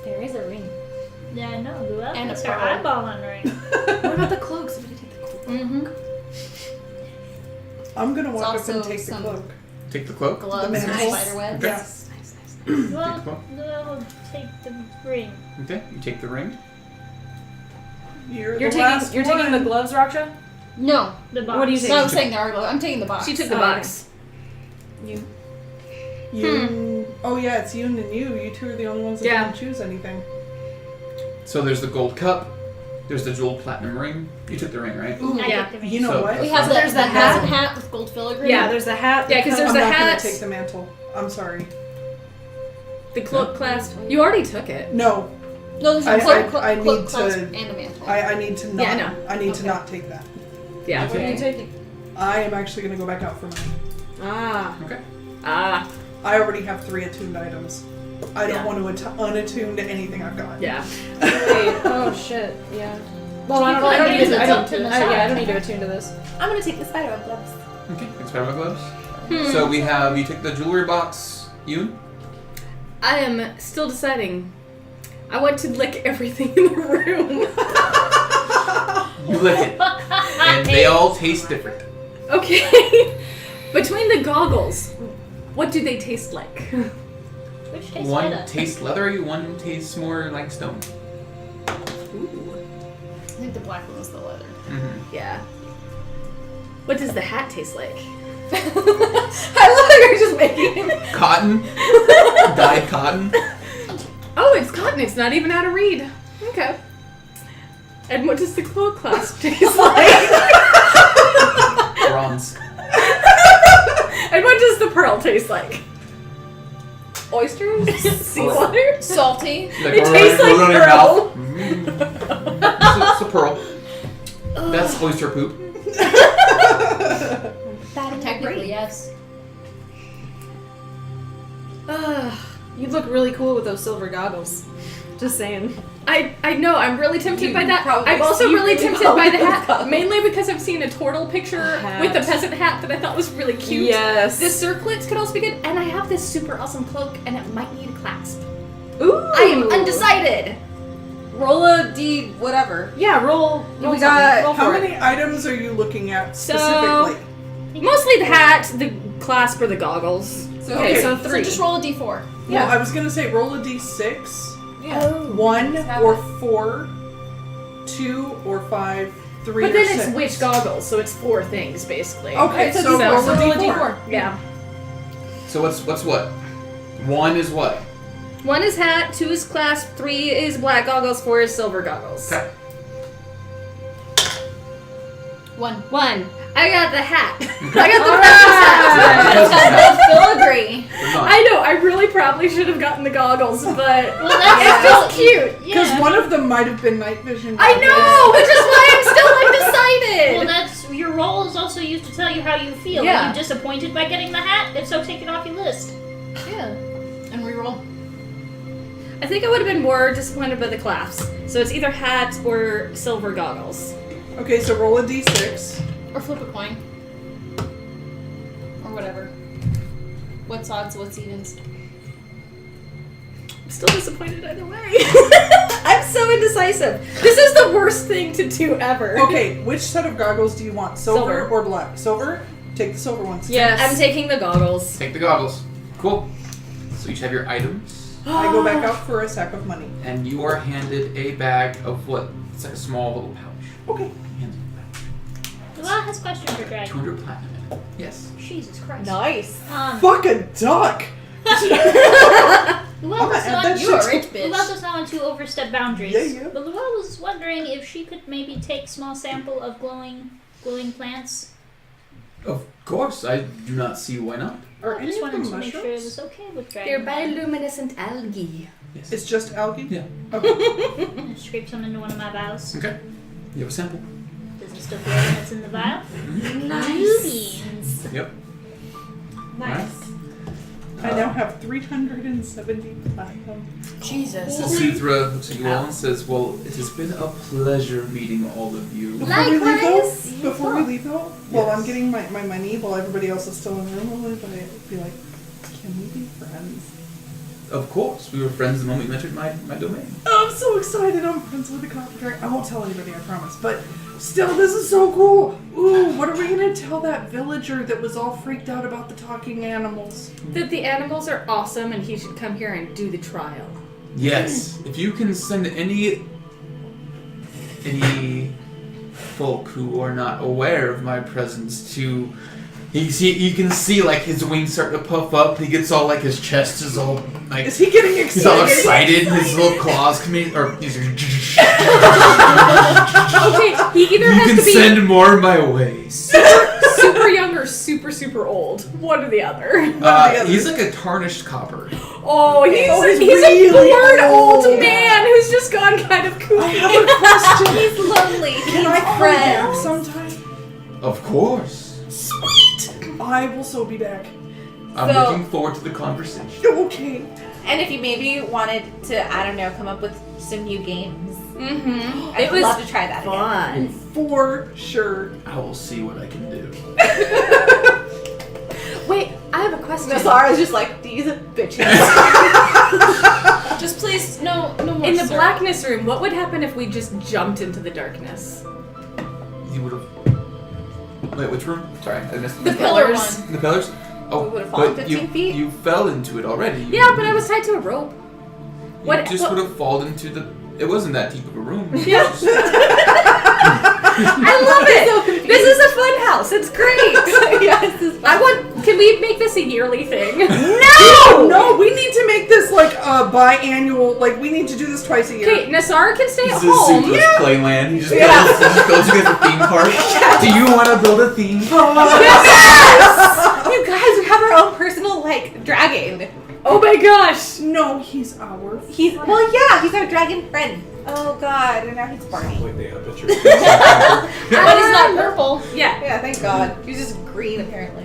There is a ring. Yeah, I know. Who else? And a It's her pearl. eyeball on ring. What about the cloak? Somebody take the cloak. Mm-hmm. I'm gonna walk up and also take the some- cloak. Take the cloak. Gloves The and mantle. spider webs. Okay. Nice, nice. Well, Take we'll take the ring. Okay. You take the ring. You're You're the taking last taking the one. gloves, Raksha. No. The box. What do you No, think? I'm saying there are gloves. I'm taking the box. She took the Oh, box. You. Oh yeah, it's Yoon and you. You two are the only ones that Yeah. didn't choose anything. So there's the gold cup, There's the jeweled platinum ring. You took the ring, right? Ooh, I Yeah. took the ring. you know So- what? We have There's the hat. hat. with gold filigree. Yeah, there's the hat. Yeah, because there's I'm the not hat, gonna take the mantle. I'm sorry. the cloak clasp. You already took it. No, No, there's I- a cloak, I cloak need clasp to- and a mantle. I need to not. Yeah, I know. I need to Okay. not take that. Yeah. What are you taking? I am actually gonna go back out for mine. Ah. Okay. Ah. I already have 3 attuned items. I don't Yeah. want to unattune to anything I've got. Yeah. Wait. Oh shit. Yeah. Well, I don't Well, need it's to. I up don't. to the Yeah, I side. don't need to attune to this. I'm gonna take the spider gloves. Okay. Experiment gloves. So we have, you take the jewelry box, Yoon. I am still deciding. I want to lick everything in the room. You lick it. And they all taste different. Okay. Between the goggles, what do they taste like? Which tastes One better? tastes leathery, one tastes more like stone. Ooh. I think the black one was the leather. Mm-hmm. Yeah. What does the hat taste like? I love how you're just making him. Cotton. Dyed cotton. Oh, it's cotton. It's not even out of reed. Okay. And what does the cloak clasp taste like? Bronze. And what does the pearl taste like? Oysters? Seawater? Salty. Like, It tastes like rolling in your pearl. mouth. It's a pearl. That's oyster poop. Technically, yes. You look really cool with those silver goggles. Just saying. I know, I'm really tempted You by that. probably I'm also see really really tempted well by the with hat, goggles. mainly because I've seen a turtle picture Hat. with the peasant hat that I thought was really cute. Yes. The circlets could also be good, and I have this super awesome cloak, and it might need a clasp. Ooh. I am undecided. Roll a D, whatever. Yeah, roll. Roll We got. Roll How for many it. items are you looking at So- specifically? Mostly the hat, the clasp, or the goggles. Okay, so So 3. just roll a d4. Well, I was gonna say roll a d6. Yeah. 1 Have or it. 4, 2 or 5, 3 But or then 6. it's which goggles, so it's 4 things basically. Okay, So so so roll a roll a d4. d4. Yeah. So what's what? One is what? 1 is hat, 2 is clasp, 3 is black goggles, 4 is silver goggles. Okay. 1. I got the hat. I got the Because it's not. Filigree. We're not. I know, I really probably should have gotten the goggles, but Well, that's it's just cute. Because yeah. one of them might have been night vision. I know, which is why I'm still Well, undecided. that's your roll is also used to tell you how you feel. Yeah. Are you disappointed by getting the hat? If so, take it off your list. Yeah. And reroll. I think I would have been more disappointed by the clasps. So it's either hat or silver goggles. Okay, so roll a d6. Or flip a coin. Or whatever. What's odds, what's evens? I'm still disappointed either way. I'm so indecisive. This is the worst thing to do ever. Okay, which set of goggles do you want? Silver, Silver. or black? Silver? Take the silver ones. Yes. I'm taking the goggles. Take the goggles. Cool. So you should have your items, I go back out for a sack of money. and you are handed a bag of what? It's like a small little pouch. Okay. Handed a Luau has question for bag. Dragon. 200 platinum in it. Yes. Jesus Christ. Nice. Fuck a duck! Luau I'm does gonna add not, that You are a shit rich to- bitch. Luau does not want to overstep boundaries. Yeah, yeah. But Luau was wondering if she could maybe take small sample of glowing plants. Of course, I do not see why not. Are I any just of them wanted to make sure it mushrooms? was okay with They're Dragon. bioluminescent algae. Yes. It's just algae? Yeah. I scraped some into one of my vials. Okay. You have a sample. Does it still feel when it's in the vial? Blue beans. Yep. Nice. I now have 370 platinum. Jesus. So Cithra looks at you all and says, "Well, it has been a pleasure meeting all of you." Before we leave though, while I'm Yes. getting my money, while everybody else is still in the room, I'd be like, can we be friends? Of course, we were friends the moment you entered my domain. Oh, I'm so excited. I'm friends with the copper dragon. I won't tell anybody, I promise. But still, this is so cool. Ooh, what are we going to tell that villager that was all freaked out about the talking animals? That the animals are awesome and he should come here and do the trial. Yes, if you can send any folk who are not aware of my presence to, you can see like his wings start to puff up. He gets all like his chest is all like Is he getting excited? he's all excited. His little claws come in, or he's Okay, he either You has can to be send more my way. super young or super old. One or the other. He's like a tarnished copper. Oh, he's really a bored old old. man who's just gone kind of I kooky. have a question. He's lonely. Can I come back sometime? Of course. Sweet. I will so be back. I'm So- looking forward to the conversation. Okay. And if you maybe wanted to, I don't know, come up with some new games, Mm-hmm. I'd love to try that again. fun. For sure. I will see what I can do. Wait, I have a question. Nazara's just like, these bitches. Just please, no more. In the sir. blackness room, what would happen if we just jumped into the darkness? You would have. Wait, which room? Sorry, I missed The pillar pillars. one. The pillars? Oh, We would've fallen but 15 feet? You fell into it already. You- Yeah, but I was tied to a rope. You what- just what- would have fallen into the. It wasn't that deep of a room. Yeah. I love it. This is a fun house. It's great. Yes, this is fun. Can we make this a yearly thing? No, we need to make this like a biannual. Like we need to do this twice a year. Okay, Nassar can stay This at is home. Suplex Playland. He just Yeah. builds you guys a theme park. Do you want to build a theme park? You guys, we have our own personal, like, dragon. Oh my gosh. No, he's our. He's, well, yeah, he's our dragon friend. Oh god, and now he's Barney. Like they have pictures. But he's not purple. Yeah. Yeah, thank god. He's just green, apparently.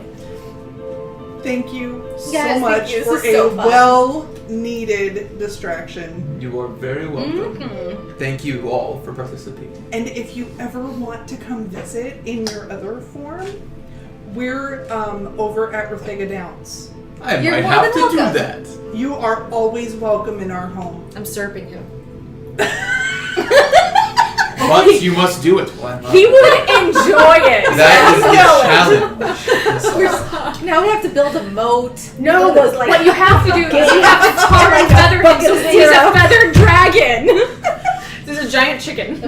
Thank you Yes, so thank much you. This for is so a fun. well-needed distraction. You are very welcome. Mm-hmm. Thank you all for participating. And if you ever want to come visit in your other form, we're over at Rathega Downs. I You're might more have than to welcome. do that. You are always welcome in our home. I'm serping you. But you must do it. Why not? He would enjoy it. That is the I challenge. Now we have to build a moat. No, Build those, like, what you have to do is you have to tar and feather him so he's a feathered dragon. There's a giant chicken.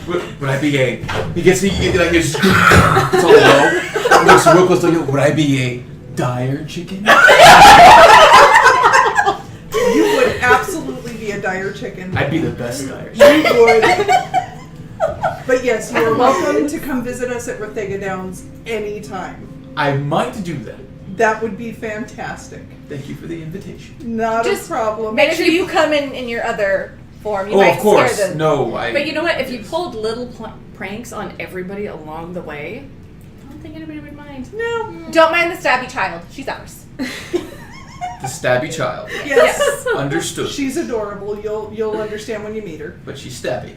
Would I be a? He gets like it's all low. He looks real close to you. Would I be a dire chicken? You would absolutely be a dire chicken. I'd be the best dire. You would. But yes, you are welcome to come visit us at Rathega Downs anytime. I might do that. That would be fantastic. Thank you for the invitation. Not Just a problem. Make sure you come in your other form. You Oh, might of course. scare the... No, I. But you know what? If you pulled little pranks on everybody along the way, I don't think anybody would mind. No. Don't mind the stabby child. She's ours. The stabby child. Yes. Understood. She's adorable. You'll understand when you meet her. But she's stabby.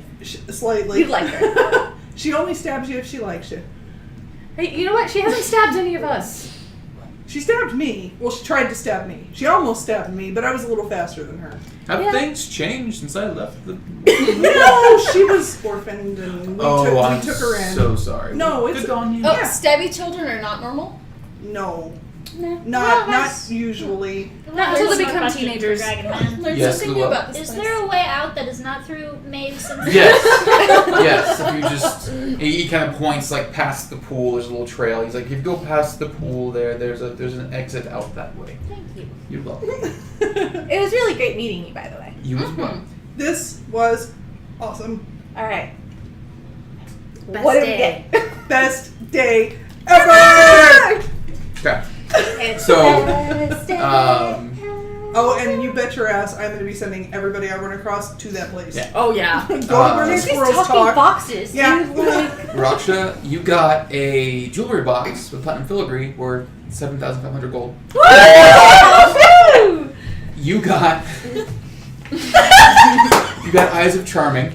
Slightly. You'd like her. She only stabs you if she likes you. Hey, you know what? She hasn't stabbed any of us. She stabbed me. Well, she tried to stab me. She almost stabbed me, but I was a little faster than her. Have things changed since I left the? No, she was orphaned and we I'm took her in. so sorry. No, it's good on you. Oh, Yeah. stabby children are not normal? No. No. Not usually. Not until they There's become no question for teenagers. Dragon Man. Learn Yes, something the new what? about this Is place. there a way out that is not through Maeve's and Yes. Yes. If you just, he kind of points like past the pool. There's a little trail. He's like, if you go past the pool there's an exit out that way. Thank you. You're welcome. It was really great meeting you, by the way. You as well. This was awesome. All right. Best What did we day. get? Best day ever! Okay. It's So, best day. Oh, and you bet your ass I'm going to be sending everybody I run across to that place. Yeah. Oh yeah. Go to where the There's these squirrels talking talk. boxes. Yeah. Dude, like, Raksha, you got a jewelry box with platinum filigree worth 7,500 gold. woo! You got you got Eyes of Charming.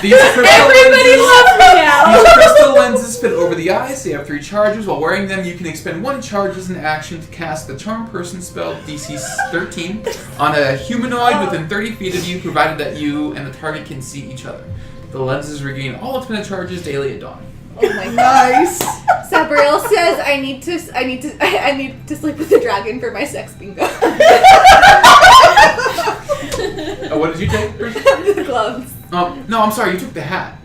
These crystal Everybody lenses, loves me now. these crystal lenses fit over the eyes. They have 3 charges. While wearing them, you can expend 1 charge as an action to cast the Charm Person spell DC 13 on a humanoid within 30 feet of you, provided that you and the target can see each other. The lenses regain all expended charges daily at dawn. Oh my god. Nice. Sabriel says I need to sleep with the dragon for my sex bingo. What did you take? The gloves. No, I'm sorry. You took the hat.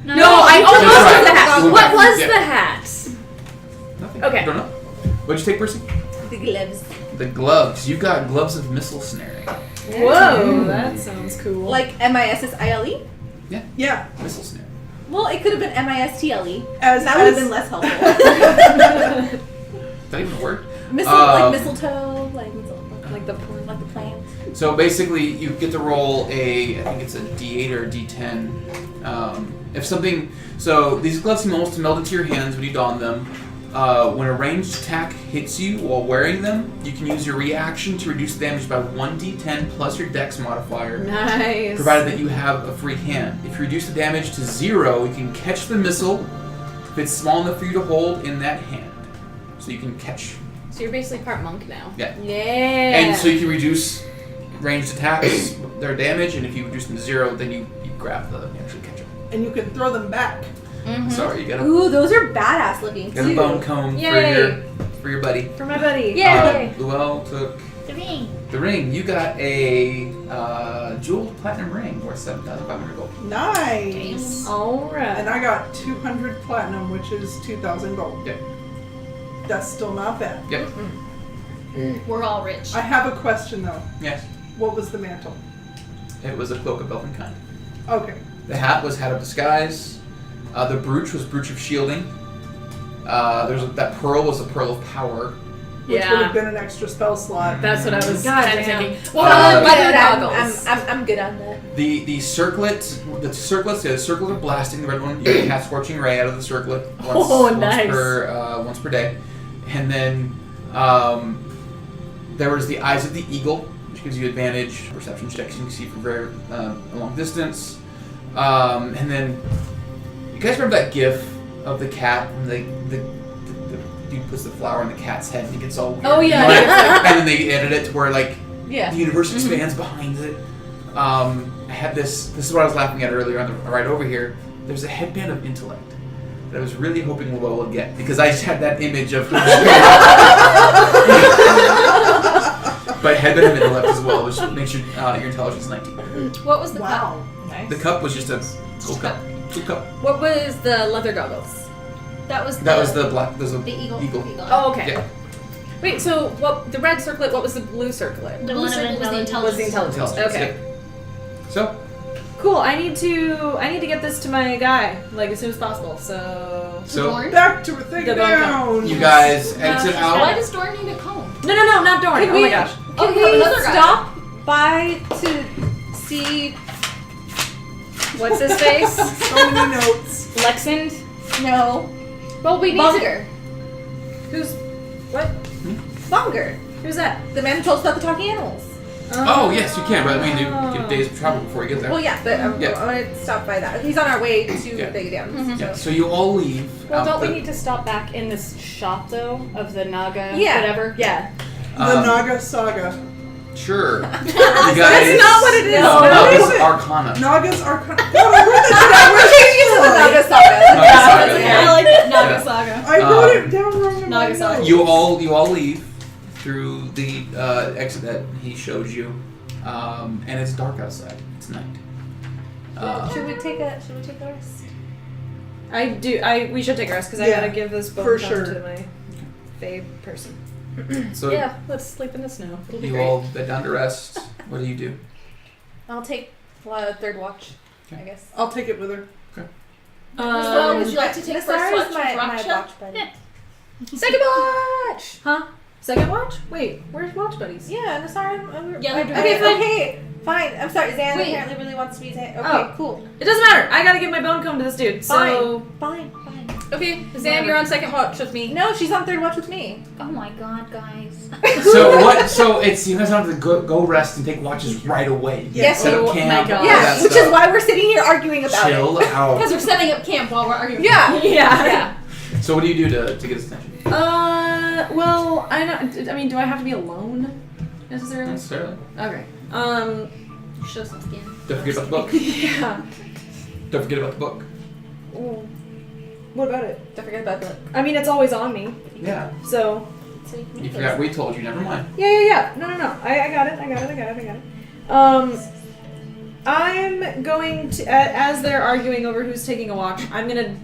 No, I almost That's right. took the hat. We'll What back- was yeah. the hat? Nothing. Okay. I don't know. What'd you take, Percy? The gloves. The gloves. You got gloves of missile snaring. Whoa, that sounds cool. Like MISSILE? Yeah. Missile snaring. Well, it could have been MISTLE. As That would have been less helpful. Is that even a word? Like mistletoe, like like the plant. So basically, you get to roll I think it's a D8 or a D10. If something, so these gloves seem almost to meld into your hands when you don them. When a ranged attack hits you while wearing them, you can use your reaction to reduce damage by 1d10 plus your dex modifier, nice. provided that you have a free hand. If you reduce the damage to 0, you can catch the missile if it's small enough for you to hold in that hand. So you can catch. So you're basically part monk now. Yeah. Yeah. And so you can reduce ranged attacks, their damage, and if you reduce them to 0, then you grab you actually catch them. And you can throw them back. Sorry, you got a Ooh, those are badass looking got a too. bone comb Yay. for your buddy. For my buddy. Luell took The ring. the ring. You got a jeweled platinum ring worth 7,500 gold. Nice. All right. And I got 200 platinum, which is 2,000 gold. Yep. That's still not bad. Yep. We're all rich. I have a question though. Yes. What was the mantle? It was a cloak of elven kind. Okay. The hat was hat of disguise. The brooch was brooch of shielding. That pearl was a pearl of power. Which would have been an extra spell slot. That's what I was God kind of damn. thinking. Well, Weather I'm goggles. good. I'm good on that. The circlet of blasting, the red one, you can cast Scorching Ray out of the circlet Nice. once per day. And then there was the Eyes of the Eagle, which gives you advantage perception checks. You can see from very a long distance. And then you guys remember that GIF of the cat and the dude puts the flower on the cat's head and it gets all weird. Oh, yeah. And then they edit it to where like Yeah. the universe expands behind it. I had this is what I was laughing at earlier on the right over here. There's a headband of intellect that I was really hoping Luell would get because I just had that image of her but headband of intellect as well, which makes your intelligence 19. What was the Wow. cup? The cup was just a cool cup. Cool cup. What was the leather goggles? That was That was the black. There's a the eagle. eagle. Oh, okay. Yeah. Wait, so what? The red circlet. What was the blue circlet? The Blue one of circlet was intelligence. Was the intelligence. Intelligence, Okay. yep. So Cool. I need to get this to my guy like as soon as possible. So. Dorn? Back to it. Take The it bone down. you guys exit Why out. does Dorn need a comb? No, not Dorn. Can Oh we- my gosh. Can we have we another guy. stop by to see? What's his face? So many notes. Lexand. No, Well, we need Bonger. Who's what? Bonger. Who's that? The man who told us about the talking animals. Oh yes, you can. But I mean, you get days of travel before you get there. Well, yeah, but Yeah. I want to stop by that. He's on our way to Yeah. Big Dam. Yeah. So you all leave. Well, out don't we the- need to stop back in this shop though of the Naga? Yeah. Whatever. Yeah. The Naga Saga. Sure. You guys. That's not what it is. No, What no, is it's it? Arcana. Naga's Arcana. God, I wrote that We're changing it to the Naga Saga. Naga Saga, I like that Naga Yeah. Saga. down. I wrote it down wrong in my Naga Saga. notes. You all leave through the exit that he showed you, and it's dark outside. It's night. Should we take a rest? We should take a rest because I Yeah, gotta give this book for to sure. my fave person. So Yeah. Let's sleep in the snow. It'll be you great. all bed down to rest. What do you do? I'll take third watch, I guess. I'll take it with her. Well, would you like to take Miss first Sarah watch is with my Raksha? watch buddy. Yeah. Second watch. Huh? Second watch? Wait, where's watch buddies? Yeah, I'm sorry. Yeah, they're doing Okay, it. okay, fine. I'm sorry. Zan Wait. apparently really wants me to. Okay, Oh. cool. It doesn't matter. I gotta give my bone comb to this dude. So Fine. Okay, Zan, you're on second watch with me. No, she's on third watch with me. Oh my god, guys. So what? So it's you guys have to go rest and take watches right away. Yes. Set Oh up my camp. God. all Yeah, that which stuff. is why we're sitting here arguing about Chill it. out. Because we're setting up camp while we're arguing. Yeah. yeah. So what do you do to get his attention? Well, I mean, do I have to be alone necessarily? Necessarily. Okay. Show some skin. Don't forget about the book. Yeah. Don't forget about the book. Ooh. What about it? Don't forget about the. I mean, it's always on me. Yeah. So. So you can You forgot we told you. Never mind. Yeah. No. I got it. I'm going to, as they're arguing over who's taking a watch, I'm gonna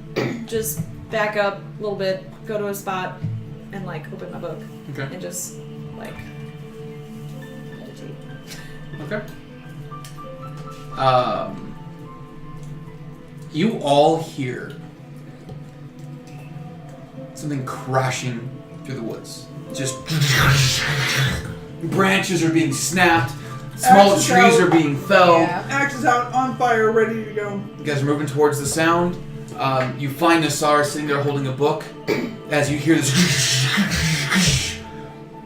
just back up a little bit, go to a spot, and like open my book Okay. and just like meditate. Okay. You all hear something crashing through the woods. Just branches are being snapped, small Axes trees out. are being felled. Yeah. Axe is out, on fire, ready to go. You guys are moving towards the sound. You find Nassar sitting there holding a book as you hear this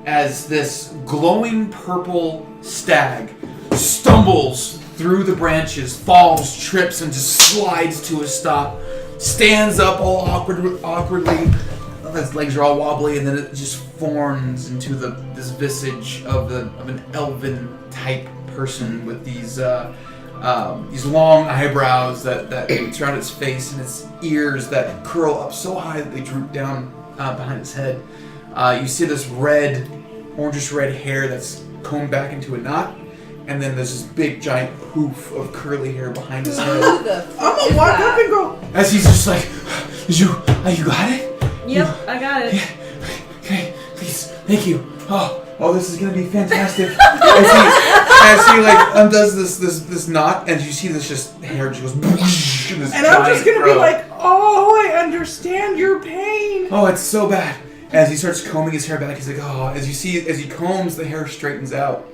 as this glowing purple stag stumbles through the branches, falls, trips, and just slides to a stop. Stands up all awkwardly. His legs are all wobbly, and then it just forms into this visage of an elven type person with these long eyebrows that surround its face, and its ears that curl up so high that they droop down behind its head. You see this orangish red hair that's combed back into a knot, and then there's this big giant poof of curly hair behind his head. Who the I'm fuck gonna is walk that? up and go, As he's just like, you got it? Yep, I got it. Yeah. Okay, please, thank you. Oh, this is gonna be fantastic. as he like undoes this knot, and you see this just hair just goes. This and I'm just giant gonna be curl. like, oh, I understand your pain. Oh, it's so bad. As he starts combing his hair back, he's like, oh, as he combs, the hair straightens out.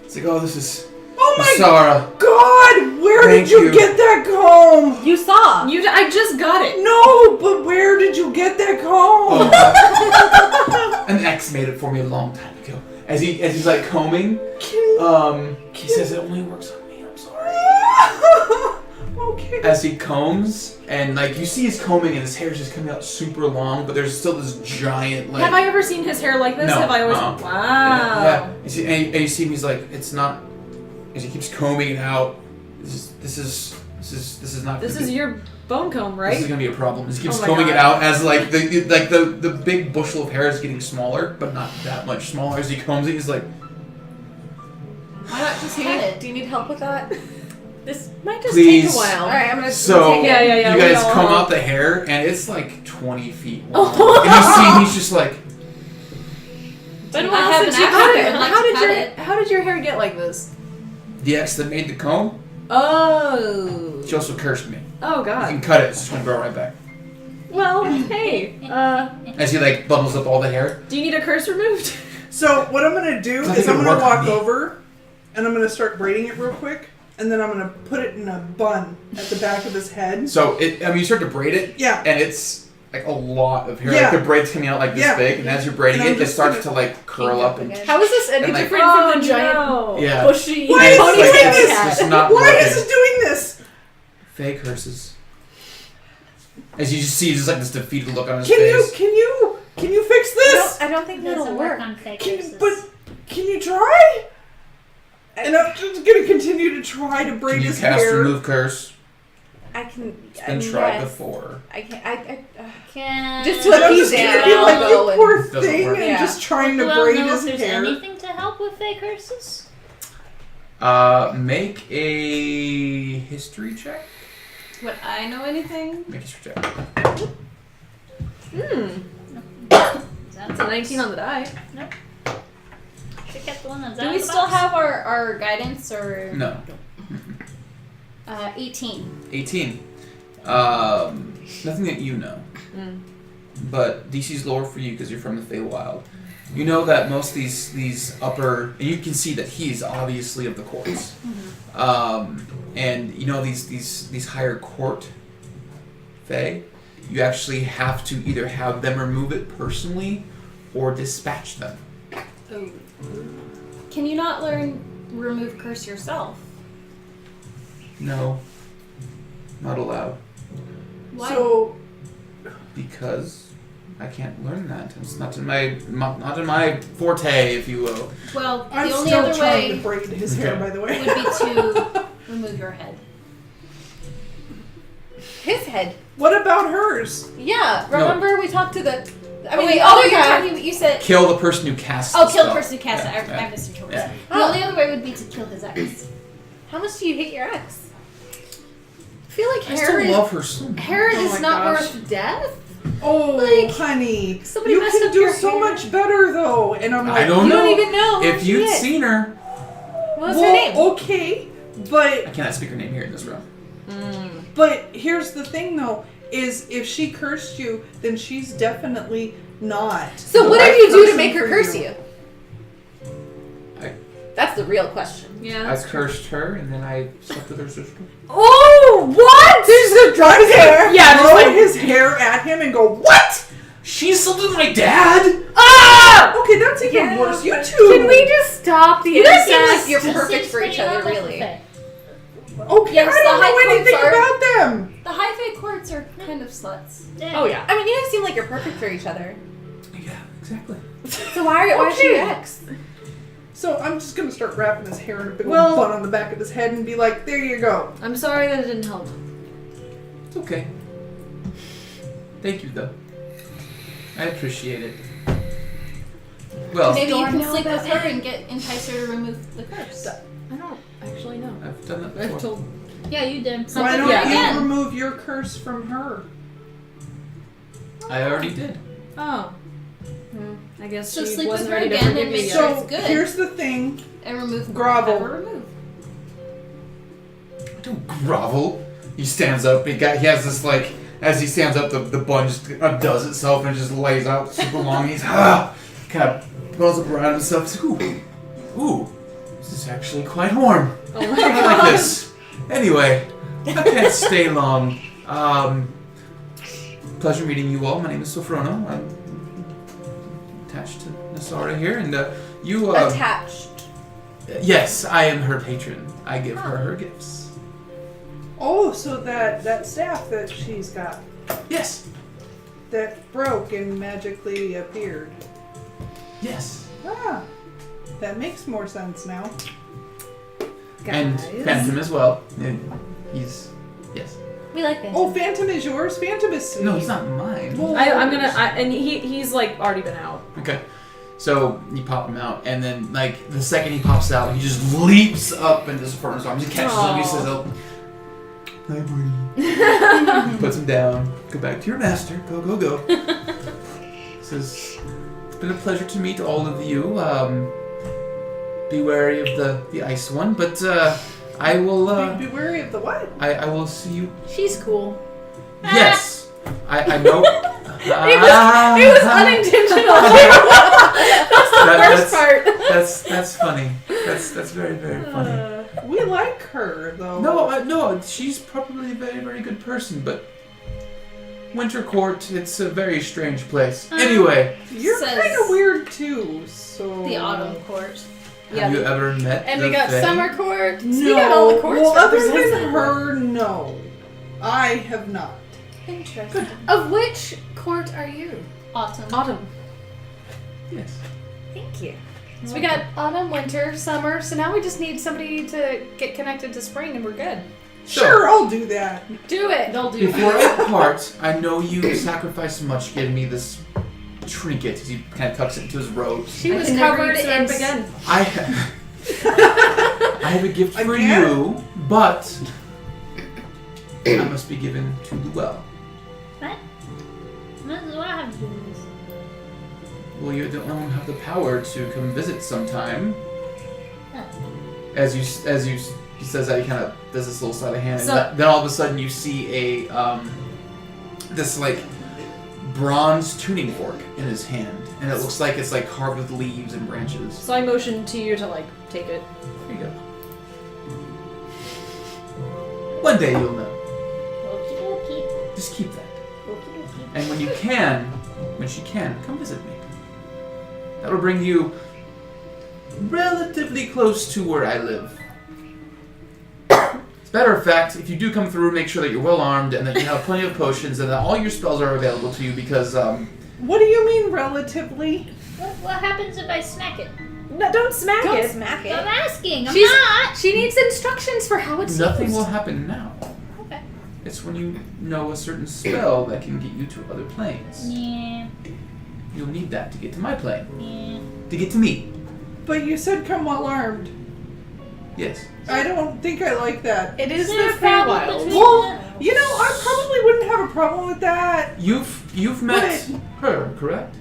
It's like, oh, this is Oh my Sarah. God, where Thank did you you. get that comb? You saw. I just got it. No, but where did you get that comb? Oh, an ex made it for me a long time ago. As he's like combing, he says it only works on me. I'm sorry. Okay. As he combs, and like you see his combing, and his hair's just coming out super long, but there's still this giant like. Have I ever seen his hair like this? No, Have I always? uh-uh. Wow. Yeah. You see, and you see him. He's like, it's not. As he keeps combing it out, this is not. This gonna is be, your bone comb, This is right? gonna be a problem. He keeps Oh my combing it God. out as like the big bushel of hair is getting smaller, but not that much smaller. As he combs it, he's like, Why not just cut it? Do you need help with that? This might just Please. take a while. All right, I'm gonna so take it. Yeah, you we guys all- comb out the hair, and it's like 20 feet long. And you see he's just like, Been a I while have since an you axe, cut I it. would like How to did cut your it. How did your hair get like this? the ex that made the comb, Oh. she also cursed me. Oh You God. can cut it, it's just gonna grow right back. Well, hey. As he like bundles up all the hair. Do you need a curse removed? So what I'm gonna do I is think I'm it'll gonna work on walk me. over, and I'm gonna start braiding it real quick, and then I'm gonna put it in a bun at the back of his head. So you start to braid it, Yeah. and it's like a lot of hair. Yeah. Like the braid's coming out like this Yeah. big, and as you're braiding And I'm it, it just starts gonna to like curl up and How is this any And, like- different from the giant no. yeah. bushy Why is it It's doing like, this? it's just not Why working. is it doing this? Fake curses. As you just see, just like this defeated look on his Can face. you fix this? I don't think that'll Doesn't work. work on fake Can curses. can you try? And I'm just gonna continue to try to braid Can you his cast hair. remove curse? I can. It's been tried before. I can. Can Just to And I'm appease just Dan. gonna be like, I'll you go and- poor Doesn't thing, work. and Yeah. just trying to well braid know his if there's hair. anything to help with fake curses? Make a history check. Would I know anything? Make a history check. That's a 19 on the die. Should kept the one that's Do out we of the still box. have our guidance or No. 18? 18. Nothing that you know. But DC's lower for you because you're from the Feywild. You know that most of these upper, and you can see that he's obviously of the courts. And you know these higher court Fey, you actually have to either have them remove it personally or dispatch them. Can you not learn remove curse yourself? No. Not allowed. Why? So Because I can't learn that. It's not in my forte, if you will. well, I'm the only still other trying way to braid his hair, Okay. by the way. would be to remove your head. His head. What about hers? Yeah. Remember we talked to the. I mean, wait, the other you're guy. talking. You said. Kill the person who casts Oh, the kill the spell. person who cast it. Yeah, I misinterpreted. yeah. The only other way would be to kill his ex. How much do you hate your ex? I feel like I hair still is love her so much. hair Oh is my not gosh. worth death. Oh, Like, honey, somebody you messed can up do your so hair. much better though. And I'm like, I don't You know. don't even know. If who you'd she is. seen her, What's well, her name? okay, I cannot speak her name here in this room. but here's the thing though: is if she cursed you, then she's definitely not. So the what right did you do to person make her for curse you? I- That's the real question. Yeah. I cursed her, and then I slept with her sister. Oh, what? He's gonna drive his hair, Yeah, just throw like- his hair at him, and go, "What? She insulted my dad. Ah! Okay, that's even Yeah. worse. You two. Can we just stop the You guys seem incest? like you're This perfect is for each pretty other, normal really. thing. Okay, Yes, I the don't high know anything courts are- about them. The high fae courts are kind of sluts. Oh yeah. I mean, you guys seem like you're perfect for each other. Yeah, exactly. So why is she your ex? So I'm just gonna start wrapping his hair in a big Well- old bun on the back of his head and be like, "There you go." I'm sorry that it didn't help. It's okay. Thank you, though. I appreciate it. Well, Maybe you Storm can know sleep with about her it. and entice her to remove the curse. I don't actually know. I've done that I've before. told. Yeah, you did. Why Something don't Yeah. you Again. remove your curse from her? I already did. Oh. I guess So she sleep with wasn't her ready to again forgive and me make yet. sure So it's good. here's the thing. And remove Grovel. whatever remove. Don't grovel. He stands up. He has this like, as he stands up, the bun just undoes itself and just lays out super long. He's kind of pulls up around himself. He's like, ooh, this is actually quite warm. Oh my I god. like this. Anyway, I can't stay long. Pleasure meeting you all. My name is Sofrono. I'm attached to Nasara here, and you. Attached. Yes, I am her patron. I give her gifts. Oh, so that staff that she's got Yes, that broke and magically appeared. yes. Ah, that makes more sense now. And Phantom as well. And he's yes. We like that. Oh, Phantom is yours. Phantom is sweet. No, he's not mine. Well, I'm gonna. And he's like already been out. Okay. So you pop him out, and then like the second he pops out, he just leaps up into Sofrono's arms. He catches him. He says, "Oh, hi, buddy." Puts him down. Go back to your master. Go, go, go. Says, "It's been a pleasure to meet all of you. Be wary of the ice one, but I will. Be wary of the what? I will see you. She's cool. Yes, I know. It was unintentional. Worst part. That's funny. That's very, very funny. We like her though. No, she's probably a very, very good person, but Winter Court, it's a very strange place. Anyway, You're Says- kind of weird too. So The autumn court. have you ever met And the we got Fae? summer court. No. We got all the courts. Well, other represented. than her, no, I have not. Interesting. Of which court are you? Autumn. Autumn. Yes. Thank you. So we got autumn, winter, summer. So now we just need somebody to get connected to spring, and we're good. So, Sure, I'll do that. Do it. They'll do Before that. I part, I know you sacrificed much giving me this trinket as he kind of tucks it into his robes. She was can never covered eat in. syrup again. I have a gift for Again? you, but I must be given to the well. What do I have to do with this? Well, you don't have the power to come visit sometime. Oh. As you, he says that, he kind of does this little sleight of hand, So- and then all of a sudden you see a this like bronze tuning fork in his hand, and it looks like it's like carved with leaves and branches. So I motioned to you to like take it. There you go. One day you'll know. Okie dokie. Just keep that. Okie dokie. And when she can, come visit me. That'll bring you relatively close to where I live. As a matter of fact, if you do come through, make sure that you're well armed and that you have plenty of potions and that all your spells are available to you because, What do you mean relatively? What happens if I smack it? No, don't smack Don't it. smack I'm it. asking. I'm She's- not. She needs instructions for how it's nothing used. will happen now. Okay. It's when you know a certain spell that can get you to other planes. Yeah. You'll need that to get to my plane. Yeah. To get to me. But you said come well armed. Yes. I don't think I like that. It is Is there the a problem Feywild. between Well, that? you know, I probably wouldn't have a problem with that. You've You've met her, correct?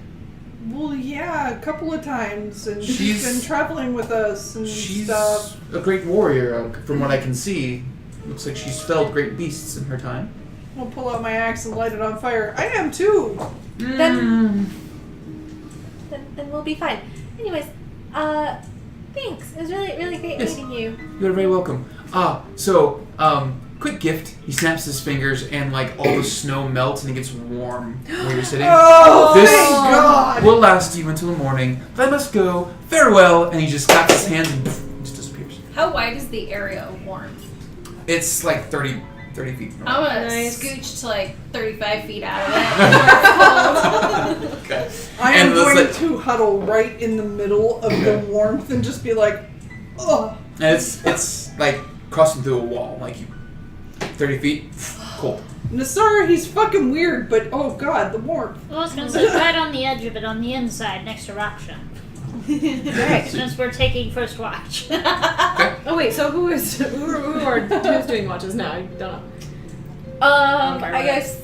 Well, yeah, a couple of times, and she's She's- been traveling with us and She's stuff. a great warrior, from what I can see. Looks like she's felled great beasts in her time. I'll pull out my axe and light it on fire. I am too. Then we'll be fine. Anyways, thanks. It was really, really great Yes. meeting you. You're very welcome. Quick gift. He snaps his fingers and like all the snow melts and it gets warm where you're sitting. Oh, This thank God! will last you until the morning. I must go. Farewell. And he just claps his hands and just disappears. How wide is the area of warmth? It's like 30 feet. I'm gonna Nice. scooch to like 35 feet out of it. Okay. I And am it's going like- to huddle right in the middle of the warmth and just be like, oh. And it's like crossing through a wall, like 30 feet. Cool. Nassar, he's fucking weird, but oh God, the warmth. Well, I was gonna say right on the edge of it, on the inside, next to Raksha. Right. Since we're taking first watch. Oh wait, so who's doing watches now? I don't know. I guess.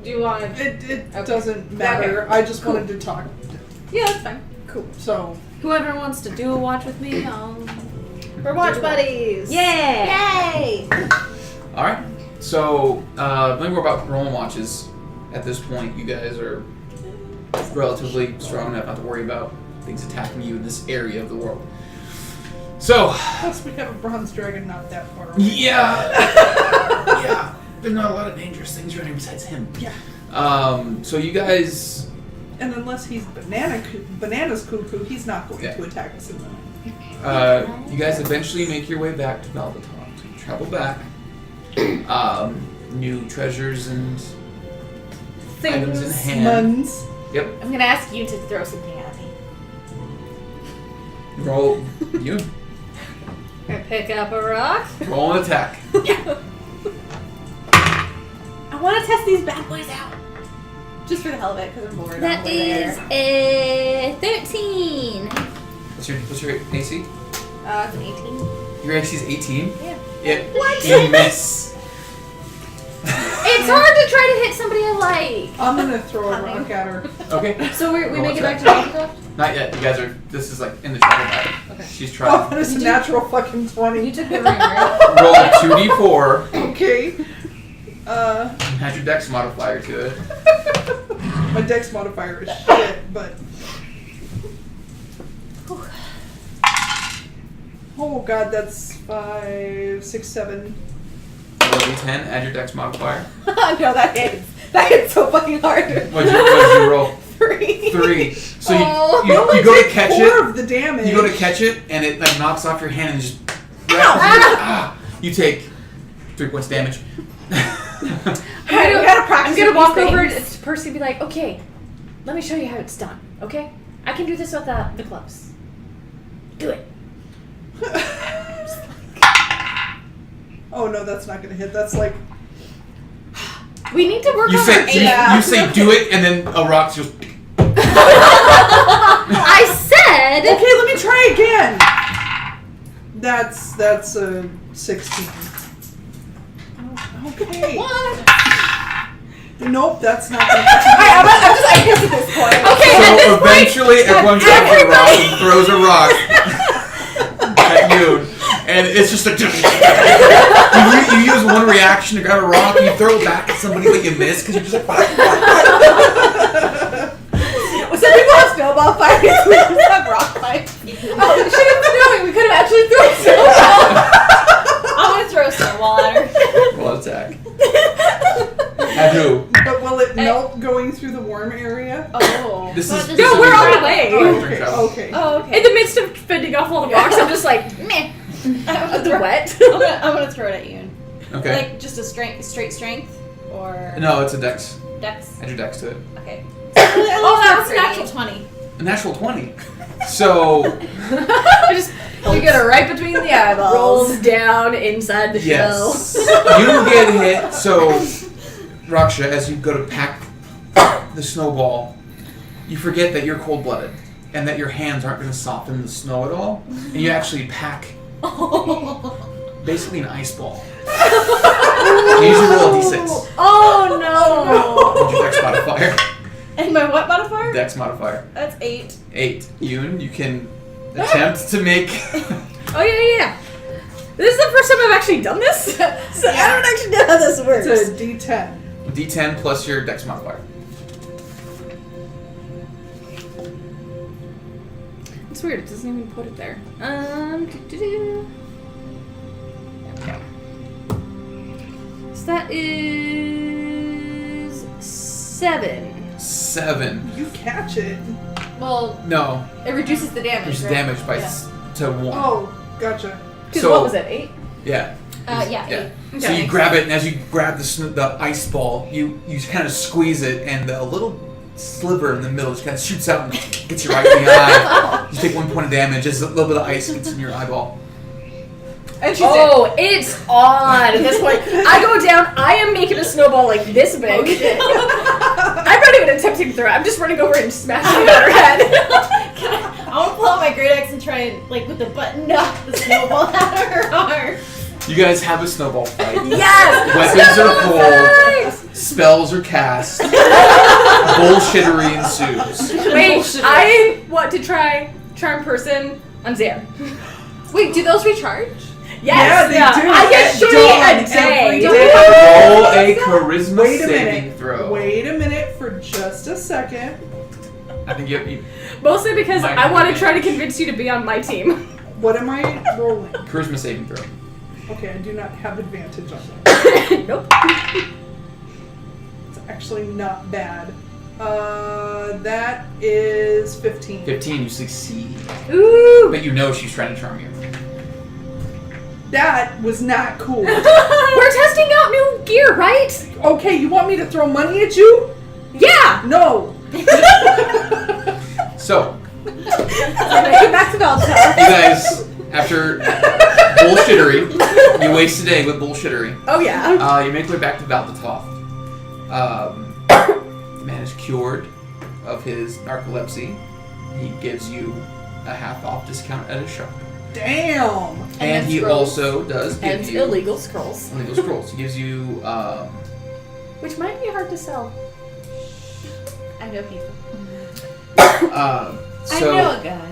Do you want? It Okay. doesn't matter. I just wanted to talk. Yeah, that's fine. Cool. So, Whoever wants to do a watch with me, I'll. We're watch buddies. Yeah. Yay! All right. So, I think we're about rolling watches. At this point, you guys are relatively strong enough not to worry about things attacking you in this area of the world. So, plus we have a bronze dragon not that far away. yeah, yeah. There's not a lot of dangerous things around here besides him. Yeah. So you guys, And unless he's bananas cuckoo, he's not going Yeah. to attack us in the you guys eventually make your way back to Velveton. So you travel back. New treasures and items in hand. Muns. Yep. I'm gonna ask you to throw something at me. Roll. You I pick up a rock. roll an attack. I want to test these bad boys out. Just for the hell of it, because I'm bored. That is a 13. What's your AC? It's an 18. Your AC is 18. Yeah. You miss. It's hard to try to hit somebody I like. I'm gonna throw a rock at her. Okay. So we Roll make it attack. back to Velveton? Not yet. You guys are. This is like in the travel bag. Okay. She's Oh, trying. that is a natural fucking 20. You took the ring, right? Roll 2d4 Okay. and add your dex modifier to it. My dex modifier is shit, but. Oh God, that's 5, 6, 7. Roll d10. Add your dex modifier. No, that hits. That hits so fucking hard. What'd you roll? 3. 3. So I you only go to take catch 4 it. of the damage. You go to catch it, and it like knocks off your hand and just. Ah! You take 3 points damage. Alright, we gotta practice. I'm gonna walk these over things. to Percy and be like, okay, let me show you how it's done, okay? I can do this without the gloves. Do it. Oh no, that's not gonna hit. That's like. We need to work You on say our aim. you say do it, and then a rock just. I said. Okay, let me try again. That's a 16. Okay. What? Nope, that's not gonna I'm just like this at this point. Okay, at So this point, eventually, everyone grabs a rock and throws a rock at you, and it's just a. You use one reaction to grab a rock, and you throw it back at somebody, but you miss because you're just like. Some people have snowball fights. We just have rock fights. Oh, should have been knowing. We could have actually thrown snowball. I'm gonna throw a snowball at her. Roll attack. At who? But will it melt going through the warm area? Oh. This Well, is. this this is is we're a- on the way. Oh, After okay. travel. Okay. Oh, okay. In the midst of fending off all the rocks, I'm just like, meh. The wet. I'm gonna throw it at you. Okay. Like just a straight strength or No, it's a dex. dex. Add your dex to it. Okay. Oh, That's a natural 20. A natural 20. So You get it right between the eyeballs. Rolls down inside the yes, shell. you get hit. So Raksha, as you go to pack the snowball, you forget that you're cold-blooded and that your hands aren't going to soften the snow at all, and you actually pack basically an ice ball. You usually roll a d6. Oh no! You your dex modifier? And my what modifier? Dex modifier. That's 8. 8. Yoon, you can attempt to make... Oh, yeah. This is the first time I've actually done this, so I don't actually know how this works. It's a D10. D10 plus your dex modifier. It's weird. It doesn't even put it there. So that is 7. 7. You catch it. Well, No. it reduces the damage. There's right? damage by to 1. Oh, gotcha. Because So- what was it, 8? Yeah. Yeah, 8. So you grab it, and as you grab the ice ball, you kind of squeeze it, and the little sliver in the middle just kind of shoots out and gets you right in the eye. You take 1 point of damage as a little bit of ice gets in your eyeball. And she's Oh, it's on at this point. I go down, I am making a snowball like this big. Okay. I'm not even attempting to throw it, I'm just running over and smashing it at her head. I want to pull out my great axe and try and, like, with the button, knock the snowball out of her arm. You guys have a snowball fight. Yes! Weapons are pulled. Spells are cast. Bullshittery ensues. Wait, I want to try Charm Person on Zan. Wait, do those recharge? Yeah, they do. I get At shitty dawn a day. every Roll day. a charisma Wait a saving minute. throw. Wait a minute for just a second. I think you Mostly because Might I want to be. try to convince you to be on my team. What am I rolling? charisma saving throw. Okay, I do not have advantage on that. Nope. It's actually not bad. That is 15. 15, you succeed. Ooh. But you know she's trying to charm you. That was not cool. We're testing out new gear, right? Okay, you want me to throw money at you? Yeah. No. So, Make it back to Valentine. you guys, after bullshittery, you waste a day with bullshittery. Oh yeah. You make your way back to Valdatov. The man is cured of his narcolepsy. He gives you a half-off discount at his shop. Damn. And he scrolls. also does give And you illegal scrolls, illegal scrolls. He gives you which might be hard to sell. I know people. so I know a guy.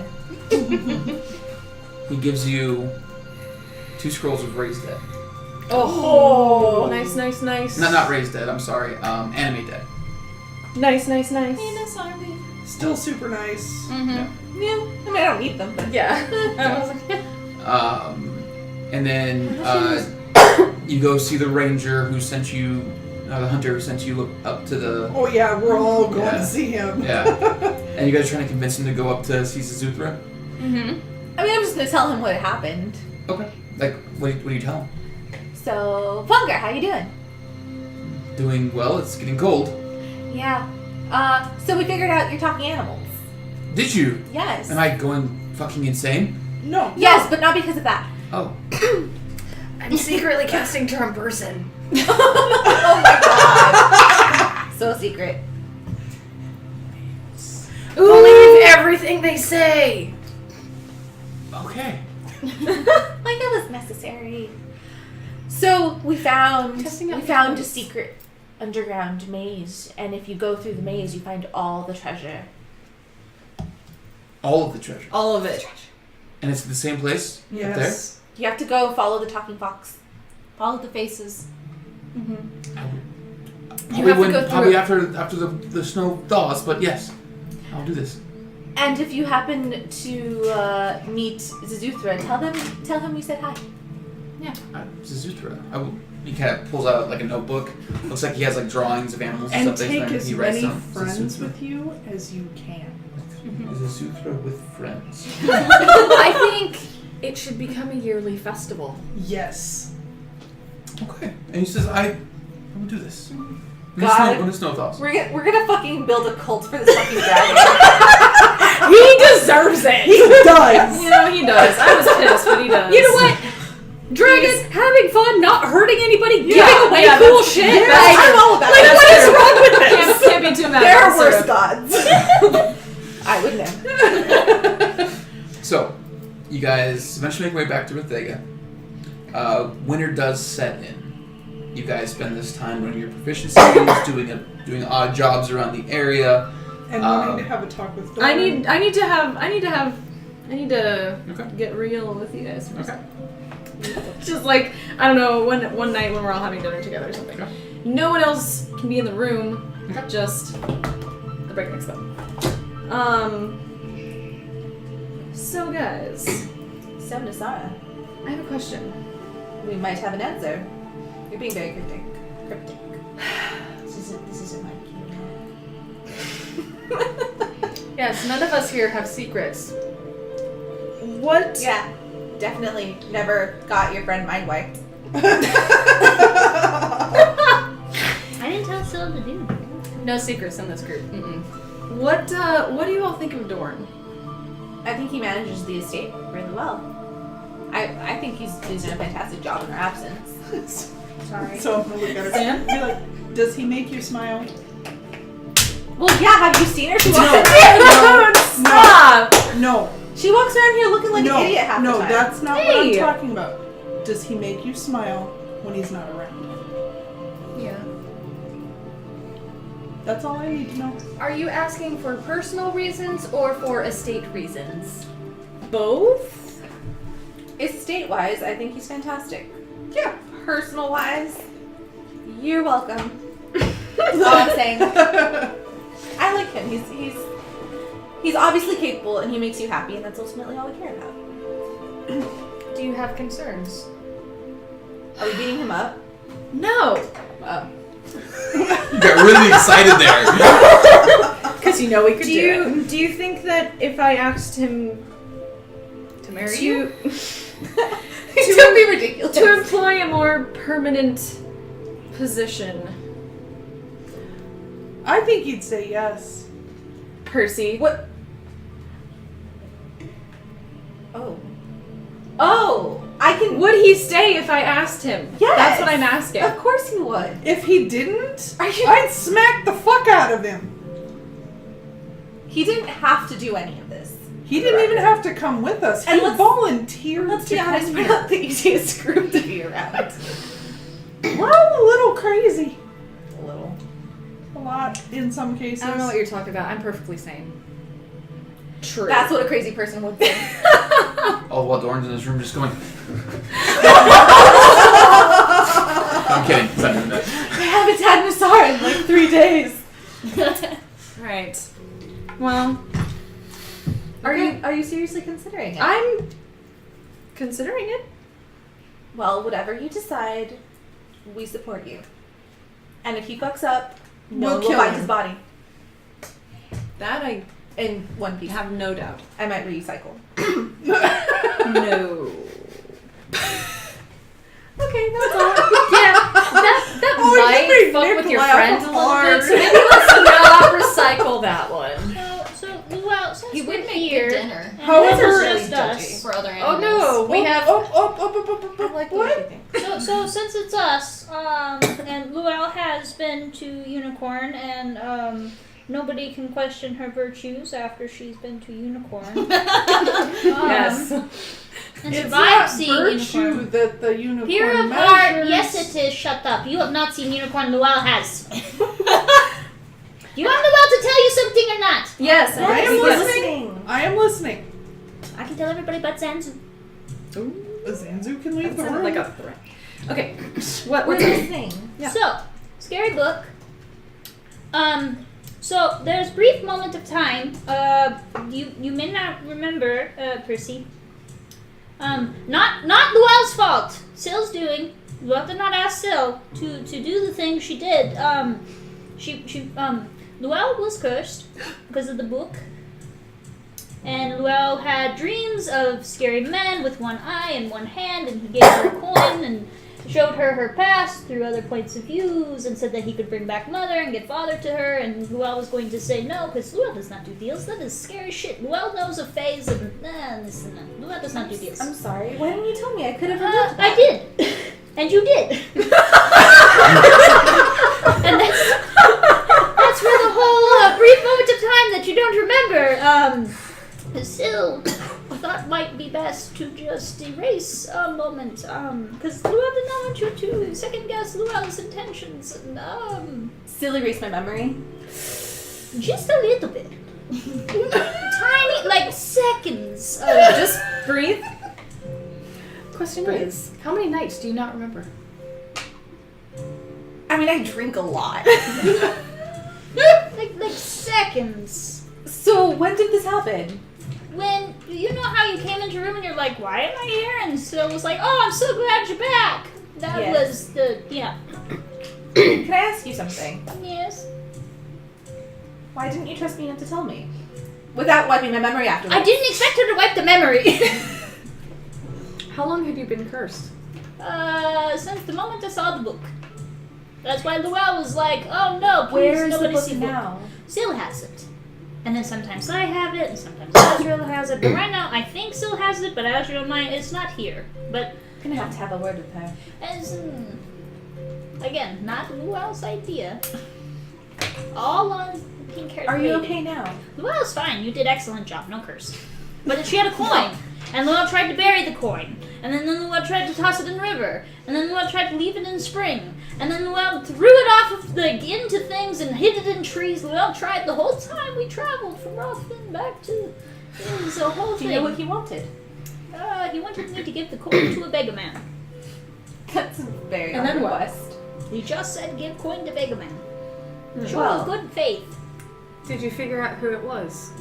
he gives you 2 scrolls of Raised Dead. Oh, nice, nice, nice. Not Raised Dead, I'm sorry. Animate Dead. Nice, nice, nice. Still super nice. Yeah. I mean, I don't need them, but Yeah. I was like, And then you go see the ranger who sent you, the hunter who sent you up to the... Oh yeah, we're all going Yeah. to see him. Yeah. And you guys are trying to convince him to go up to see Zuthra? I mean, I'm just gonna tell him what happened. Okay. Like, what do you tell him? So, Fungar, how you doing? Doing well, it's getting cold. Yeah. So we figured out you're talking animals. Did you? Yes. Am I going fucking insane? No. Yes, but not because of that. Oh. I'm secretly casting Charm Person. Oh my god. So secret. Believe everything they say. Okay. Like it was necessary. So we found a secret underground maze, and if you go through the maze, you find all the treasure. All of the treasure. All of it. And it's at the same place? Yes. You have to go follow the talking fox. Follow the faces. Probably after the snow thaws, but yes. I'll do this. And if you happen to meet Zuthra, tell him we said hi. Zuthra. He kind of pulls out like a notebook. Looks like he has like drawings of animals and And stuff. take as he writes many down. friends with you as you can. Is a Zuthra with friends? I think it should become a yearly festival. Yes. Okay. And he says, I will do this. When the snow thaws. We're gonna fucking build a cult for this fucking dragon. He deserves it. He does. You know, he does. I was pissed, but he does. You know what? Dragon, having fun, not hurting ananybody, Yeah, giving away yeah, cool that's- shit. that's I'm true. all about Like, it. what is wrong with this? Can't be too mad. There are about worse syrup. gods. I would know. So, you guys eventually make your way back to Rathega. Winter does set in. you guys spend this time learning your proficiencies, doing odd jobs around the area. And wanting to have a talk with Dawn. I need to Okay. get real with you guys. Okay. Just like, I don't know, one night when we're all having dinner together or something. Okay. No one else can be in the room, just the breakneck stuff. So guys, So, Nasara, I have a question. we might have an answer. You're being very cryptic. This isn't my cue. Yes, none of us here have secrets. What? Yeah, definitely never got your friend mind wiped. I didn't tell Syl to do. No secrets in this group. Mm-mm. What do you all think of Dorn? I think he manages the estate really well. I think he's doing a fantastic job in our absence. Sorry. So I'm gonna look at her and be like, does he make you smile? Well, yeah, have you seen her? She walks Stop! No. She walks around here looking like no, an idiot half the no, time. that's not what Hey. I'm talking about. Does he make you smile when he's not around? Yeah. That's all I need to know. Are you asking for personal reasons or for estate reasons? Both? Estate-wise, I think he's fantastic. Yeah. Personal-wise, you're welcome. That's all I'm saying. I like him. He's obviously capable, and he makes you happy, and that's ultimately all we care about. Do you have concerns? Are we beating him up? No. Oh. You got really excited there. Because you know we could Do you think that if I asked him to marry you. Don't be ridiculous. to employ a more permanent position, I think he'd say yes. Percy? What? Oh, I can. Would he stay if I asked him? Yes. That's what I'm asking. Of course he would. If he didn't, Are you? I'd smack the fuck out of him. He didn't have to do any of this. He didn't even have to come with us. And He let's- volunteered Let's to be honest, come we're here. not the easiest group to be around. We're all a little crazy. A little. A lot in some cases. I don't know what you're talking about. I'm perfectly sane. True. That's what a crazy person would think. All while Dorn's in this room just going. I'm kidding. It's not doing that. I haven't had Nassar in like 3 days. Right. Well, Are you seriously considering it? I'm considering it. Well, whatever you decide, we support you. And if he fucks up, no We'll one will kill find him. his body. That I In one piece. have no doubt. I might recycle. No. Okay, that's all. Yeah, that Oh, you might made fuck Nick with your laugh friends a little hard. bit, so maybe let's not recycle that one. So well, since He we're would make here, good dinner and However- this is Really just us. for other Oh animals. no, we have. I like the way What? you think. So since it's us, and Luau has been to Unicorn, and nobody can question her virtues after she's been to Unicorn. Yes. And It's survived not seeing virtue Unicorn. that the unicorn Peer of measures. heart, yes it is. Shut up. You have not seen Unicorn. Luau has. You want Luau to tell you something or not? Yes, I am He's listening. I am listening. I can tell everybody but Zanzu. Ooh, Zanzu can leave the room. like a threat. Okay. What's We're this? listening. Yeah. So, scary book. So there's a brief moment of time. You may not remember, Percy. Not Luau's fault. Syl's doing. Luau did not ask Syl to do the thing she did. Luau was cursed because of the book. And Luau had dreams of scary men with one eye and one hand, and he gave her a coin and showed her her past through other points of views and said that he could bring back mother and get father to her, and Luau was going to say no because Luau does not do deals. That is scary shit. Luau knows of phase and this and that. Luau does not do deals. I'm sorry. Why didn't you tell me? I could have predicted I that. did. And you did. And that's for the whole brief moment of time that you don't remember. Still, I thought might be best to just erase a moment. Because Luau did not want you to second guess Luau's nice intentions. And, Still erase my memory. just a little bit. Tiny, like seconds. Just breathe. Question is, how many nights do you not remember? I mean, I drink a lot. like seconds. So when did this happen? When, you know how you came into a room and you're like, why am I here? And Syl was like, oh, I'm so glad you're back. That Yes. was the, yeah. Can I ask you something? Yes. Why didn't you trust me enough to tell me? Without wiping my memory afterwards. I didn't expect her to wipe the memory. How long have you been cursed? Since the moment I saw the book. That's why Luell was like, oh no, please, Where is the nobody book see now? Syl has it. And then sometimes I have it, and sometimes Azrael has it. But right now, I think Syl has it, but Azrael might, it's not here. But, I'm gonna have to have a word with her. as again, not Luell's idea. All on pink-haired Are you lady. okay now? Luell's fine, you did excellent job, no curse. But she had a coin, and Luell tried to bury the coin. And then Luell tried to toss it in the river. And then Luell tried to leave it in spring. And then Luell threw it off of into things and hid it in trees. Luell tried the whole time we traveled from Rothman back to it was a whole Do thing. you know what he wanted? He wanted me to give the coin to a beggar man. That's very And then what? request. He just said give coin to beggar man. Show Well. good faith. Did you figure out who it was?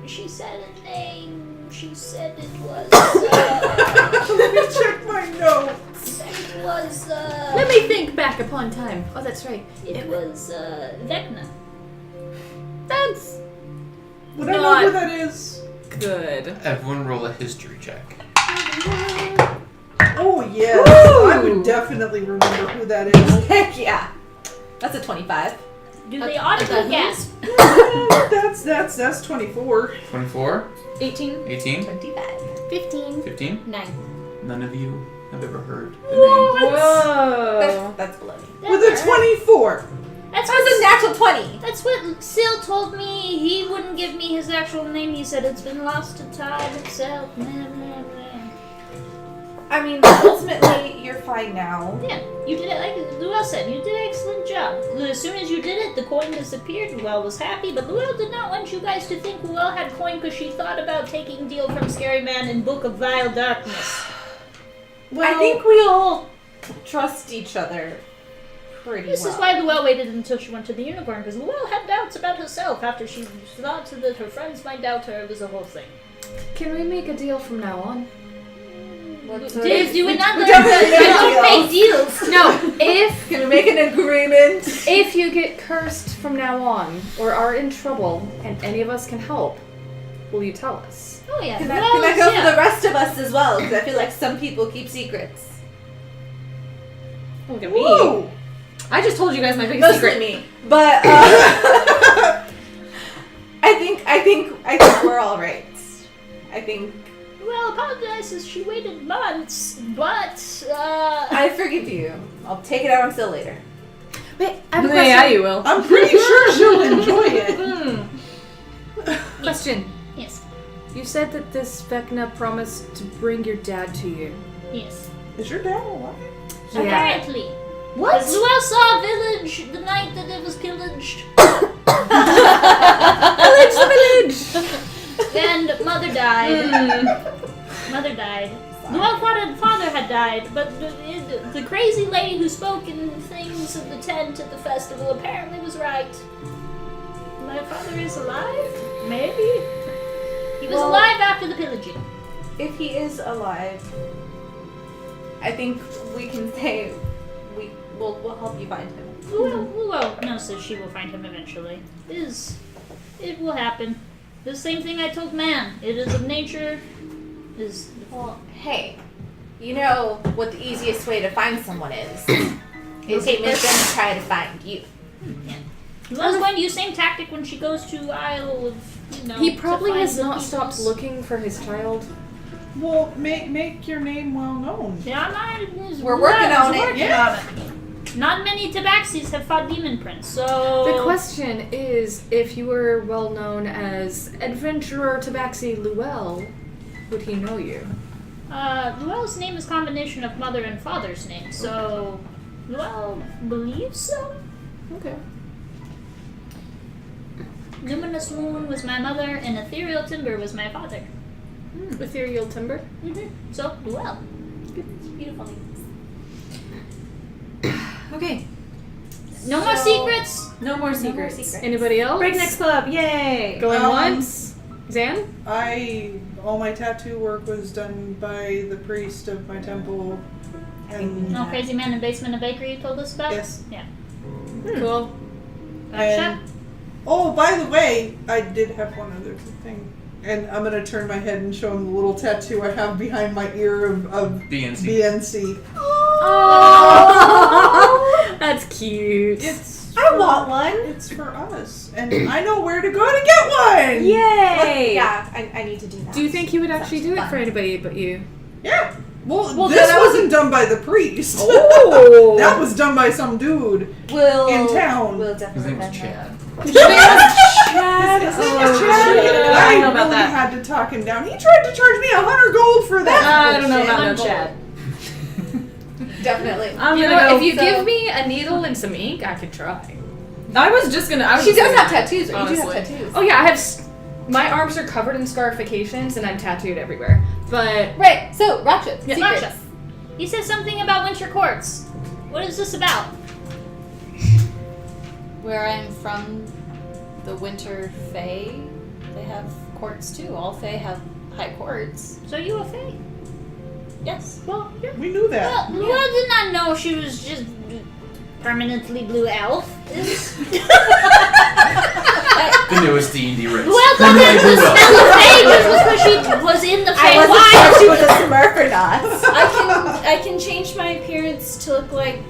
She said a name. She said it was Let me check my notes. it was Let me think back upon time. Oh, that's right. it was Vecna. That's Would I know who that is? good. Everyone roll a history check. Oh yes, Woo! I would definitely remember who that is. Heck yeah. That's a 25. Do they audibly gasp? That's 24. 24, 18. 18, 25. 15. 15. 9. None of you have ever heard the name. Whoa. That's below me. With a 24. That's That was a natural 20. That's what Syl told me. He wouldn't give me his actual name. He said it's been lost to time itself. Blah, blah, blah. I mean, ultimately, you're fine now. Yeah, you did it. Like Luell said, you did an excellent job. As soon as you did it, the coin disappeared. Luell was happy, but Luell did not want you guys to think Luell had coin because she thought about taking deal from Scary Man in Book of Vile Darkness. I think we all trust each other pretty This well. is why Luell waited until she went to the unicorn, because Luell had doubts about herself after she thought that her friends might doubt her. It was a whole thing. Can we make a deal from now on? Do we not we we don't make don't make deals. No, if Can we make an agreement? if you get cursed from now on or are in trouble and any of us can help, will you tell us? Oh yeah. Can that Luell go is- for the rest of us as well? Because I feel like some people keep secrets. Look at Woo! I just told you guys my biggest Mostly secret. me. But I think we're all right. I think Well, apologizes. She waited months, but I forgive you. I'll take it out on Syl later. Wait, I have a Yeah, question. you will. I'm pretty sure she'll enjoy it. Question. yes, You said that this Vecna promised to bring your dad to you. yes. Is your dad alive? Apparently. What? Because Luell saw a village the night that it was pillaged. And mother died. Mother died. Luell thought her father had died, but the crazy lady who spoke in things in the tent at the festival apparently was right. My father is alive? Maybe. He was Well- alive after the pillaging. If he is alive, I think we can say we'll help you find him. Luell knows that she will find him eventually. It will happen. The same thing I told Man. It is of nature. Is Well, hey, you know what the easiest way to find someone is? Is Okay, he was gonna try to find you. Luell's going to use same tactic when she goes to Isle of, He to probably find has the not peoples. stopped looking for his child. Well, make your name well known. Yeah, mine is We're working Luell's on it. working Yeah. on it. Not many tabaxis have fought demon prince, so The question is, if you were well known as Adventurer Tabaxi Luell, would he know you? Luell's name is a combination of mother and father's name, so Well, believe so. Okay. Luminous Moon was my mother, and Ethereal Timber was my father. Ethereal timber. So, well. Beautiful names. Okay. No more secrets? No more No more secrets. secrets. Anybody else? Breakneck Club, yay! Going Um, once. Zan? All my tattoo work was done by the priest of my temple. And No Crazy Man in Basement of Bakery you told us about? yes. Yeah. Cool. Gotcha. And oh, by the way, I did have one other thing. And I'm gonna turn my head and show him the little tattoo I have behind my ear of BNC. BNC. Oh, that's cute. I want one. It's for us, and I know where to go to get one. Yay! Yeah, I need to do that. Do you think he would actually do it Sounds for fun. anybody but you? Yeah. Well, Well, this then I wasn't done by the priest. Oh! That was done by some dude We'll in town. We'll His definitely name was bend that. Chad. Chad. His Oh, name is Chad. shit. I I don't know about really that. had to talk him down. He tried to charge me 100 gold for that. I don't know about no Bullshit. Chad. Definitely. I'm You gonna know, go. if you so- give me a needle and some ink, I could try. I was just gonna. She does have tattoos. Right? You do have Honestly. tattoos. Oh yeah, I have. My arms are covered in scarifications, and I'm tattooed everywhere. But Right. So Ratchet. Yeah, Secrets. Ratchet. You said something about winter courts. What is this about? Where I'm from, the Winter Fae, they have courts too. All Fae have high courts. So you a fae? Yes. Well, We knew that. well, I did not know she was just permanently blue elf. The newest D&D race. Well, then Permanently the blue elf. smell of Fae just was because she was in the I Fae wasn't wild. sure if she was a Smurf or not. I can change my appearance to look like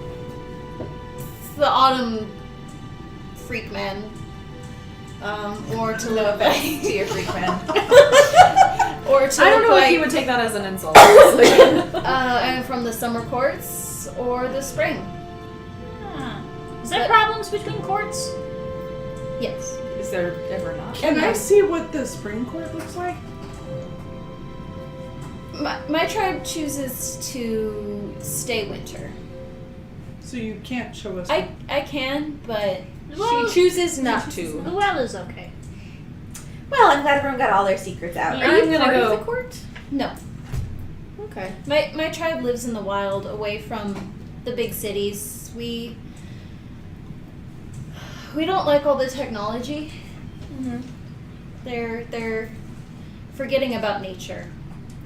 the Autumn Freak Man. Or to look like to your freak man. or to I don't look know like if he would take that as an insult. Honestly. I'm from the summer courts or the spring. Huh. Is there But- problems between courts? Yes. is there ever not? Can I see what the spring court looks like? My tribe chooses to stay winter. So you can't show us. I can, but Well, She chooses not to. Well is okay. Well, I'm glad everyone got all their secrets out. Yeah. I'm gonna Part go. of the court? No. Okay. My tribe lives in the wild, away from the big cities. We don't like all the technology. They're forgetting about nature.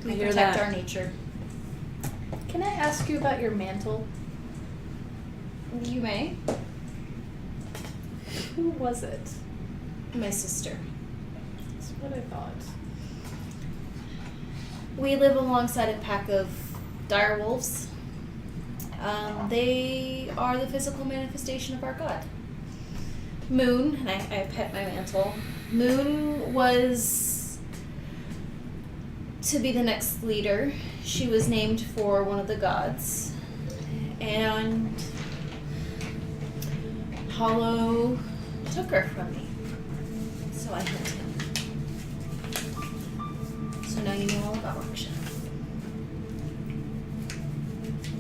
We I hear protect that. our nature. Can I ask you about your mantle? You may. Who was it? My sister. That's what I thought. We live alongside a pack of dire wolves. They are the physical manifestation of our god. Moon, and I pet my mantle. Moon was to be the next leader. She was named for one of the gods. And Hollow took her from me. So I hit him. So now you know all about Raksha.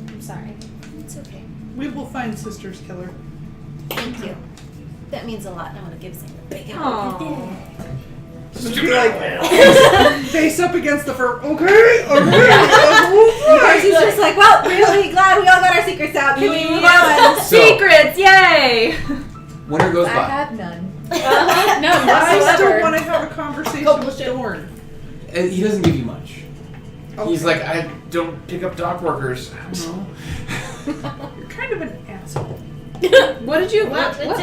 I'm sorry. It's okay. We will find Sister's killer. Thank you. That means a lot. I want to give Sam a big hug. Aw. Just be like face up against the fur. Okay. She's just like, well, really glad we all got our secrets out. Can we move on? So, Secrets! Yay! winter goes I by. have none. No, I still whatsoever. want to have a conversation Go with bullshit. Dorn. And he doesn't give you much. He's Okay. like, I don't pick up dock workers. I don't know. You're kind of an asshole. What did you? Well, What?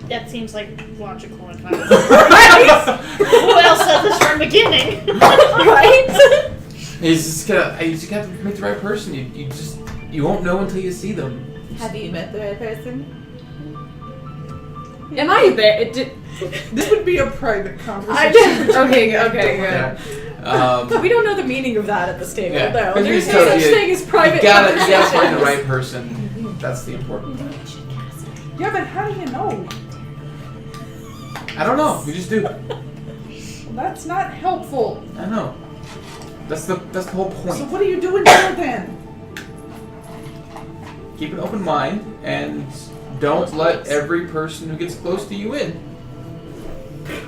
that seems like logical advice. Who else said this from the beginning? Right? He's just gotta. You just gotta make the right person. You won't know until you see them. Have you met the right person? Am I there? It did. This would be a private I conversation. did. Okay, good. Yeah. We don't know the meaning of that at this table, Yeah. though. But There's you no still- such you- thing as private You gotta find the conversations. right person. That's the important thing. Yeah, but how do you know? I don't know. You just do. Well, that's not helpful. I know. That's the whole point. So what are you doing here then? keep an open mind and don't let every person who gets close to you in.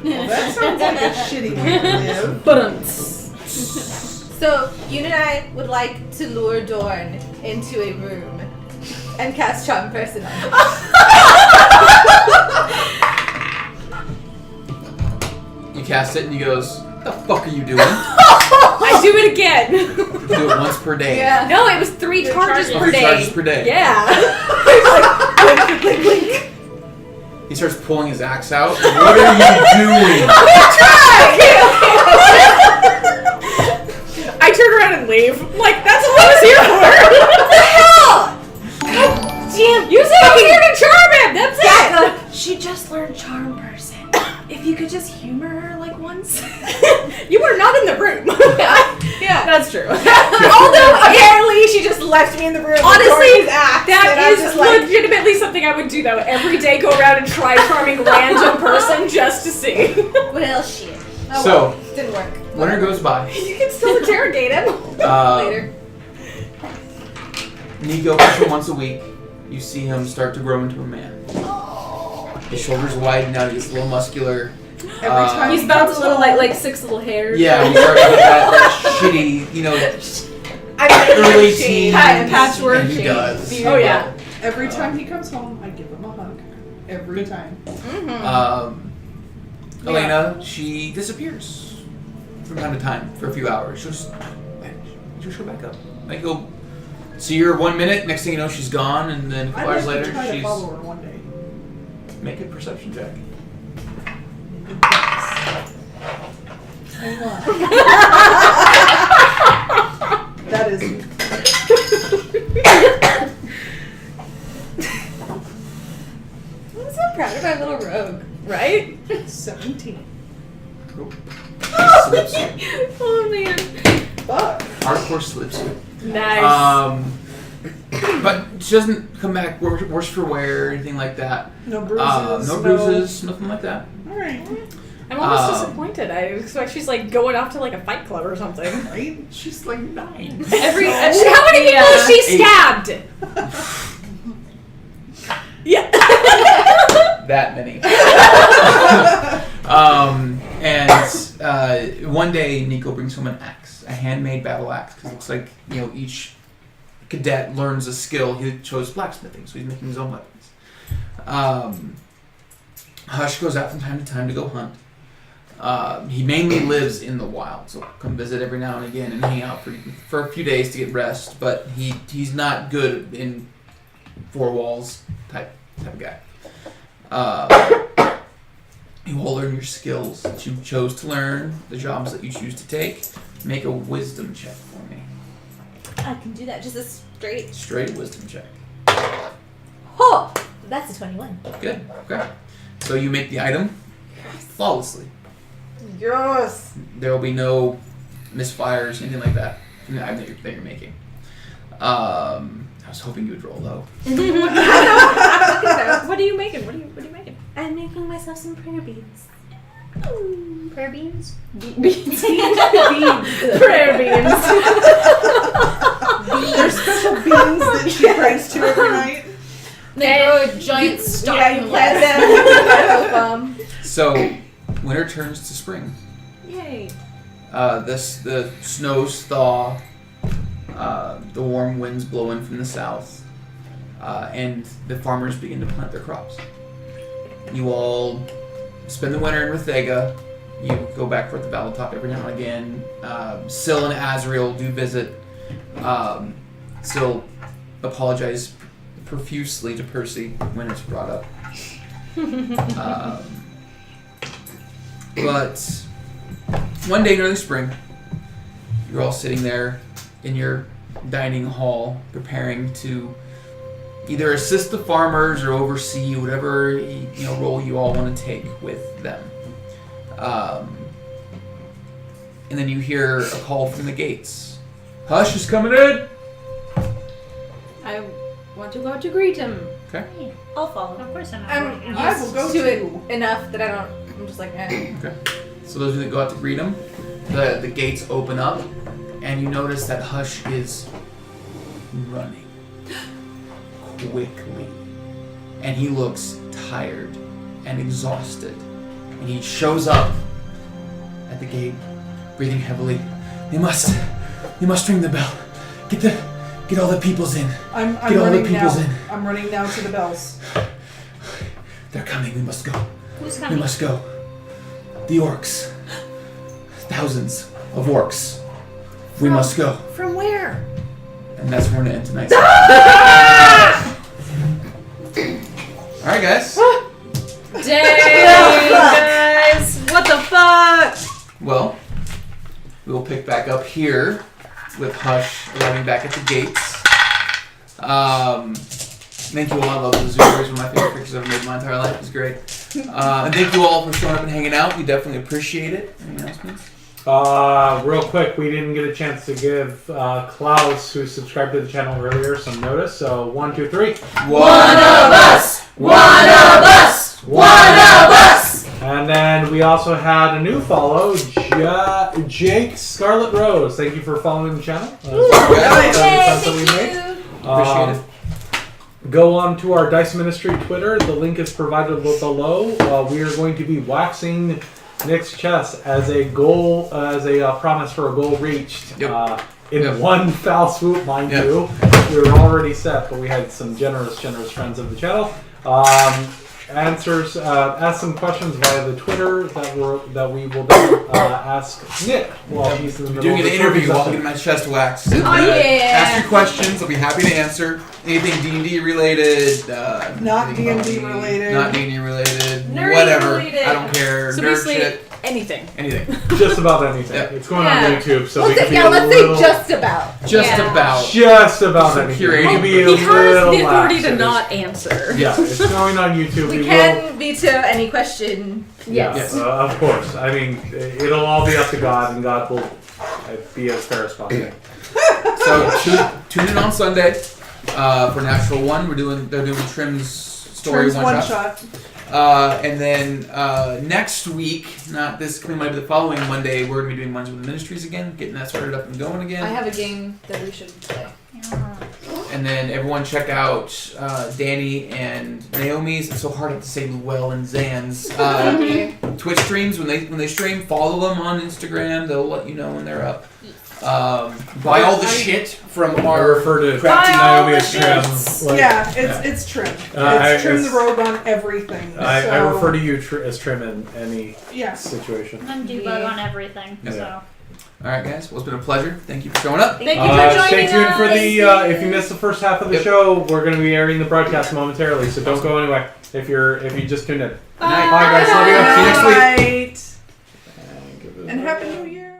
Well, that sounds like a shitty way to live. So, Yoon and I would like to lure Dorn into a room and cast Charm Person on him. You cast it and he goes, "What the fuck are you doing?" I do it again. Do it once per day. Yeah. No, it was 3 charges per 3 day. charges per day. Yeah. He starts pulling his axe out. What are you doing? I turn around and leave. I'm like, that's what I was here for. What the hell? Damn, you said I was here to charm him. That's it. She just learned Charm Person. If you could just humor her like once. You were not in the room. Yeah. That's true. Although apparently she just left me in the room. Honestly, that that is legitimately something I would do though. Every day go around and try charming random person just to see. Well, shit. Oh, So- well, didn't work. Winter goes by. You can still interrogate him. Later. Nico comes in once a week. You see him start to grow into a man. His shoulders widen out. He gets a little muscular. Every time He's about a little like 6 little hairs. Yeah, we start to get that shitty, early teen. patchwork And he shape. does. Oh yeah. Every time he comes home, I give him a hug. Every time. Elena, she disappears from time to time for a few hours. She'll just vanish. She'll show back up. Like you'll see her 1 minute, next thing you know she's gone, and then a couple I'd hours like to later try to she's follow her one day. make a perception check. That is I'm so proud of our little rogue. Right? 17. Nope. She slips you. Oh man. Fuck. Hardcore slips you. Nice. But she doesn't come back worse for wear or anything like that. No bruises. No bruises, nothing like that. Alright. I'm almost disappointed. I expect she's like going off to like a fight club or something. Right? She's like 9. How many people has she stabbed? Yeah. That many. And one day Nico brings home an axe, a handmade battle axe, because it looks like each cadet learns a skill. He chose blacksmithing, so he's making his own weapons. Hush goes out from time to time to go hunt. He mainly lives in the wild, so come visit every now and again and hang out for a few days to get rest. But he's not good in 4 walls type of guy. You will learn your skills that you chose to learn, the jobs that you choose to take. Make a wisdom check for me. I can do that. Just a Straight wisdom check. Oh, that's a 21. Good. Okay. So you make the item flawlessly. Yes. There will be no misfires, anything like that from the item that you're making. I was hoping you would roll low. What are you making? What are you making? I'm making myself some prayer beads. Prayer beans? Beans. Prayer beans. There's special beans that she prays to every night. They grow a giant stalk. Yeah, you plant them. So, winter turns to spring. Yay. The snows thaw. The warm winds blow in from the south. And the farmers begin to plant their crops. You all spend the winter in Rathega. You go back for the Valetop every now and again. Syl and Azrael do visit. Syl apologize profusely to Percy when it's brought up. But one day in early spring, you're all sitting there in your dining hall preparing to either assist the farmers or oversee whatever role you all want to take with them. And then you hear a call from the gates. Hush is coming in! I want to go out to greet him. Okay. I'll follow. Of course I'm not. I'm I will used go to too. it enough that I'm just like, eh. Okay. So those of you that go out to greet him, the gates open up, and you notice that Hush is running quickly. And he looks tired and exhausted. And he shows up at the gate, breathing heavily. They must ring the bell. Get all the peoples in. I'm Get all the running peoples now. in. I'm running now to the bells. They're coming. We must go. Who's We coming? must go. The orcs. Thousands of orcs. We must go. From where? And that's where we're going to end tonight's. Alright, guys. Dang, guys! What the fuck? Well, we will pick back up here with Hush arriving back at the gates. Thank you all. I love the zoo. One of my favorite pictures I've ever made in my entire life. It was great. And thank you all for showing up and hanging out. We definitely appreciate it. Any announcements? Real quick, we didn't get a chance to give Klaus, who subscribed to the channel earlier, some notice. So 1, 2, 3. One of us! One of us! One of us! And then we also had a new follow, Jake Scarlet Rose. Thank you for following the channel. Appreciate it. Go on to our Dice Ministry Twitter. The link is provided below. We are going to be waxing Nick's chest as a goal, promise for a goal reached. Yep. In one foul swoop, mind Yep. you. We were already set, but we had some generous friends of the channel. Ask some questions via the Twitter that we will then ask Nick while he's in the middle Doing of an the interview session. while getting my chest waxed. yeah. Ask your questions. I'll be happy to answer. Anything D&D related. Not anything D&D about me, related. Not D&D related. Nerdy whatever. related. I don't care. So Nerd basically, shit. anything. Anything. Just about anything. Yep. It's going Yeah. on YouTube, so we Let's can say, be yeah, a let's little... say just about. Just Yeah. about. Just about Some anything. curated We can be a He has little the authority to lax. not answer. Yeah, it's going on YouTube. We will... can veto any question. Yeah, Yes. of course. I mean, it'll all be up to God, and God will be as fair as possible. So tune in on Sunday for Natural One. They're doing Trim's story Turns one one shot. shot. And then next week, not this coming Monday, but the following Monday, we're going to be doing Ones with the Ministries again, getting that started up and going again. I have a game that we should play. And then everyone check out Danny and Naomi's. It's so hard to say Luell and Zan's Twitch streams. When they stream, follow them on Instagram. They'll let you know when they're up. Buy all the shit from I our refer to crafty Naomi as Trim. Like, Yeah, it's trim. It's trim the robe on everything. I so, refer to you as Trim in any Yeah. situation. I'm debug on everything, Yeah. so. All right, guys. Well, it's been a pleasure. Thank you for showing up. Thank you for joining Stay tuned for us. the. If you missed the first half of the Yep. show, we're going to be airing the broadcast momentarily, so don't go anywhere. If you just tuned in. Night. Bye, guys. Love you. See you next week. Night. And Happy New Year.